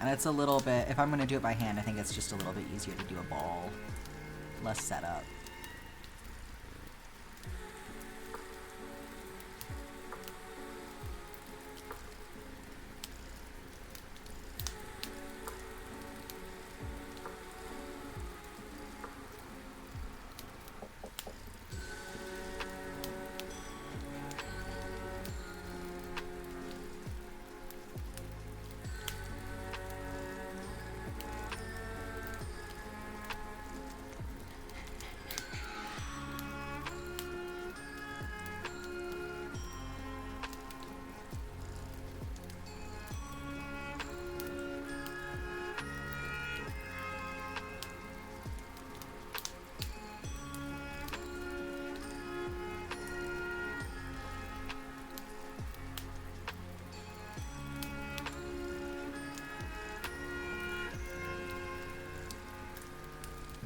And it's a little bit, if I'm gonna do it by hand, I think it's just a little bit easier to do a ball. Less setup.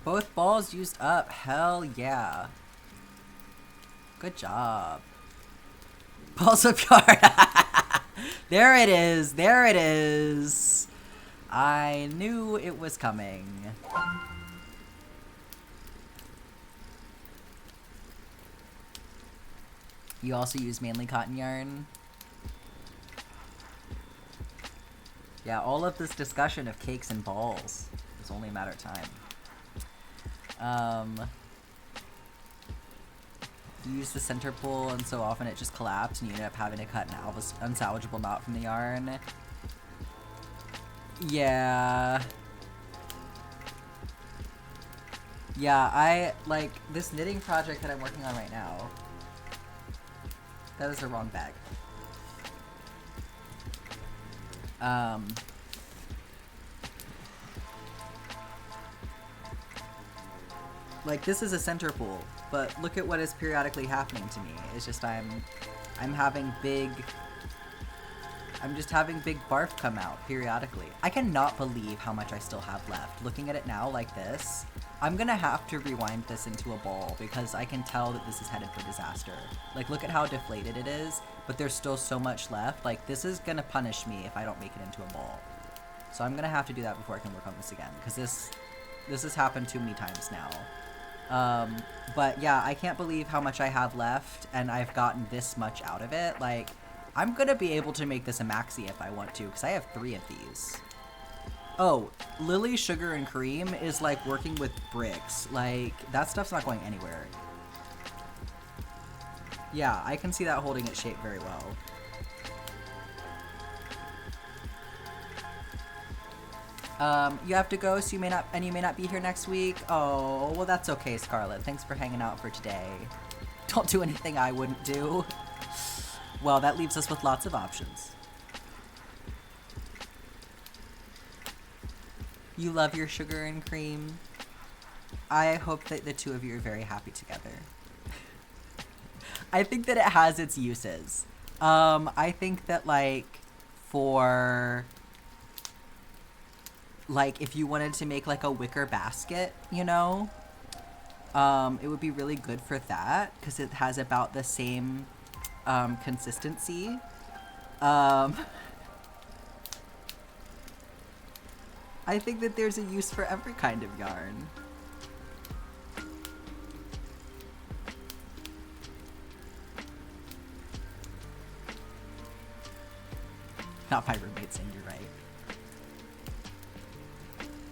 Both balls used up. Hell yeah. Good job. Balls of yarn. There it is. There it is. I knew it was coming. You also use mainly cotton yarn? Yeah, all of this discussion of cakes and balls is only a matter of time. You use the center pull, and so often it just collapsed, and you end up having to cut an unsalvageable knot from the yarn. Yeah. Yeah, I, like, this knitting project that I'm working on right now, that is the wrong bag. Like, this is a center pull, but look at what is periodically happening to me. It's just I'm just having big barf come out periodically. I cannot believe how much I still have left. Looking at it now like this, I'm gonna have to rewind this into a ball because I can tell that this is headed for disaster. Like, look at how deflated it is, but there's still so much left. Like, this is gonna punish me if I don't make it into a ball. So I'm gonna have to do that before I can work on this again, because this has happened too many times now. But yeah, I can't believe how much I have left, and I've gotten this much out of it. Like, I'm gonna be able to make this a maxi if I want to, because I have 3 of these. Oh, Lily Sugar and Cream is like working with bricks. Like, that stuff's not going anywhere. Yeah, I can see that holding its shape very well. You have to go, so you may not be here next week. Oh, well, that's okay, Scarlett. Thanks for hanging out for today. Don't do anything I wouldn't do. Well, that leaves us with lots of options. You love your sugar and cream. I hope that the two of you are very happy together. I think that it has its uses. I think that, like, for, like, if you wanted to make, like, a wicker basket, you know, it would be really good for that, because it has about the same, consistency. I think that there's a use for every kind of yarn. Not my roommate saying you're right.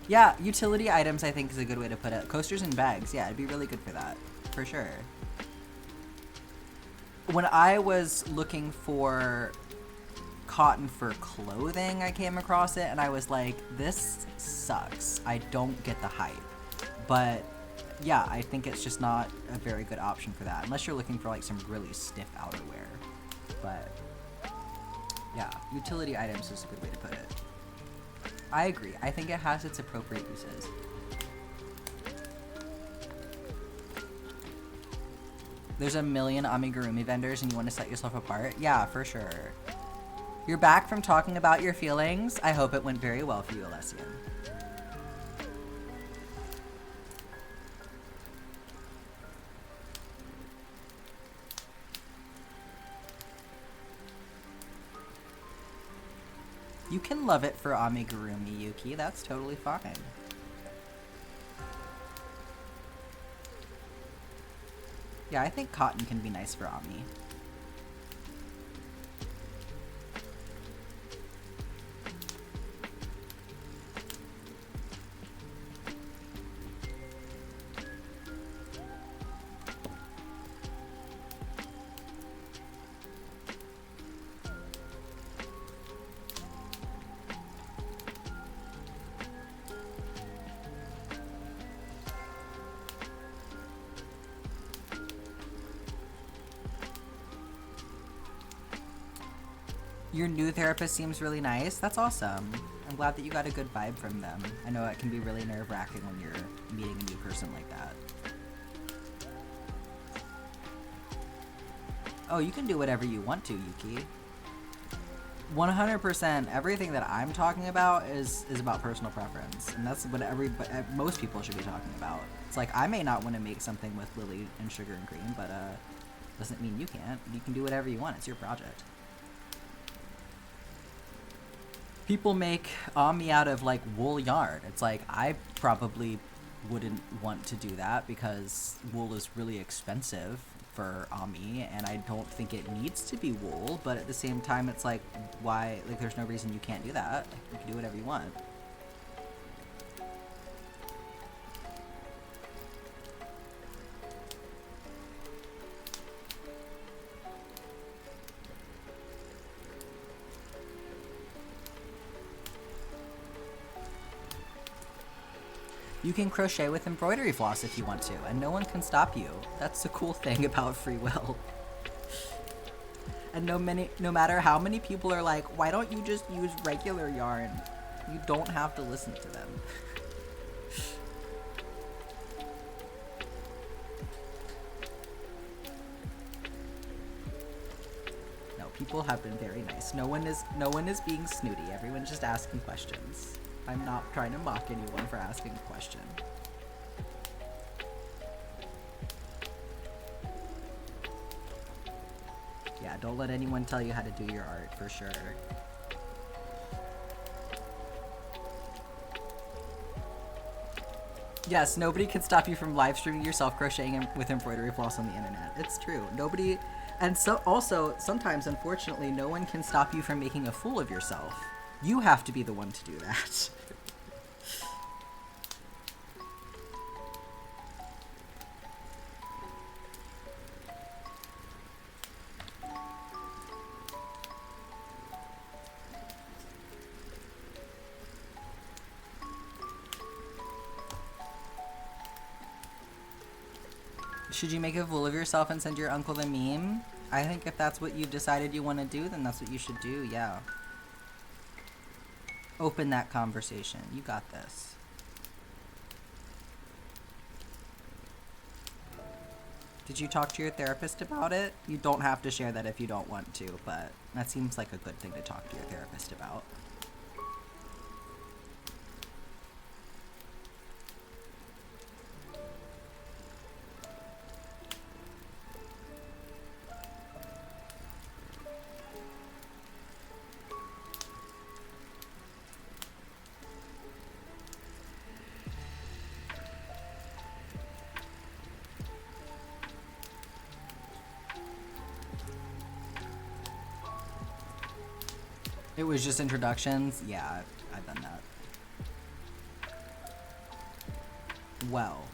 Yeah, utility items I think is a good way to put it. Coasters and bags, yeah, it'd be really good for that. For sure. When I was looking for cotton for clothing, I came across it and I was like, this sucks. I don't get the hype. But yeah, I think it's just not a very good option for that. Unless you're looking for like some really stiff outerwear. But yeah, utility items is a good way to put it. I agree. I think it has its appropriate uses. There's a million amigurumi vendors and you want to set yourself apart? Yeah, for sure. You're back from talking about your feelings. I hope it went very well for you, Alessian. You can love it for amigurumi, Yuki. That's totally fine. Yeah, I think cotton can be nice for ami. Your new therapist seems really nice. That's awesome. I'm glad that you got a good vibe from them. I know it can be really nerve-wracking when you're meeting a new person like that. Oh, you can do whatever you want to, Yuki. 100%. Everything that I'm talking about is about personal preference. And that's what most people should be talking about. It's like, I may not want to make something with lily and sugar and cream, but doesn't mean you can't. You can do whatever you want. It's your project. People make ami out of like wool yarn. It's like, I probably wouldn't want to do that because wool is really expensive for ami and I don't think it needs to be wool, but at the same time it's like, why, like there's no reason you can't do that. You can do whatever you want. You can crochet with embroidery floss if you want to, and no one can stop you. That's the cool thing about free will. And no matter how many people are like, why don't you just use regular yarn? You don't have to listen to them. No, people have been very nice. No one is being snooty. Everyone's just asking questions. I'm not trying to mock anyone for asking a question. Yeah, don't let anyone tell you how to do your art, for sure. Yes, nobody can stop you from live streaming yourself crocheting with embroidery floss on the internet. It's true. Nobody, and so also, sometimes, unfortunately, no one can stop you from making a fool of yourself. You have to be the one to do that. Should you make a fool of yourself and send your uncle the meme? I think if that's what you've decided you want to do, then that's what you should do, yeah. open that conversation. You got this. Did you talk to your therapist about it? You don't have to share that if you don't want to, but that seems like a good thing to talk to your therapist about. It was just introductions? Yeah, I've done that. Well,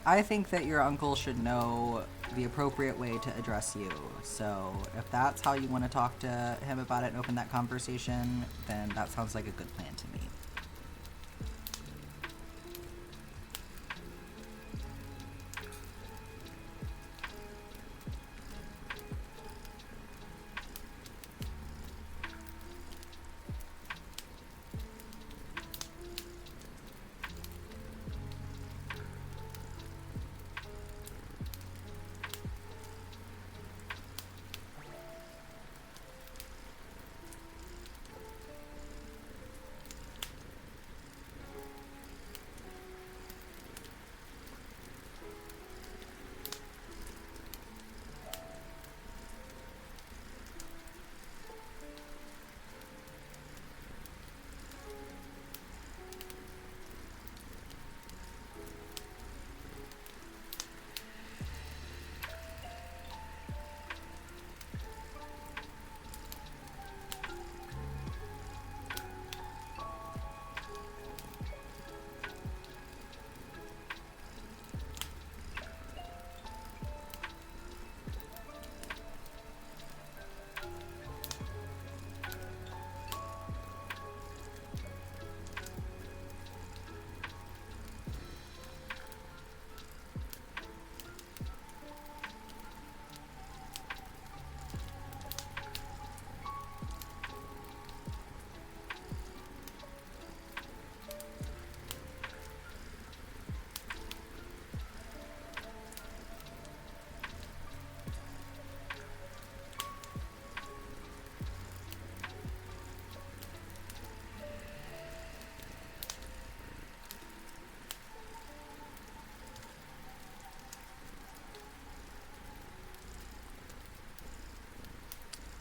I think that your uncle should know the appropriate way to address you. So if that's how you want to talk to him about it and open that conversation, then that sounds like a good plan to me.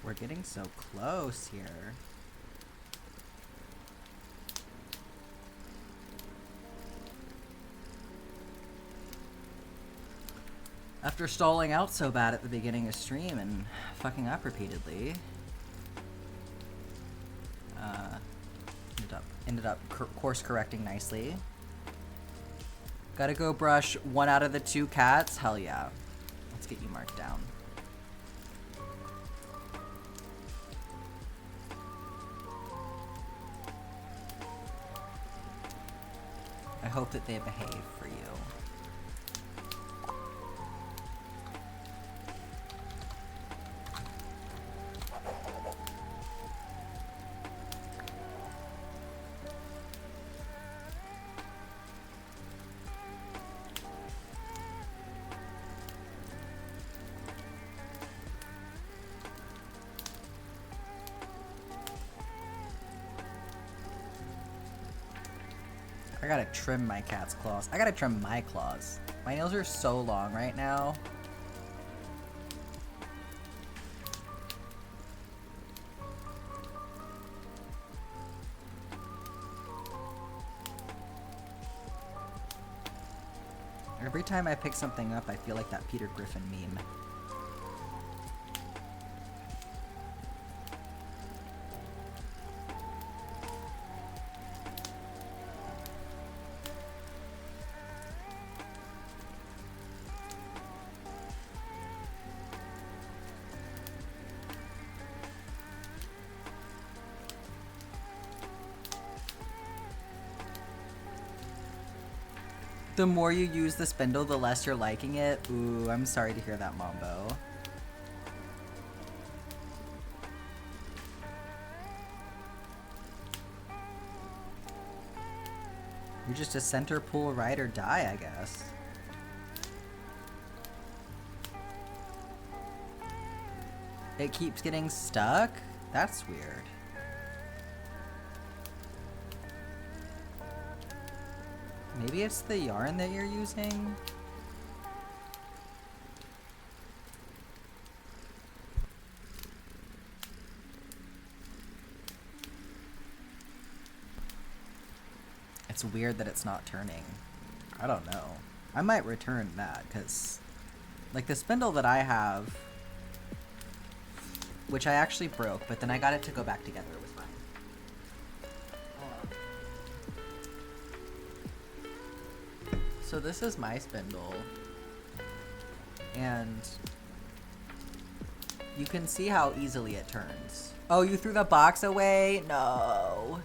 We're getting so close here. After stalling out so bad at the beginning of stream and fucking up repeatedly, ended up course correcting nicely. Gotta go brush one out of the 2 cats. Hell yeah. Let's get you marked down. I hope that they behave for you. I gotta trim my cat's claws. I gotta trim my claws. My nails are so long right now. Every time I pick something up, I feel like that Peter Griffin meme. The more you use the spindle, the less you're liking it. Ooh, I'm sorry to hear that, Mambo. You're just a center pull ride or die, I guess. It keeps getting stuck? That's weird. Maybe it's the yarn that you're using? It's weird that it's not turning. I don't know. I might return that, because like the spindle that I have, which I actually broke, but then I got it to go back together. It was fine. So this is my spindle, and you can see how easily it turns. Oh, you threw the box away? No.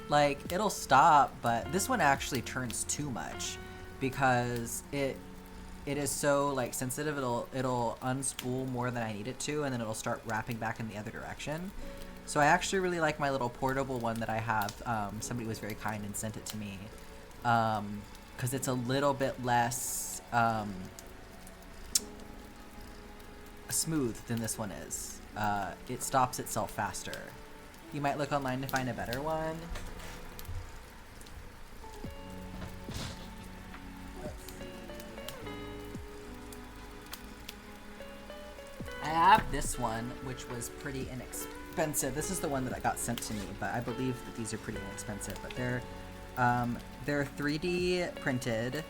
Like, it'll stop, but this one actually turns too much because it is so like sensitive. It'll unspool more than I need it to, and then it'll start wrapping back in the other direction. So I actually really like my little portable one that I have. Somebody was very kind and sent it to me because it's a little bit less smooth than this one is. It stops itself faster. You might look online to find a better one. I have this one, which was pretty inexpensive. This is the one that I got sent to me, but I believe that these are pretty inexpensive. But they're 3D printed,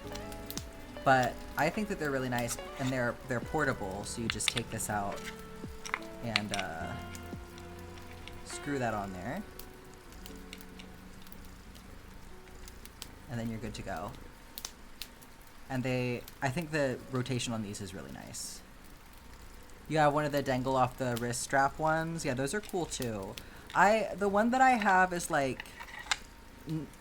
but I think that they're really nice, and they're portable. So you just take this out and screw that on there, and then you're good to go. And I think the rotation on these is really nice. You have one of the dangle off the wrist strap ones. Yeah, those are cool too. The one that I have is like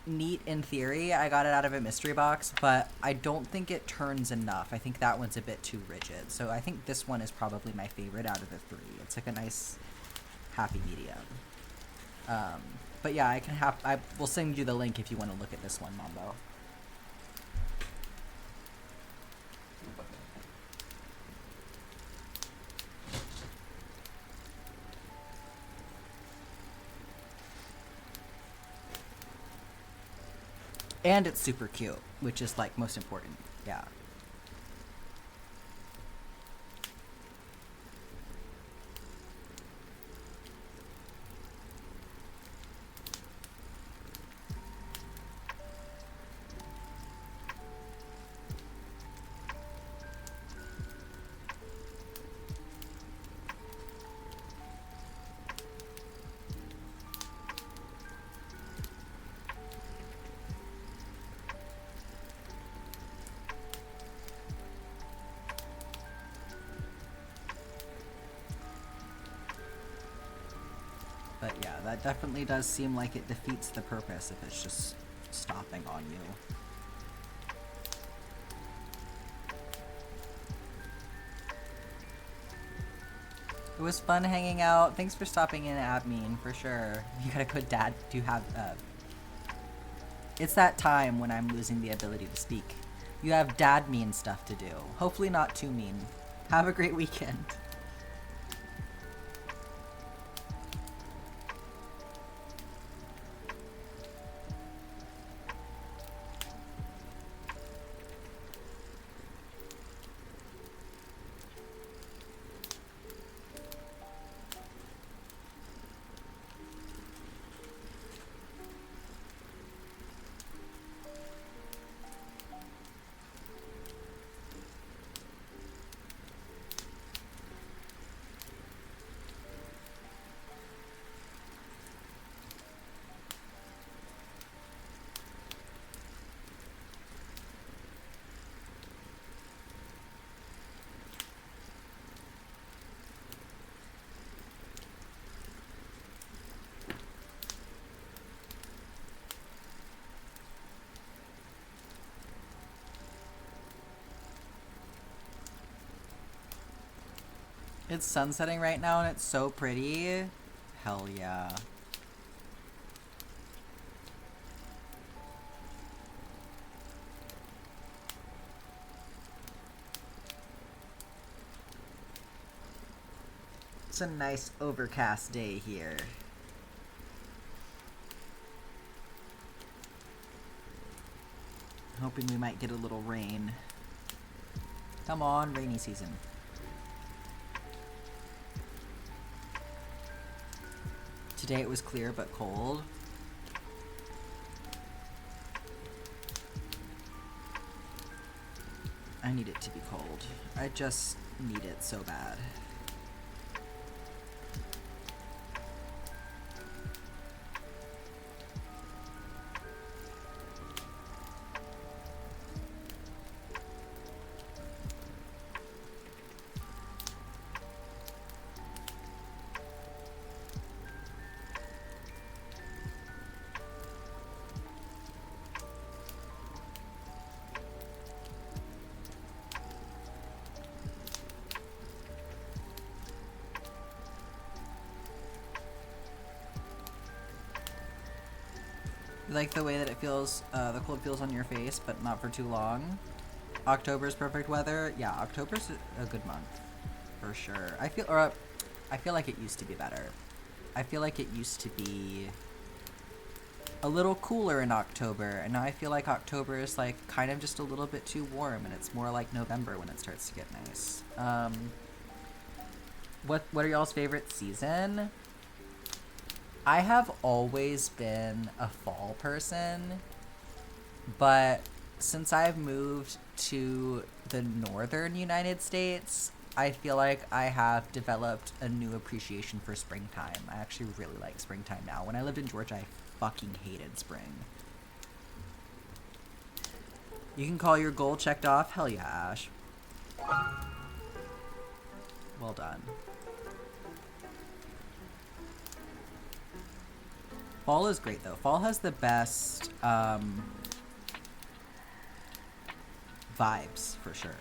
neat in theory. I got it out of a mystery box, but I don't think it turns enough. I think that one's a bit too rigid. So I think this one is probably my favorite out of the three. It's like a nice happy medium. But yeah, I will send you the link if you want to look at this one, Mambo. And it's super cute, which is like most important. Yeah. But yeah, that definitely does seem like it defeats the purpose if it's just stopping on you. It was fun hanging out. Thanks for stopping in, Admin, for sure. You got a good dad to have. It's that time when I'm losing the ability to speak. You have dad mean stuff to do. Hopefully not too mean. Have a great weekend. It's sunsetting right now and it's so pretty. Hell yeah. a nice overcast day here. Hoping we might get a little rain. Come on, rainy season. Today it was clear but cold. I need it to be cold. I just need it so bad. You like the way that it feels, the cold feels on your face, but not for too long. October's perfect weather. Yeah, October's a good month, for sure. I feel like it used to be better. I feel like it used to be a little cooler in October, and now I feel like October is like kind of just a little bit too warm, and it's more like November when it starts to get nice. What are y'all's favorite season? I have always been a fall person, but since I've moved to the northern United States, I feel like I have developed a new appreciation for springtime. I actually really like springtime now. When I lived in Georgia, I fucking hated spring. You can call your goal checked off? Hell yeah, Ash. Well done. Fall is great, though. Fall has the best vibes, for sure.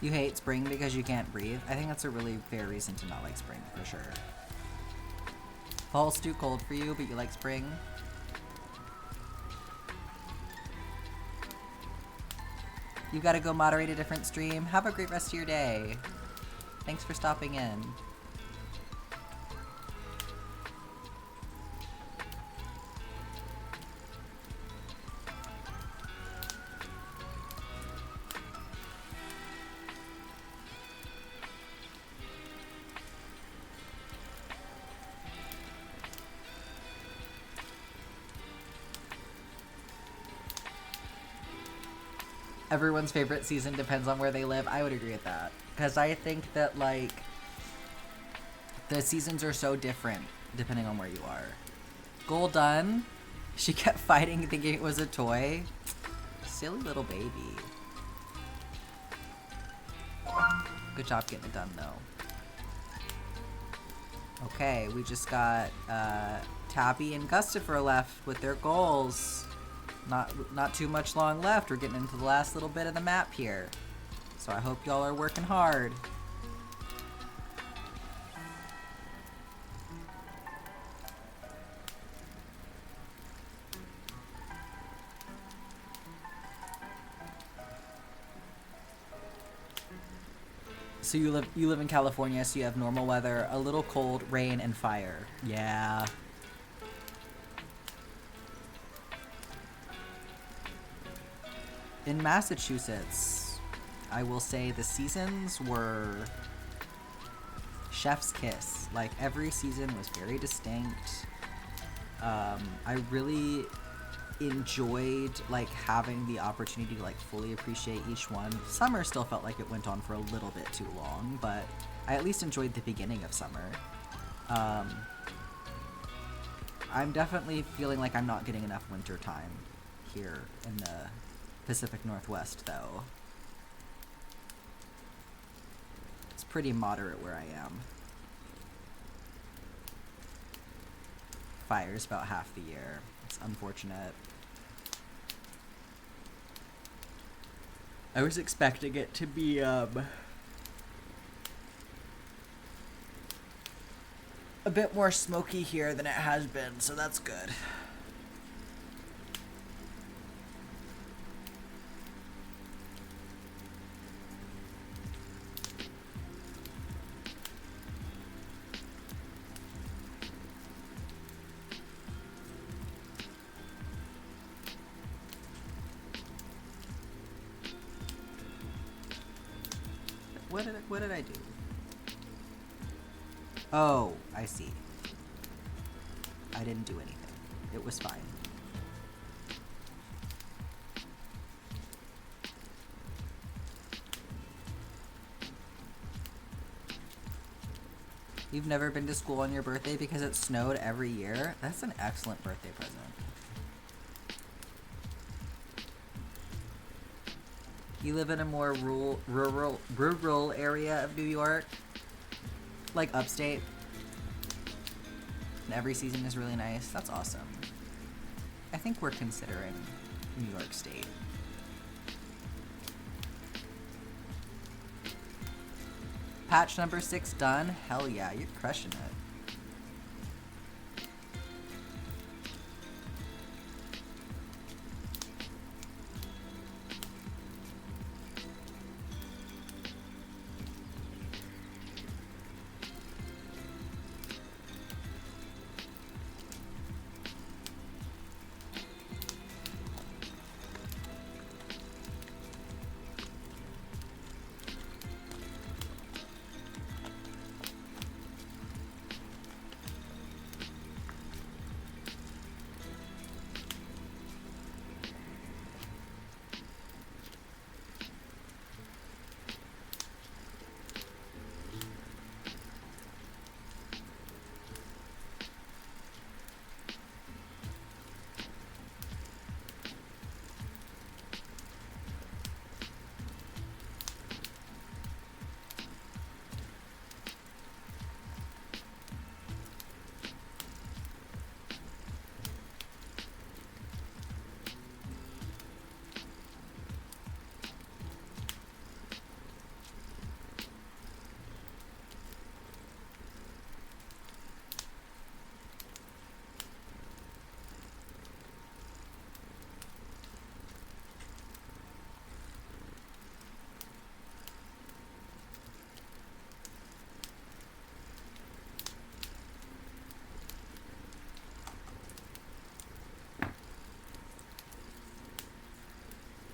You hate spring because you can't breathe? I think that's a really fair reason to not like spring, for sure. Fall's too cold for you, but you like spring? You gotta go moderate a different stream. Have a great rest of your day. Thanks for stopping in. Everyone's favorite season depends on where they live. I would agree with that. Because I think that, like, the seasons are so different depending on where you are. Goal done. She kept fighting thinking it was a toy. Silly little baby. Good job getting it done, though. Okay, we just got Tabby and Gustafer left with their goals. Not too much long left. We're getting into the last little bit of the map here. So I hope y'all are working hard. So you live in California, so you have normal weather, a little cold, rain, and fire. Yeah. In Massachusetts, I will say the seasons were chef's kiss. Like, every season was very distinct. I really enjoyed, like, having the opportunity to, like, fully appreciate each one. Summer still felt like it went on for a little bit too long, but I at least enjoyed the beginning of summer. I'm definitely feeling like I'm not getting enough winter time here in the Pacific Northwest, though. It's pretty moderate where I am. Fire's about half the year. It's unfortunate. I was expecting it to be, a bit more smoky here than it has been, so that's good. What did I do? Oh, I see. I didn't do anything. It was fine. You've never been to school on your birthday because it snowed every year? That's an excellent birthday present. You live in a more rural area of New York? Like upstate? And every season is really nice? That's awesome. I think we're considering New York State. Patch number 6 done? Hell yeah, you're crushing it.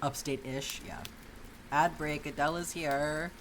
Upstate-ish, yeah. Ad break, Adela's here.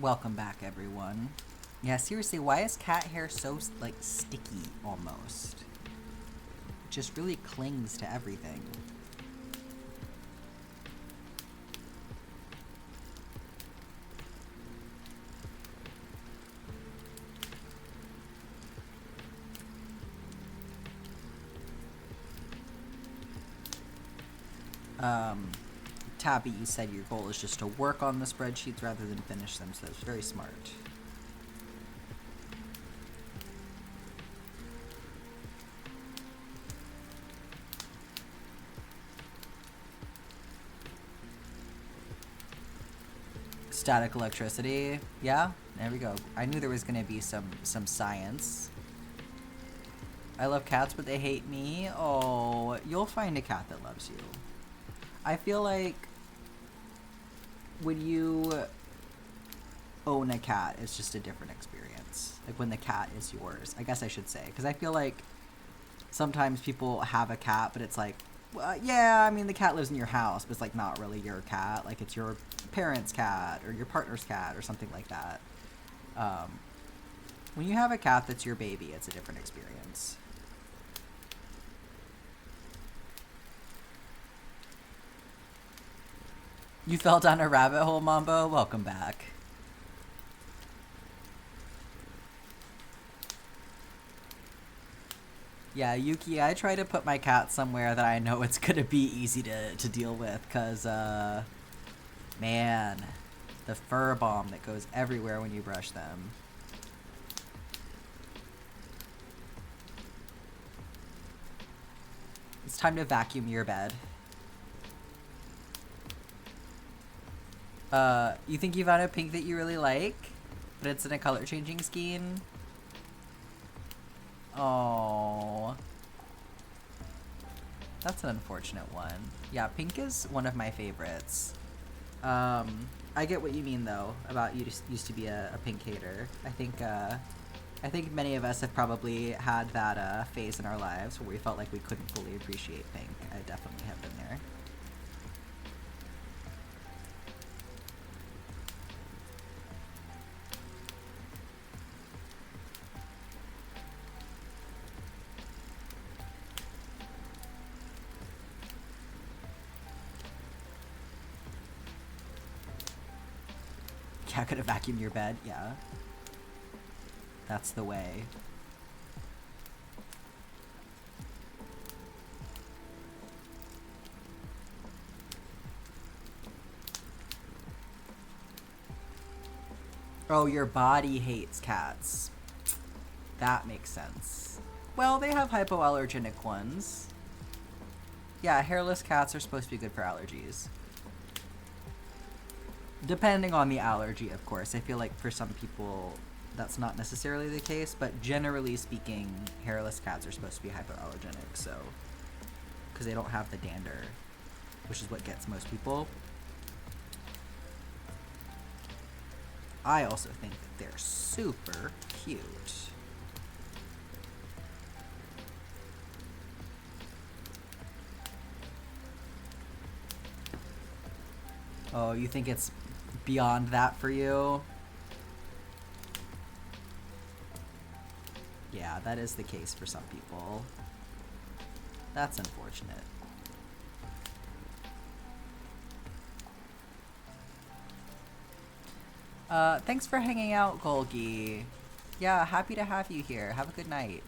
Welcome back, everyone. Yeah, seriously, why is cat hair so, like, sticky, almost? It just really clings to everything. Tabby, you said your goal is just to work on the spreadsheets rather than finish them, so that's very smart. Static electricity. Yeah, there we go. I knew there was gonna be some science. I love cats, but they hate me. Oh, you'll find a cat that loves you. I feel like when you own a cat, it's just a different experience. Like when the cat is yours, I guess I should say. Because I feel like sometimes people have a cat, but it's like, well, yeah, I mean, the cat lives in your house, but it's like not really your cat. Like it's your parents' cat or your partner's cat or something like that. When you have a cat that's your baby, it's a different experience. You fell down a rabbit hole, Mambo? Welcome back. Yeah, Yuki, I try to put my cat somewhere that I know it's gonna be easy to deal with, cause, man, the fur balm that goes everywhere when you brush them. It's time to vacuum your bed. You think you found a pink that you really like, but it's in a color changing scheme? Oh, that's an unfortunate one. Yeah, pink is one of my favorites. I get what you mean though about you just used to be a pink hater. I think many of us have probably had that phase in our lives where we felt like we couldn't fully appreciate pink. I definitely have been there. Yeah, could have vacuumed your bed, yeah. That's the way. Oh, your body hates cats. That makes sense. Well, they have hypoallergenic ones. Yeah, hairless cats are supposed to be good for allergies. Depending on the allergy, of course. I feel like for some people that's not necessarily the case, but generally speaking, hairless cats are supposed to be hypoallergenic, so... because they don't have the dander, which is what gets most people. I also think that they're super cute. Oh, you think it's beyond that for you? Yeah, that is the case for some people. That's unfortunate. Thanks for hanging out, Golgi. Yeah, happy to have you here. Have a good night.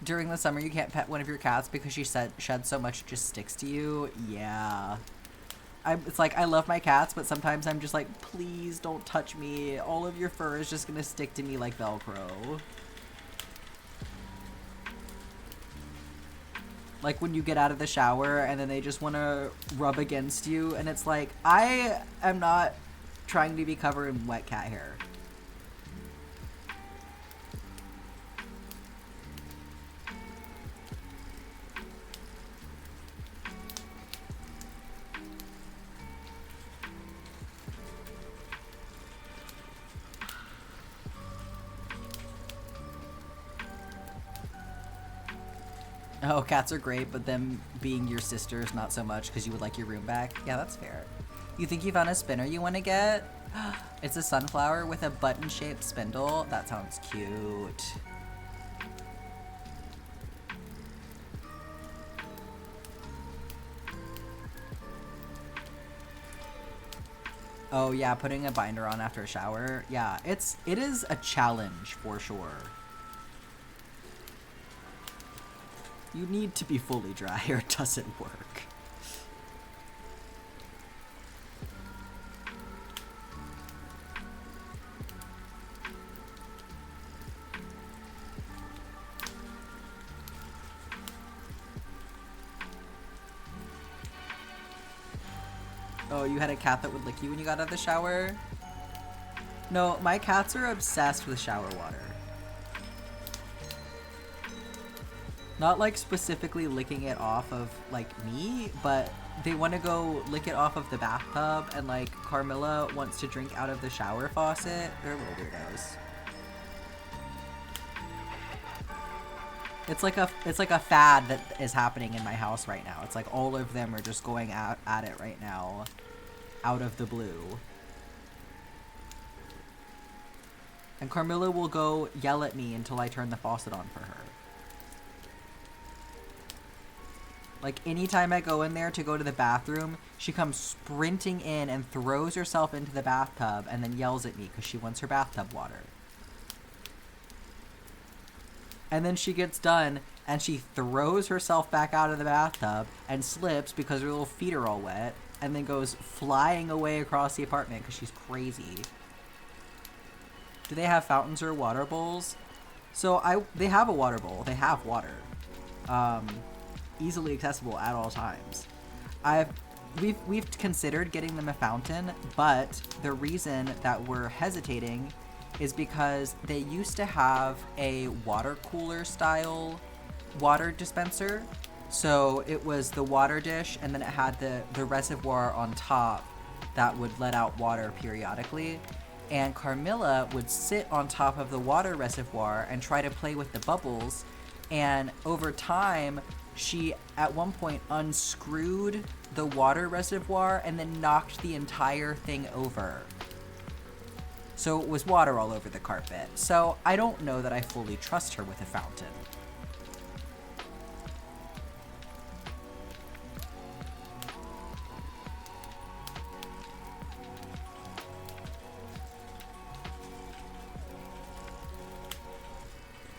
During the summer, you can't pet one of your cats because she sheds so much it just sticks to you. Yeah. It's like, I love my cats, but sometimes I'm just like, please don't touch me. All of your fur is just gonna stick to me like Velcro. Like when you get out of the shower and then they just want to rub against you, and it's like, I am not trying to be covered in wet cat hair. Oh, cats are great, but them being your sisters, not so much, because you would like your room back. Yeah, that's fair. You think you found a spinner you want to get? It's a sunflower with a button-shaped spindle. That sounds cute. Oh yeah, putting a binder on after a shower. Yeah, it is a challenge for sure. You need to be fully dry or it doesn't work. Oh, you had a cat that would lick you when you got out of the shower? No, my cats are obsessed with shower water. Not like specifically licking it off of like me, but they want to go lick it off of the bathtub, and like Carmilla wants to drink out of the shower faucet. They're little weirdos. It's like a fad that is happening in my house right now. It's like all of them are just going at it right now, out of the blue. And Carmilla will go yell at me until I turn the faucet on for her. Like, anytime I go in there to go to the bathroom, she comes sprinting in and throws herself into the bathtub and then yells at me because she wants her bathtub water. And then she gets done and she throws herself back out of the bathtub and slips because her little feet are all wet, and then goes flying away across the apartment because she's crazy. Do they have fountains or water bowls? So they have a water bowl. They have water. Easily accessible at all times. We've considered getting them a fountain, but the reason that we're hesitating is because they used to have a water cooler style water dispenser. So it was the water dish, and then it had the reservoir on top that would let out water periodically. And Carmilla would sit on top of the water reservoir and try to play with the bubbles. And over time, she at one point unscrewed the water reservoir and then knocked the entire thing over. So it was water all over the carpet. So I don't know that I fully trust her with a fountain.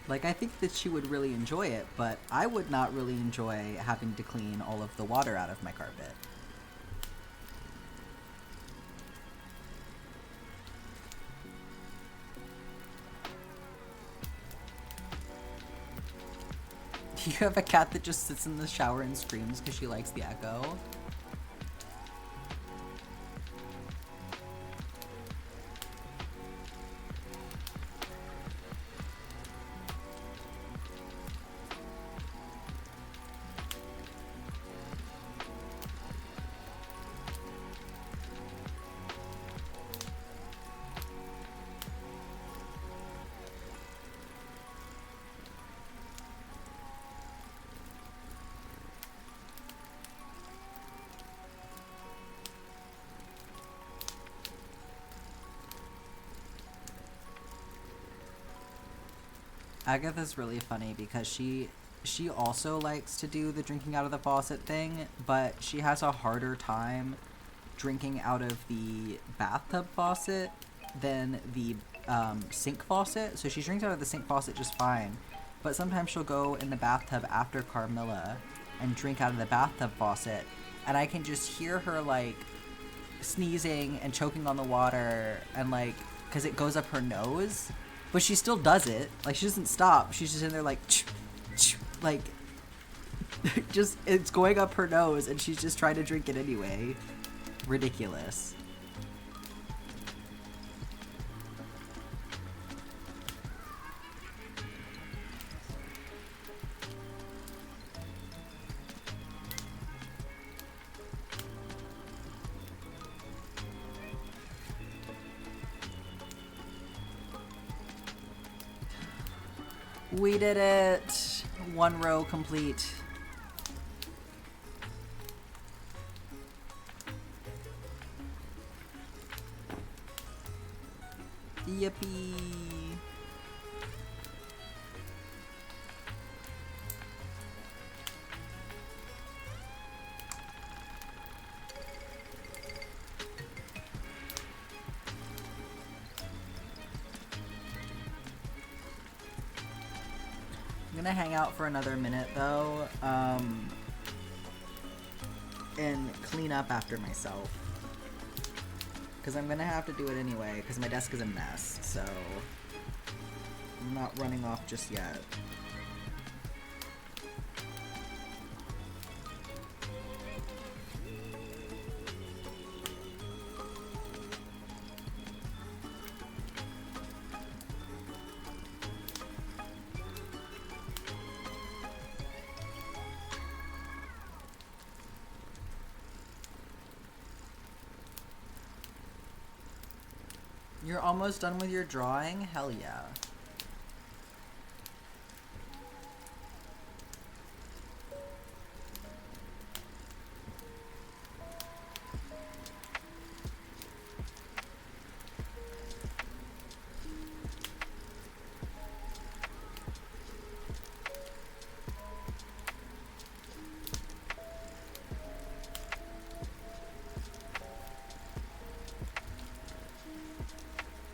Like, I think that she would really enjoy it, but I would not really enjoy having to clean all of the water out of my carpet. You have a cat that just sits in the shower and screams because she likes the echo? Agatha's really funny because she also likes to do the drinking out of the faucet thing, but she has a harder time drinking out of the bathtub faucet than the sink faucet. So she drinks out of the sink faucet just fine, but sometimes she'll go in the bathtub after Carmilla and drink out of the bathtub faucet, and I can just hear her like sneezing and choking on the water, and like, because it goes up her nose. But she still does it. Like, she doesn't stop. She's just in there like, like, just, it's going up her nose, and she's just trying to drink it anyway. Ridiculous. We did it! 1 row complete. Yippee! I'm gonna hang out for another minute though, and clean up after myself. Because I'm gonna have to do it anyway, because my desk is a mess, so I'm not running off just yet. You're almost done with your drawing? Hell yeah.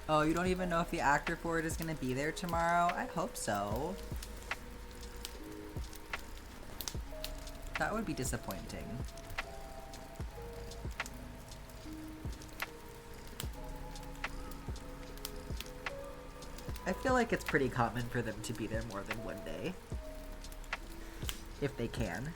Oh, you don't even know if the actor for it is gonna be there tomorrow? I hope so. That would be disappointing. I feel like it's pretty common for them to be there more than one day. If they can.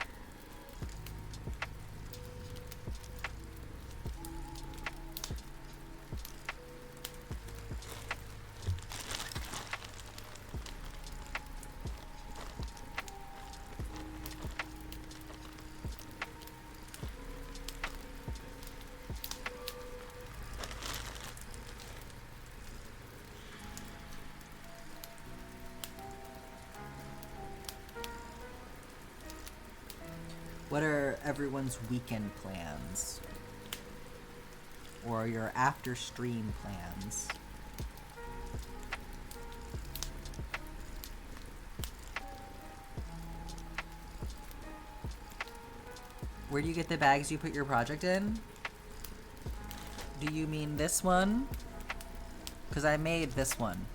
What are everyone's weekend plans? Or your after stream plans? Where do you get the bags you put your project in? Do you mean this one? 'Cause I made this one.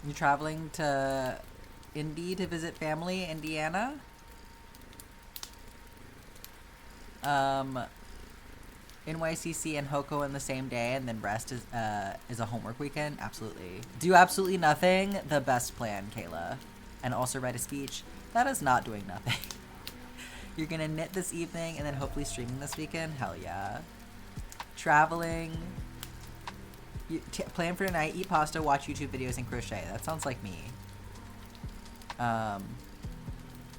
You traveling to Indy to visit family, Indiana? NYCC and Hoko in the same day, and then rest is a homework weekend? Absolutely. Do absolutely nothing? The best plan, Kayla. And also write a speech? That is not doing nothing. You're gonna knit this evening and then hopefully streaming this weekend? Hell yeah. Traveling. Plan for tonight, eat pasta, watch YouTube videos, and crochet. That sounds like me.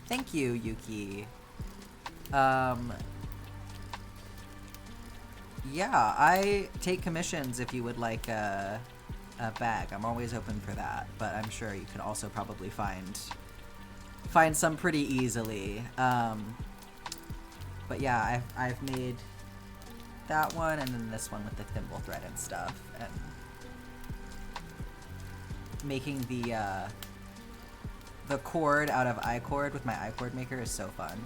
Thank you, Yuki. Yeah, I take commissions if you would like a bag. I'm always open for that, but I'm sure you can also probably find some pretty easily. But yeah, I've made that one and then this one with the thimble thread and stuff, and making the cord out of iCord with my iCord maker is so fun.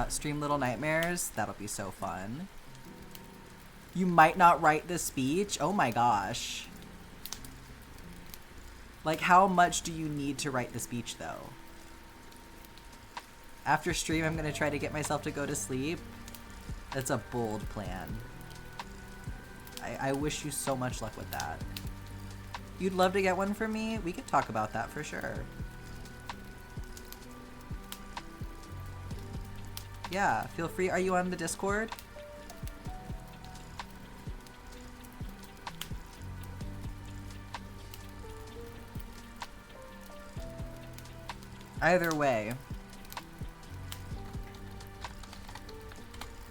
Stream Little Nightmares, that'll be so fun. You might not write the speech? Oh my gosh. Like, how much do you need to write the speech though? After stream, I'm gonna try to get myself to go to sleep. That's a bold plan. I wish you so much luck with that. You'd love to get one for me? We could talk about that for sure. Yeah, feel free. Are you on the Discord? Either way.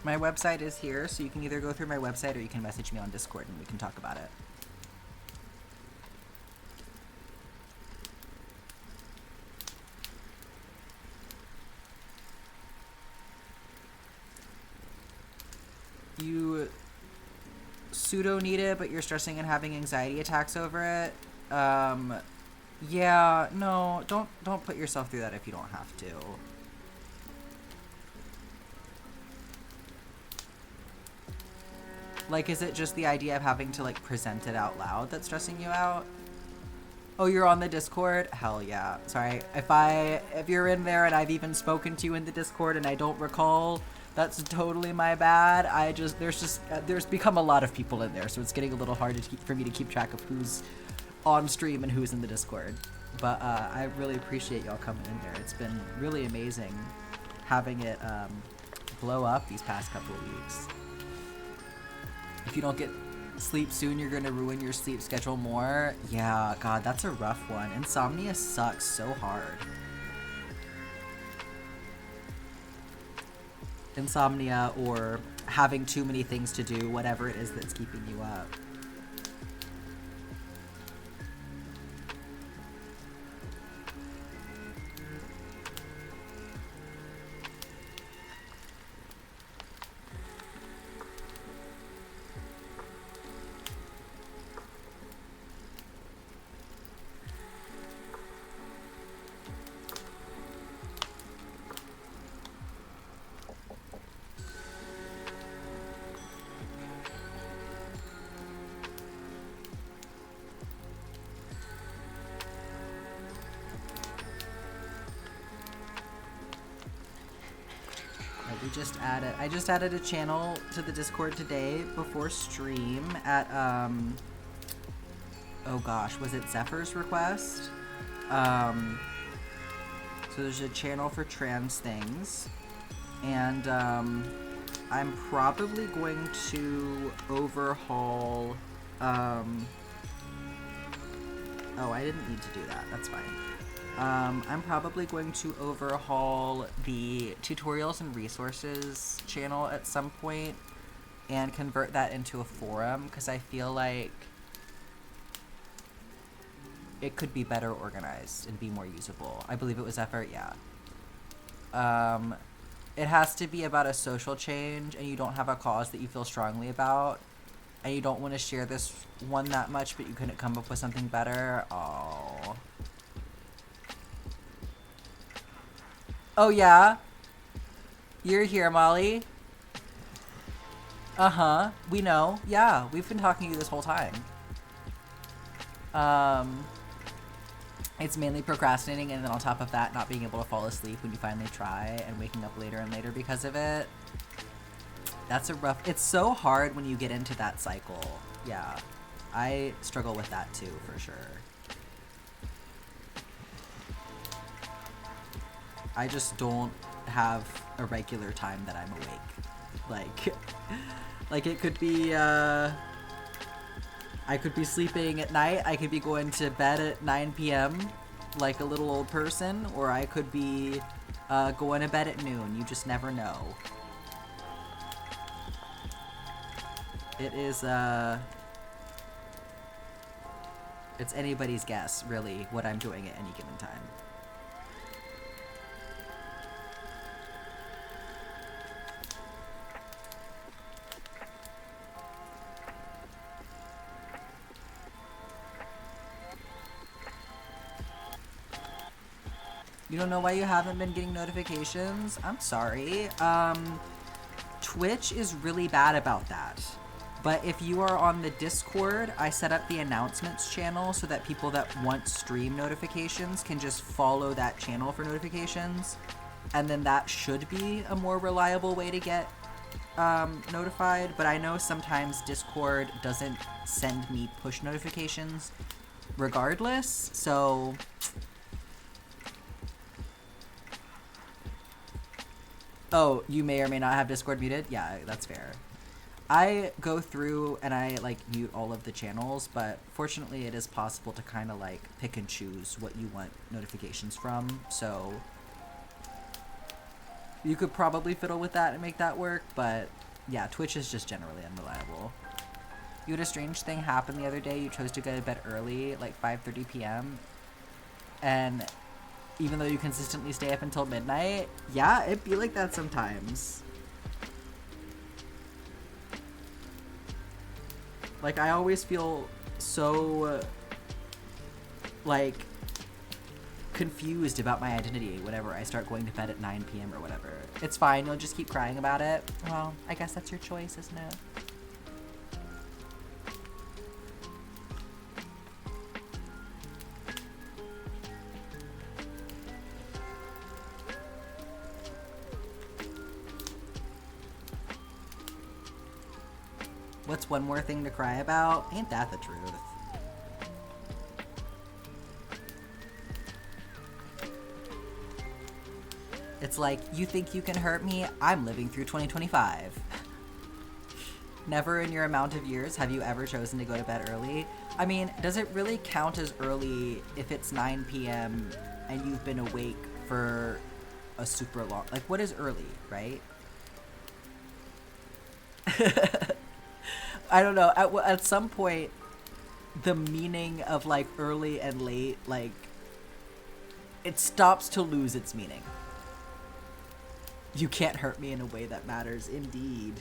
My website is here, so you can either go through my website or you can message me on Discord and we can talk about it. You pseudo need it, but you're stressing and having anxiety attacks over it. Yeah, no, don't put yourself through that if you don't have to. Like, is it just the idea of having to, like, present it out loud that's stressing you out? Oh, you're on the Discord? Hell yeah. Sorry, if you're in there and I've even spoken to you in the Discord and I don't recall, that's totally my bad. There's become a lot of people in there, so it's getting a little hard for me to keep track of who's on stream and who's in the Discord. But I really appreciate y'all coming in there. It's been really amazing having it blow up these past couple of weeks. If you don't get sleep soon, you're gonna ruin your sleep schedule more. Yeah, God, that's a rough one. Insomnia sucks so hard. Insomnia or having too many things to do, whatever it is that's keeping you up. I just added a channel to the Discord today before stream at, oh gosh, was it Zephyr's request? So there's a channel for trans things, and, I'm probably going to overhaul, oh, I didn't need to do that, that's fine. I'm probably going to overhaul the tutorials and resources channel at some point and convert that into a forum, because I feel like it could be better organized and be more usable. I believe it was Zephyr, yeah. It has to be about a social change, and you don't have a cause that you feel strongly about, and you don't want to share this one that much, but you couldn't come up with something better. Oh. Oh, yeah? You're here, Molly? Uh-huh. We know. Yeah, we've been talking to you this whole time. It's mainly procrastinating, and then on top of that, not being able to fall asleep when you finally try, and waking up later and later because of it. That's a rough... It's so hard when you get into that cycle. Yeah. I struggle with that, too, for sure. I just don't have a regular time that I'm awake. Like it could be, I could be sleeping at night, I could be going to bed at 9 p.m. like a little old person, or I could be going to bed at noon. You just never know. It is, it's anybody's guess, really, what I'm doing at any given time. You don't know why you haven't been getting notifications? I'm sorry. Twitch is really bad about that. But if you are on the Discord, I set up the announcements channel so that people that want stream notifications can just follow that channel for notifications. And then that should be a more reliable way to get notified. But I know sometimes Discord doesn't send me push notifications regardless, so... Oh, you may or may not have Discord muted? Yeah, that's fair. I go through and I, like, mute all of the channels, but fortunately it is possible to kind of, like, pick and choose what you want notifications from, so... You could probably fiddle with that and make that work, but, yeah, Twitch is just generally unreliable. You had a strange thing happen the other day. You chose to go to bed early, like 5:30 p.m., and... even though you consistently stay up until midnight, yeah, it'd be like that sometimes. Like, I always feel so, like, confused about my identity whenever I start going to bed at 9 p.m. or whatever. It's fine, you'll just keep crying about it. Well, I guess that's your choice, isn't it? What's one more thing to cry about? Ain't that the truth? It's like, you think you can hurt me? I'm living through 2025. Never in your amount of years have you ever chosen to go to bed early. I mean, does it really count as early if it's 9 p.m. and you've been awake for a super long... Like, what is early, right? I don't know. At some point, the meaning of, like, early and late, like, it stops to lose its meaning. You can't hurt me in a way that matters, indeed.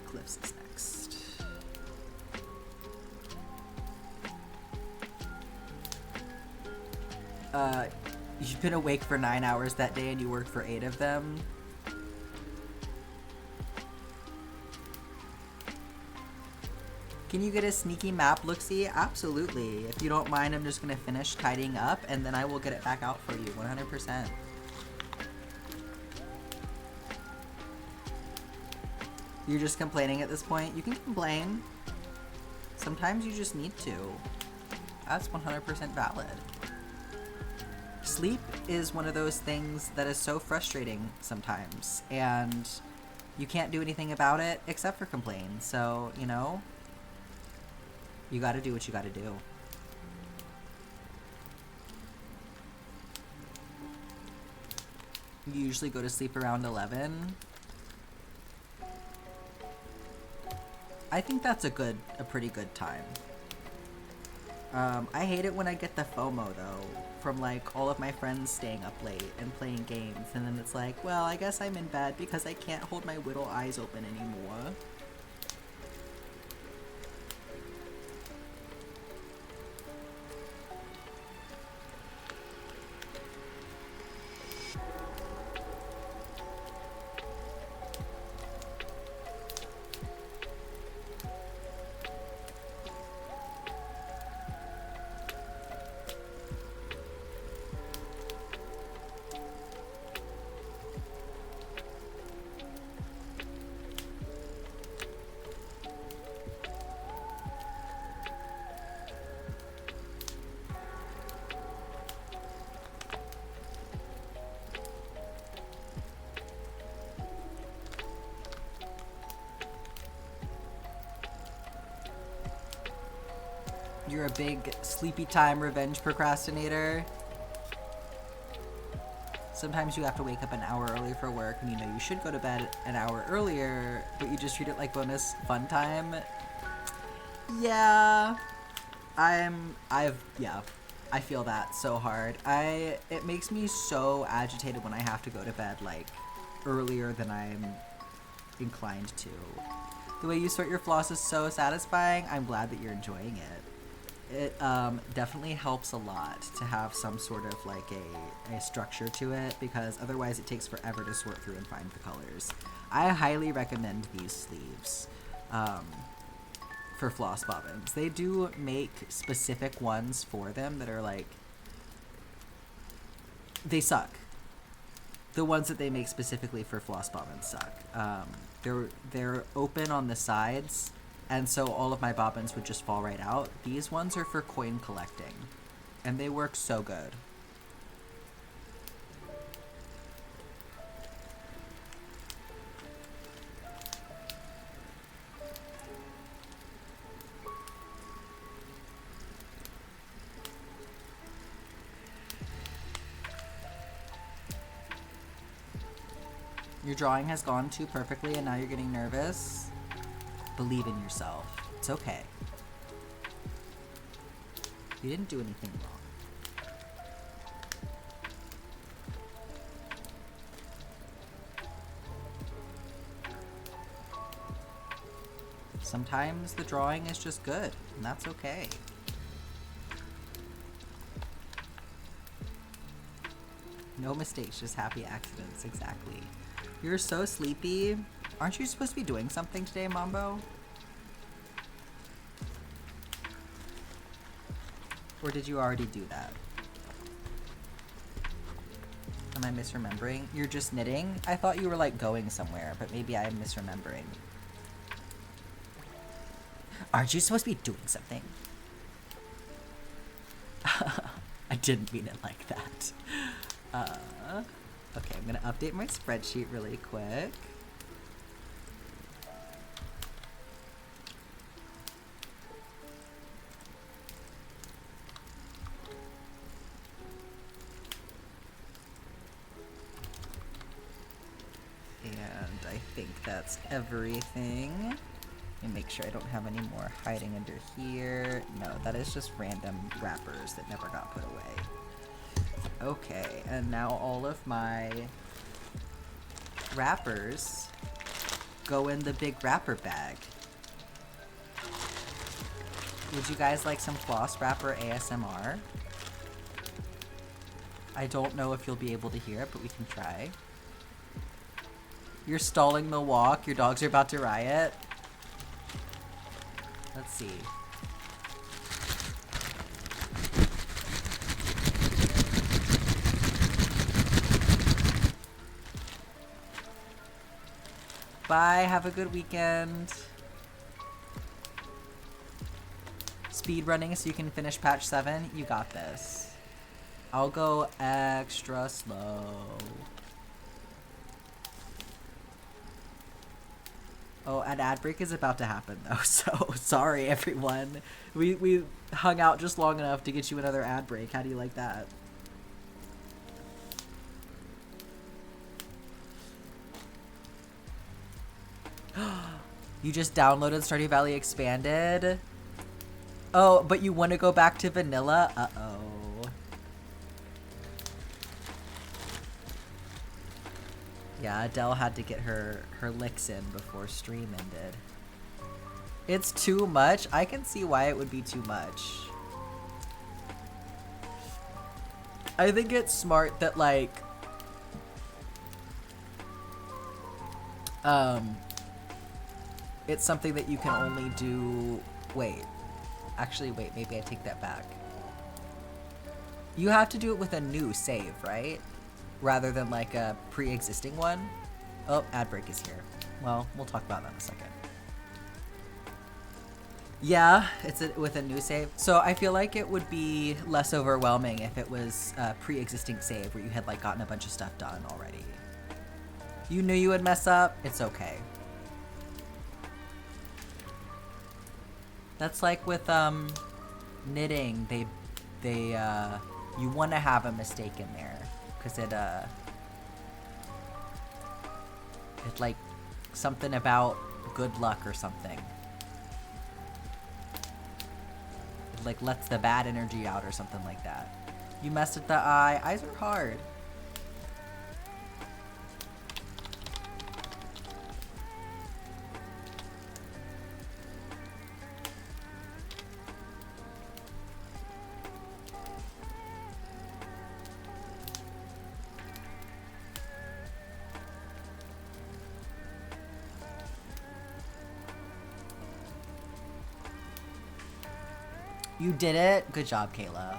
Cliffs is next. You've been awake for 9 hours that day and you worked for 8 of them. Can you get a sneaky map look-see? Absolutely. If you don't mind, I'm just gonna finish tidying up and then I will get it back out for you, 100%. You're just complaining at this point? You can complain. Sometimes you just need to. That's 100% valid. Sleep is one of those things that is so frustrating sometimes, and you can't do anything about it except for complain. So, you know, you gotta do what you gotta do. You usually go to sleep around 11. I think that's a pretty good time. I hate it when I get the FOMO though, from like all of my friends staying up late and playing games, and then it's like, well, I guess I'm in bed because I can't hold my little eyes open anymore. You're a big sleepy time revenge procrastinator. Sometimes you have to wake up an hour early for work and you know you should go to bed an hour earlier, but you just treat it like bonus fun time. Yeah. I feel that so hard. It makes me so agitated when I have to go to bed like earlier than I'm inclined to. The way you sort your floss is so satisfying. I'm glad that you're enjoying it. It definitely helps a lot to have some sort of like a structure to it, because otherwise it takes forever to sort through and find the colors. I highly recommend these sleeves for floss bobbins. They do make specific ones for them that are like, they suck. The ones that they make specifically for floss bobbins suck. They're open on the sides, and so all of my bobbins would just fall right out. These ones are for coin collecting, and they work so good. Your drawing has gone too perfectly and now you're getting nervous. Believe in yourself. It's okay. You didn't do anything wrong. Sometimes the drawing is just good, and that's okay. No mistakes, just happy accidents, exactly. You're so sleepy. Aren't you supposed to be doing something today, Mambo? Or did you already do that? Am I misremembering? You're just knitting? I thought you were like going somewhere, but maybe I'm misremembering. Aren't you supposed to be doing something? I didn't mean it like that. Okay, I'm gonna update my spreadsheet really quick. And I think that's everything. Let me make sure I don't have any more hiding under here. No, that is just random wrappers that never got put away. Okay, and now all of my wrappers go in the big wrapper bag. Would you guys like some floss wrapper ASMR? I don't know if you'll be able to hear it, but we can try. You're stalling the walk. Your dogs are about to riot. Let's see. Bye, have a good weekend. Speed running so you can finish patch 7. You got this. I'll go extra slow. Oh, an ad break is about to happen though, so sorry everyone. We hung out just long enough to get you another ad break. How do you like that? You just downloaded Stardew Valley Expanded? Oh, but you want to go back to vanilla? Uh-oh. Yeah, Adele had to get her licks in before stream ended. It's too much? I can see why it would be too much. I think it's smart that, like, it's something that you can only do... Wait. Actually, wait, maybe I take that back. You have to do it with a new save, right? Rather than, like, a pre-existing one? Oh, ad break is here. Well, we'll talk about that in a second. Yeah, it's with a new save. So I feel like it would be less overwhelming if it was a pre-existing save where you had, like, gotten a bunch of stuff done already. You knew you would mess up? It's okay. That's like with knitting. You want to have a mistake in there because it like something about good luck or something. It like lets the bad energy out or something like that. You messed with the eye. Eyes are hard. You did it. Good job, Kayla.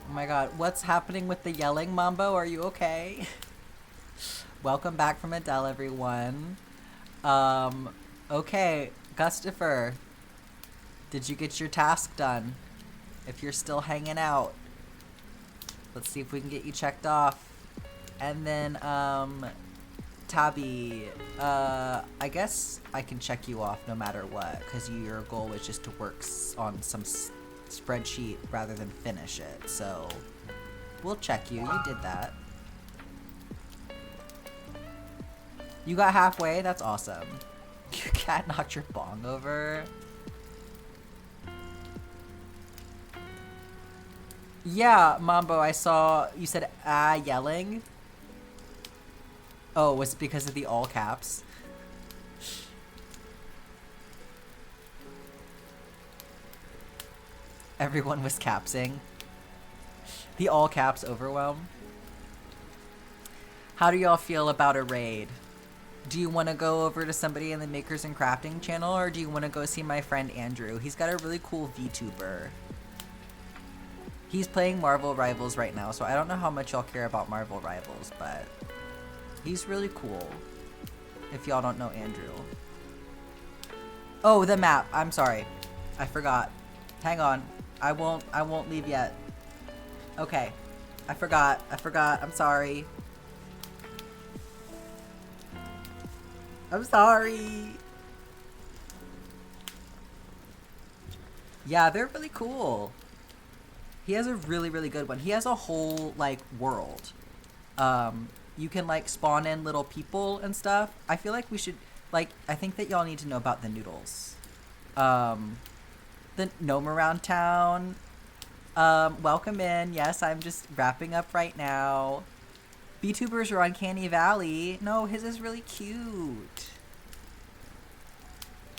Oh my god, what's happening with the yelling, Mambo? Are you okay? Welcome back from Adele, everyone. Okay, Gustifer, did you get your task done? If you're still hanging out, let's see if we can get you checked off. And then, Tabby, I guess I can check you off no matter what, because your goal was just to work on some spreadsheet rather than finish it, so we'll check you. You did that. You got halfway? That's awesome. Your cat knocked your bong over. Yeah, Mambo, I saw you said yelling. Oh, was it because of the all caps? Everyone was capsing. The all caps overwhelm. How do y'all feel about a raid? Do you want to go over to somebody in the Makers and Crafting channel, or do you want to go see my friend Andrew? He's got a really cool VTuber. He's playing Marvel Rivals right now, so I don't know how much y'all care about Marvel Rivals, but he's really cool. If y'all don't know Andrew. Oh, the map. I'm sorry. I forgot. Hang on. I won't leave yet. Okay. I forgot. I'm sorry. I'm sorry. Yeah, they're really cool. He has a really, really good one. He has a whole, like, world. You can, like, spawn in little people and stuff. I feel like we should, like, I think that y'all need to know about the noodles. The gnome around town. Welcome in. Yes, I'm just wrapping up right now. VTubers are on Canny Valley. No, his is really cute.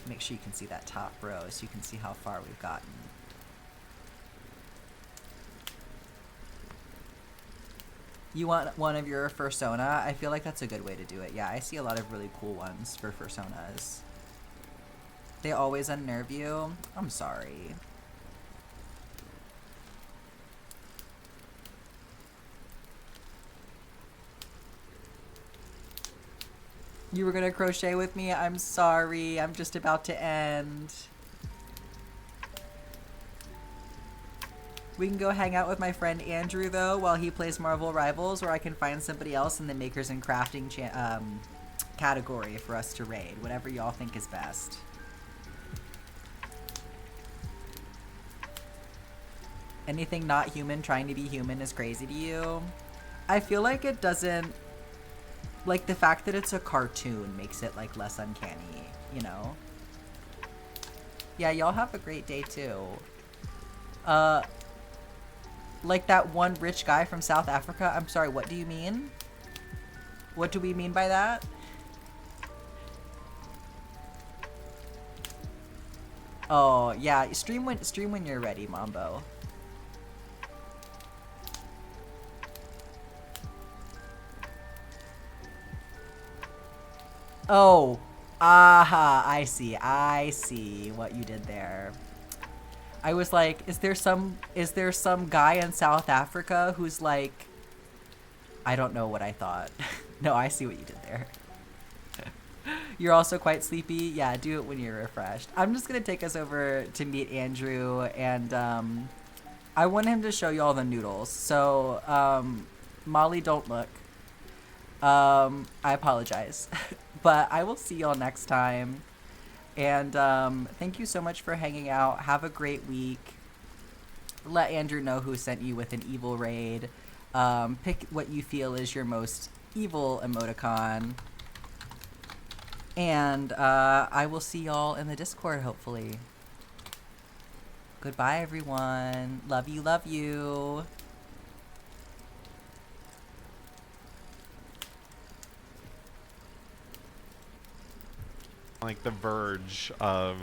Make sure you can see that top row so you can see how far we've gotten. You want one of your fursona? I feel like that's a good way to do it. Yeah, I see a lot of really cool ones for fursonas. They always unnerve you? I'm sorry. You were gonna crochet with me? I'm sorry. I'm just about to end. We can go hang out with my friend Andrew, though, while he plays Marvel Rivals, or I can find somebody else in the Makers and Crafting category for us to raid. Whatever y'all think is best. Anything not human trying to be human is crazy to you? I feel like it doesn't... Like, the fact that it's a cartoon makes it, like, less uncanny, you know? Yeah, y'all have a great day, too. Like that one rich guy from South Africa? I'm sorry, what do you mean? What do we mean by that? Oh, yeah, stream when you're ready, Mambo. Oh, aha, I see what you did there. I was like, is there some guy in South Africa who's like, I don't know what I thought. No, I see what you did there. You're also quite sleepy. Yeah, do it when you're refreshed. I'm just gonna take us over to meet Andrew, and I want him to show you all the noodles. So, Molly, don't look. I apologize. But I will see y'all next time. And thank you so much for hanging out. Have a great week. Let Andrew know who sent you with an evil raid. Pick what you feel is your most evil emoticon. And I will see y'all in the Discord, hopefully. Goodbye, everyone. Love you, love you. Like the verge of